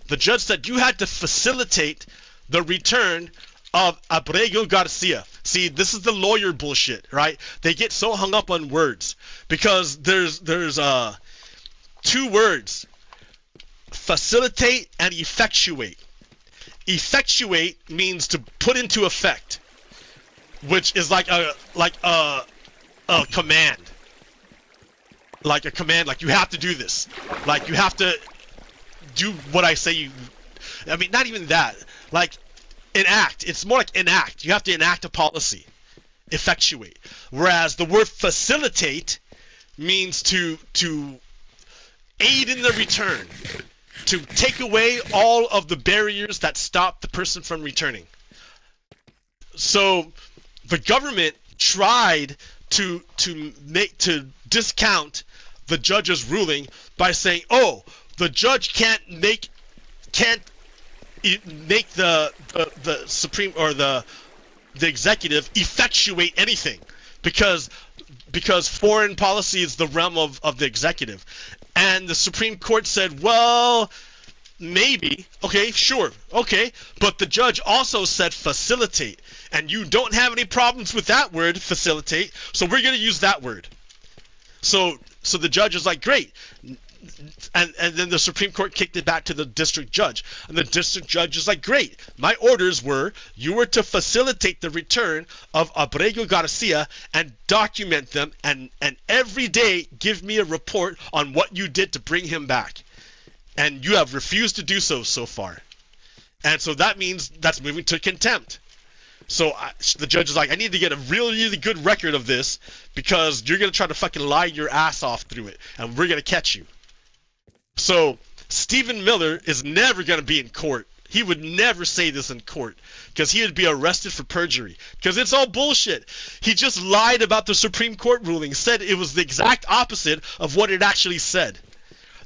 Speaker 1: The judge said you had to facilitate the return of Abrego Garcia. See, this is the lawyer bullshit, right? They get so hung up on words because there's two words: facilitate and effectuate. Effectuate means to put into effect, which is like a command. Like a command, like you have to do this. Like you have to do what I say you... I mean, not even that. Like, enact. It's more like enact. You have to enact a policy. Effectuate. Whereas the word facilitate means to aid in the return. To take away all of the barriers that stop the person from returning. So, the government tried to discount the judge's ruling by saying, oh, the judge can't make the Supreme or the executive effectuate anything because foreign policy is the realm of the executive. And the Supreme Court said, well, maybe, okay, sure, okay, but the judge also said facilitate, and you don't have any problems with that word, facilitate, so we're going to use that word. So the judge is like, great. And then the Supreme Court kicked it back to the district judge. And the district judge is like, great. My orders were, you were to facilitate the return of Abrego Garcia and document them and every day give me a report on what you did to bring him back. And you have refused to do so far. And so that means that's moving to contempt. So the judge is like, I need to get a really, really good record of this because you're going to try to fucking lie your ass off through it. And we're going to catch you. So Stephen Miller is never going to be in court. He would never say this in court because he would be arrested for perjury because it's all bullshit. He just lied about the Supreme Court ruling, said it was the exact opposite of what it actually said.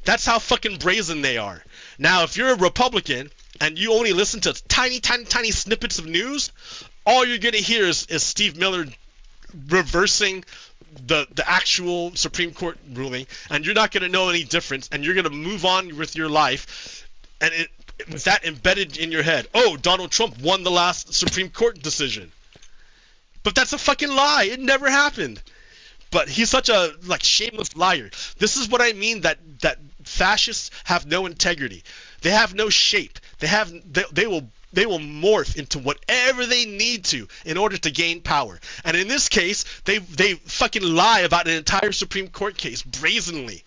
Speaker 1: That's how fucking brazen they are. Now, if you're a Republican and you only listen to tiny snippets of news, all you're going to hear is Steve Miller reversing the actual Supreme Court ruling, and you're not going to know any difference, and you're going to move on with your life, and with that embedded in your head. Oh, Donald Trump won the last Supreme Court decision. But that's a fucking lie. It never happened. But he's such a shameless liar. This is what I mean that fascists have no integrity. They have no shape. They will morph into whatever they need to in order to gain power. And in this case, they fucking lie about an entire Supreme Court case brazenly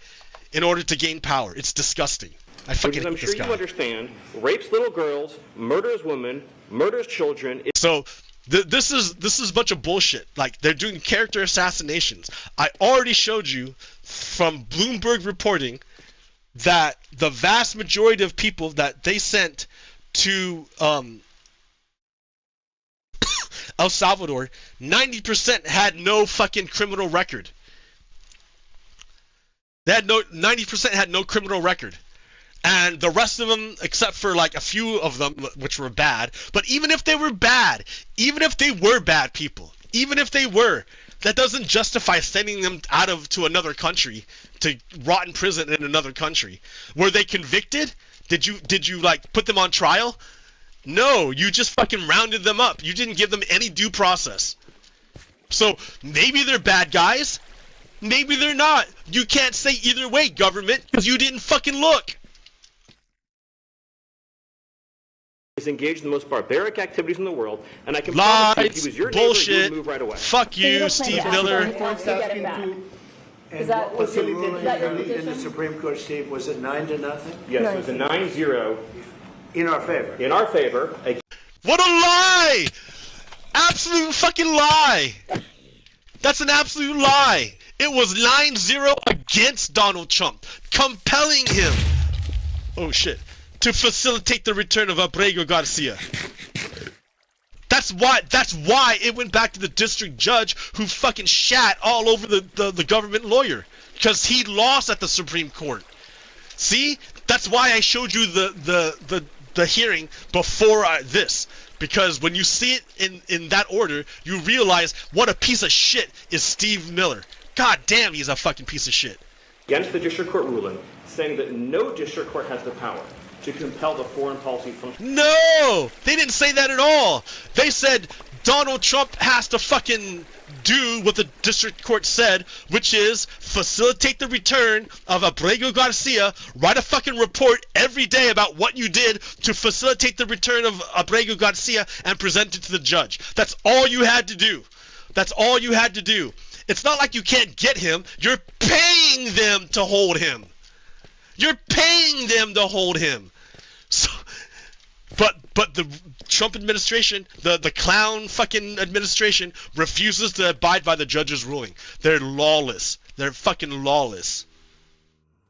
Speaker 1: in order to gain power. It's disgusting. I fucking hate this guy.
Speaker 15: I'm sure you understand, rapes little girls, murders women, murders children.
Speaker 1: So this is a bunch of bullshit. Like, they're doing character assassinations. I already showed you from Bloomberg reporting that the vast majority of people that they sent to El Salvador, 90% had no fucking criminal record. They had 90% had no criminal record. And the rest of them, except for like a few of them, which were bad, but even if they were bad, even if they were bad people, even if they were, that doesn't justify sending them to another country to rot in prison in another country. Were they convicted? Did you like put them on trial? No, you just fucking rounded them up. You didn't give them any due process. So maybe they're bad guys, maybe they're not. You can't say either way, government, because you didn't fucking look.
Speaker 15: Is engaged in the most barbaric activities in the world, and I can promise you, if he was your
Speaker 1: bullshit.
Speaker 15: neighbor, he would move right away.
Speaker 1: Fuck you, Steve Miller.
Speaker 5: And what was the ruling in the Supreme Court, Steve? Was it 9-0?
Speaker 15: Yes, it was a 9-0
Speaker 5: in our favor.
Speaker 15: In our favor.
Speaker 1: What a lie! Absolute fucking lie! That's an absolute lie. It was 9-0 against Donald Trump, compelling him. Oh shit. To facilitate the return of Abrego Garcia. That's why it went back to the district judge who fucking shat all over the government lawyer. Because he lost at the Supreme Court. See? That's why I showed you the hearing before this. Because when you see it in that order, you realize what a piece of shit is Steve Miller. God damn, he's a fucking piece of shit.
Speaker 15: Against the district court ruling, saying that no district court has the power to compel the foreign policy from...
Speaker 1: No! They didn't say that at all. They said Donald Trump has to fucking do what the district court said, which is facilitate the return of Abrego Garcia, write a fucking report every day about what you did to facilitate the return of Abrego Garcia and present it to the judge. That's all you had to do. That's all you had to do. It's not like you can't get him. You're paying them to hold him. You're paying them to hold him. So, but the Trump administration, the clown fucking administration, refuses to abide by the judge's ruling. They're lawless. They're fucking lawless.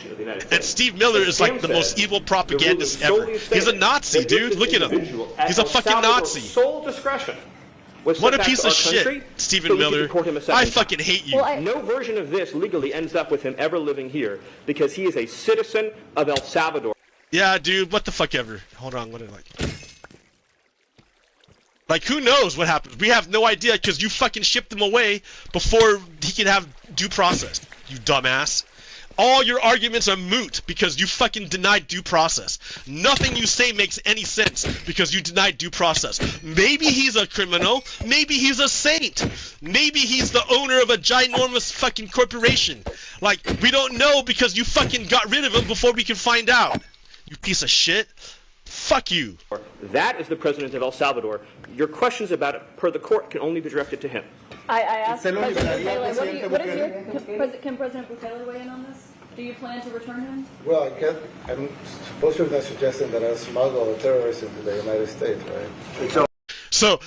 Speaker 1: And Steve Miller is like the most evil propagandist ever. He's a Nazi, dude. Look at him. He's a fucking Nazi.
Speaker 15: Sole discretion.
Speaker 1: What a piece of shit, Stephen Miller. I fucking hate you.
Speaker 15: No version of this legally ends up with him ever living here because he is a citizen of El Salvador.
Speaker 1: Yeah, dude, what the fuck ever. Hold on, what did I... Like, who knows what happens? We have no idea because you fucking shipped him away before he can have due process, you dumbass. All your arguments are moot because you fucking denied due process. Nothing you say makes any sense because you denied due process. Maybe he's a criminal. Maybe he's a saint. Maybe he's the owner of a ginormous fucking corporation. Like, we don't know because you fucking got rid of him before we can find out. You piece of shit. Fuck you.
Speaker 15: That is the president of El Salvador. Your questions about it, per the court, can only be directed to him.
Speaker 13: I asked President Bukele, can President Bukele weigh in on this? Do you plan to return him?
Speaker 11: Well, I'm supposed to not suggesting that I smuggle a terrorist into the United States, right?
Speaker 1: So,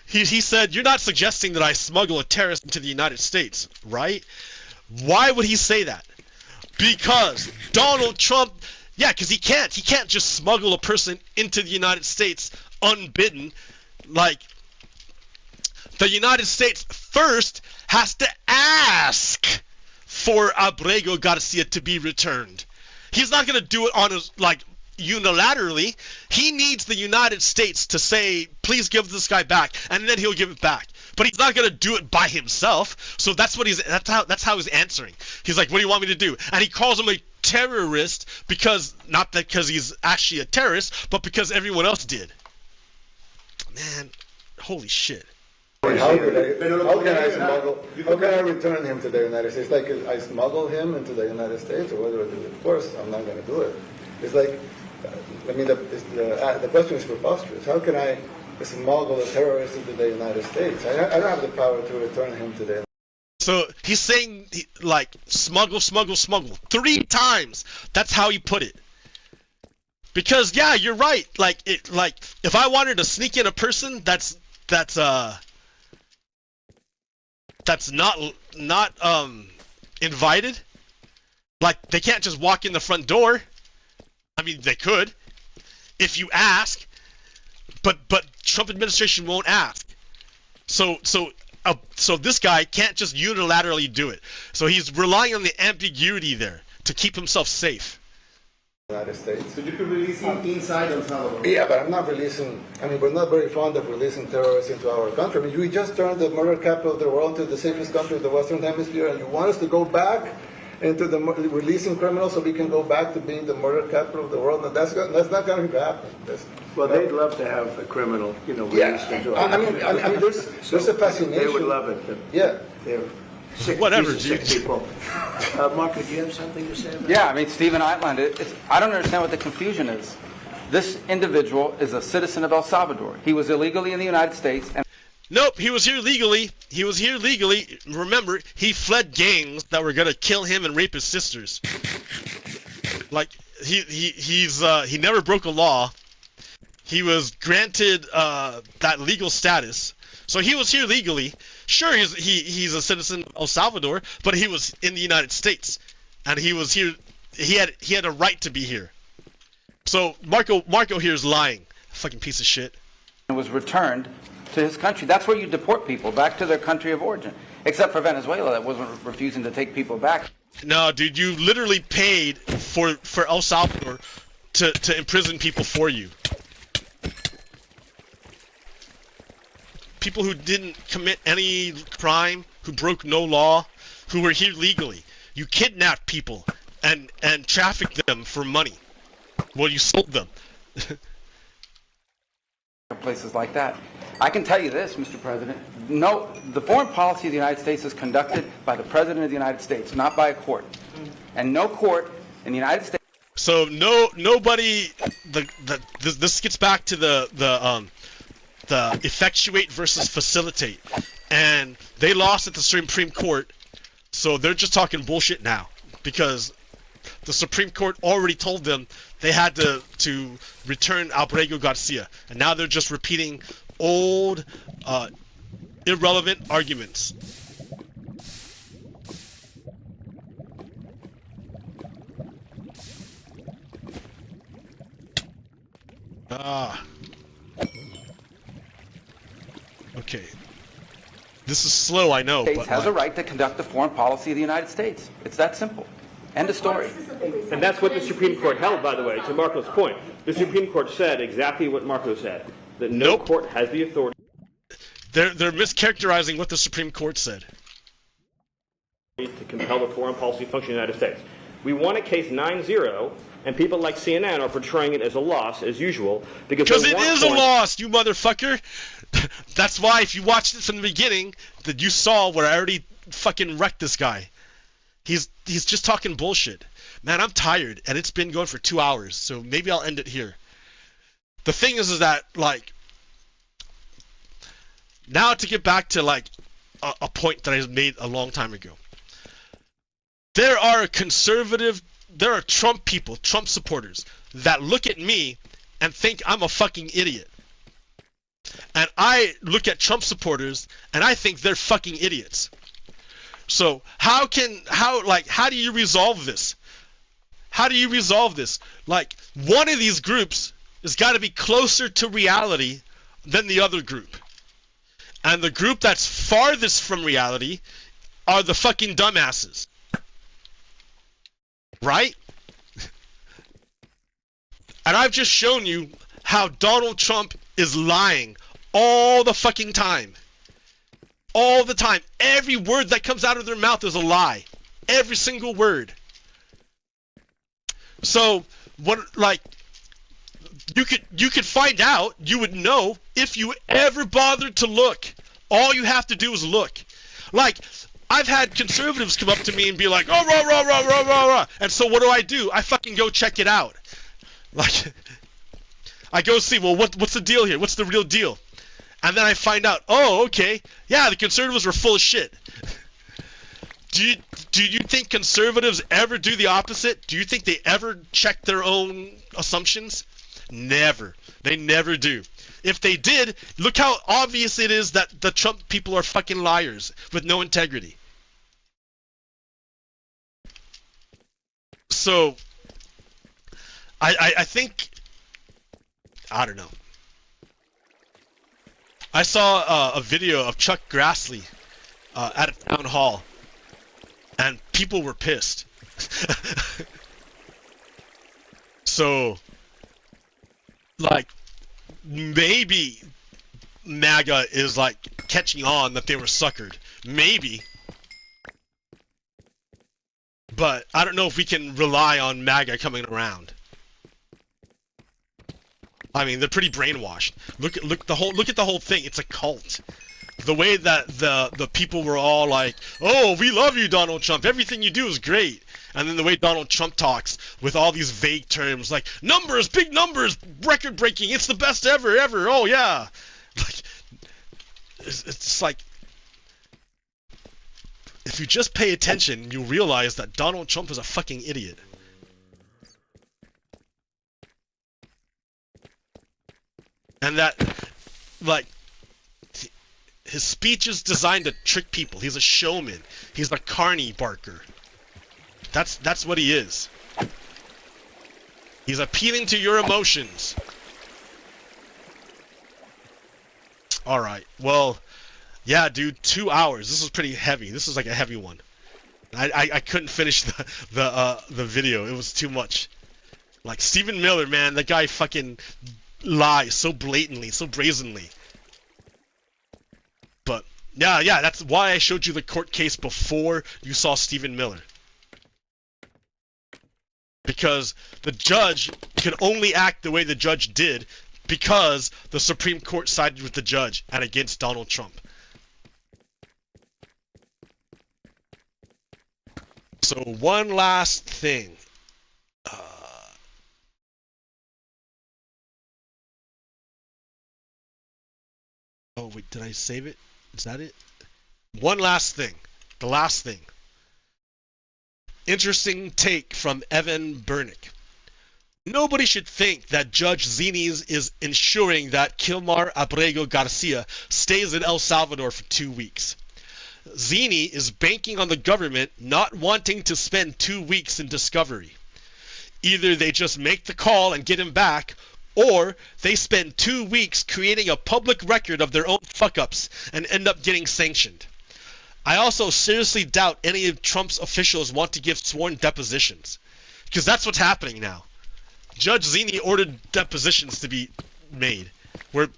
Speaker 1: he said, you're not suggesting that I smuggle a terrorist into the United States, right? Why would he say that? Because Donald Trump... Yeah, because he can't just smuggle a person into the United States unbidden. Like, the United States first has to ask for Abrego Garcia to be returned. He's not going to do it on his, like, unilaterally. He needs the United States to say, please give this guy back, and then he'll give it back. But he's not going to do it by himself. So that's how he's answering. He's like, what do you want me to do? And he calls him a terrorist because, not that because he's actually a terrorist, but because everyone else did. Man, holy shit.
Speaker 11: How can I return him to the United States? Like I smuggle him into the United States, or whether of course I'm not going to do it. It's like, I mean, the question is preposterous. How can I smuggle a terrorist into the United States? I don't have the power to return him to the.
Speaker 1: So he's saying like smuggle 3 times. That's how he put it. Because yeah, you're right. Like if I wanted to sneak in a person that's not invited, like they can't just walk in the front door. I mean, they could, if you ask, but Trump administration won't ask. So this guy can't just unilaterally do it. So he's relying on the ambiguity there to keep himself safe.
Speaker 11: United States.
Speaker 12: So you could release him inside El Salvador?
Speaker 11: Yeah, but I'm not releasing, I mean, we're not very fond of releasing terrorists into our country. I mean, we just turned the murder capital of the world to the safest country of the Western Hemisphere, and you want us to go back into the releasing criminals so we can go back to being the murder capital of the world? No, that's not going to happen.
Speaker 5: Well, they'd love to have a criminal, released into our
Speaker 11: country. I mean, there's a fascination.
Speaker 5: They would love it.
Speaker 11: Yeah.
Speaker 5: They're sick,
Speaker 1: whatever,
Speaker 5: sick people. Marco, do you have something to say about
Speaker 16: Yeah, I mean, Stephen outlined it. I don't understand what the confusion is. This individual is a citizen of El Salvador. He was illegally in the United States. And
Speaker 1: nope, he was here legally. He was here legally. Remember, he fled gangs that were gonna kill him and rape his sisters. Like he never broke a law. He was granted that legal status, so he was here legally. Sure, he's a citizen of El Salvador, but he was in the United States, and he was here. He had a right to be here. So Marco here is lying. Fucking piece of shit.
Speaker 16: And was returned to his country. That's where you deport people back to their country of origin. Except for Venezuela, that wasn't refusing to take people back.
Speaker 1: No, dude, you literally paid for El Salvador to imprison people for you. People who didn't commit any crime, who broke no law, who were here legally. You kidnapped people and trafficked them for money. Well, you sold them.
Speaker 16: Places like that. I can tell you this, Mr. President. No, the foreign policy of the United States is conducted by the President of the United States, not by a court. And no court in the United States.
Speaker 1: So nobody. This gets back to the effectuate versus facilitate, and they lost at the Supreme Court, so they're just talking bullshit now because the Supreme Court already told them they had to return Abrego Garcia, and now they're just repeating old, irrelevant arguments. Okay. This is slow, I know,
Speaker 16: States
Speaker 1: but
Speaker 16: has a right to conduct the foreign policy of the United States. It's that simple. End of story.
Speaker 15: And that's what the Supreme Court held, by the way, to Marco's point. The Supreme Court said exactly what Marco said, that no court has the authority.
Speaker 1: They're mischaracterizing what the Supreme Court said.
Speaker 15: To compel the foreign policy function of the United States. We won a case 9-0, and people like CNN are portraying it as a loss, as usual, because
Speaker 1: it is a loss, you motherfucker. That's why if you watched it from the beginning, that you saw where I already fucking wrecked this guy. He's just talking bullshit. Man, I'm tired, and it's been going for 2 hours, so maybe I'll end it here. The thing is that, like, now to get back to, like, a point that I made a long time ago. There are Trump people, Trump supporters, that look at me and think I'm a fucking idiot. And I look at Trump supporters and I think they're fucking idiots. So how do you resolve this? How do you resolve this? Like, one of these groups has got to be closer to reality than the other group. And the group that's farthest from reality are the fucking dumbasses. Right? And I've just shown you how Donald Trump is lying all the fucking time. All the time. Every word that comes out of their mouth is a lie. Every single word. So, you could find out, you would know, if you ever bothered to look. All you have to do is look. Like, I've had conservatives come up to me and be like, oh, rah, rah, rah, rah, rah, rah. And so what do? I fucking go check it out. Like, I go see, well, what's the deal here? What's the real deal? And then I find out, oh, okay, yeah, the conservatives were full of shit. Do you think conservatives ever do the opposite? Do you think they ever check their own assumptions? Never. They never do. If they did, look how obvious it is that the Trump people are fucking liars with no integrity. So, I think, I don't know. I saw a video of Chuck Grassley at a town hall, and people were pissed. So, like, maybe MAGA is like catching on that they were suckered. Maybe. But I don't know if we can rely on MAGA coming around. I mean, they're pretty brainwashed. Look at the whole thing. It's a cult. The way that the people were all like, "Oh, we love you, Donald Trump. Everything you do is great." And then the way Donald Trump talks with all these vague terms like numbers, big numbers, record breaking, it's the best ever. Oh yeah. Like, it's like, if you just pay attention, you realize that Donald Trump is a fucking idiot. And that, like, his speech is designed to trick people. He's a showman. He's a carny barker. That's what he is. He's appealing to your emotions. Alright, well, yeah, dude, 2 hours. This is pretty heavy. This is like a heavy one. I couldn't finish the video. It was too much. Like, Stephen Miller, man, that guy fucking lies so blatantly, so brazenly. But, yeah, that's why I showed you the court case before you saw Stephen Miller. Because the judge can only act the way the judge did because the Supreme Court sided with the judge and against Donald Trump. So one last thing. Oh wait, did I save it? Is that it? One last thing. The last thing. Interesting take from Evan Bernick. Nobody should think that Judge Zines is ensuring that Kilmar Abrego Garcia stays in El Salvador for 2 weeks. Zini is banking on the government not wanting to spend 2 weeks in discovery. Either they just make the call and get him back, or they spend 2 weeks creating a public record of their own fuck-ups and end up getting sanctioned. I also seriously doubt any of Trump's officials want to give sworn depositions, because that's what's happening now. Judge Zini ordered depositions to be made, where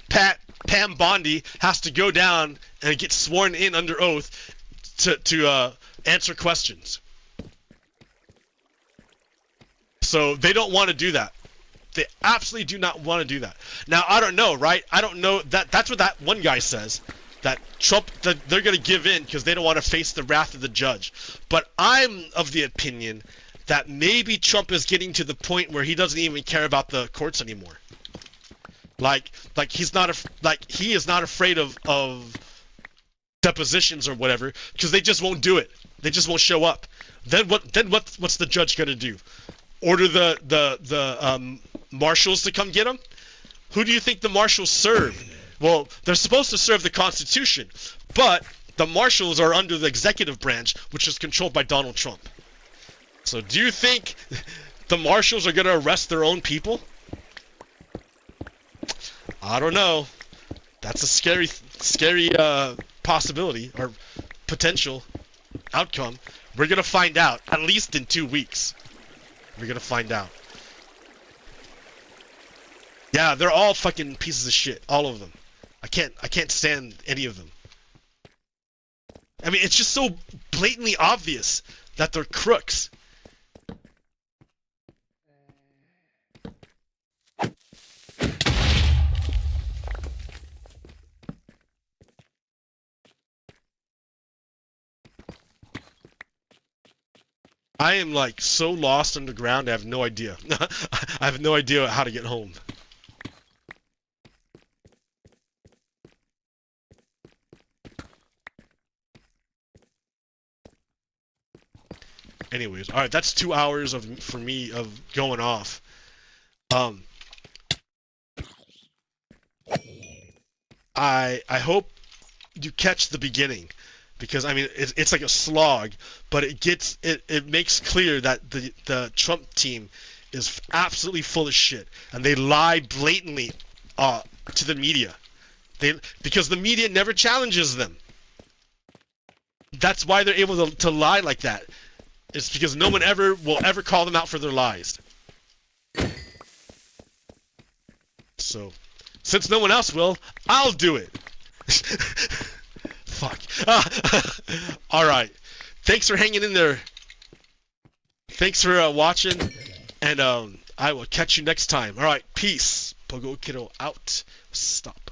Speaker 1: Pam Bondi has to go down and get sworn in under oath to answer questions. So they don't want to do that. They absolutely do not want to do that. Now, I don't know, right? I don't know. That's what that one guy says. That Trump, that they're going to give in because they don't want to face the wrath of the judge. But I'm of the opinion that maybe Trump is getting to the point where he doesn't even care about the courts anymore. Like he's not he is not afraid of depositions or whatever, because they just won't do it. They just won't show up. Then what's the judge going to do? Order the marshals to come get him? Who do you think the marshals serve? Well, they're supposed to serve the Constitution, but the marshals are under the executive branch, which is controlled by Donald Trump. So do you think the marshals are going to arrest their own people? I don't know. That's a scary possibility or potential outcome. We're going to find out, at least in 2 weeks. We're going to find out. Yeah, they're all fucking pieces of shit, all of them. I can't stand any of them. I mean, it's just so blatantly obvious that they're crooks. I am like so lost underground, I have no idea. I have no idea how to get home. Anyways, all right, that's 2 hours for me of going off. I hope you catch the beginning, because I mean it's like a slog, but it makes clear that the Trump team is absolutely full of shit, and they lie blatantly to the media. Because the media never challenges them. That's why they're able to lie like that. It's because no one will ever call them out for their lies. So, since no one else will, I'll do it. Fuck. Alright. Thanks for hanging in there. Thanks for watching. And I will catch you next time. Alright, peace. Pogo Kiddo out. Stop.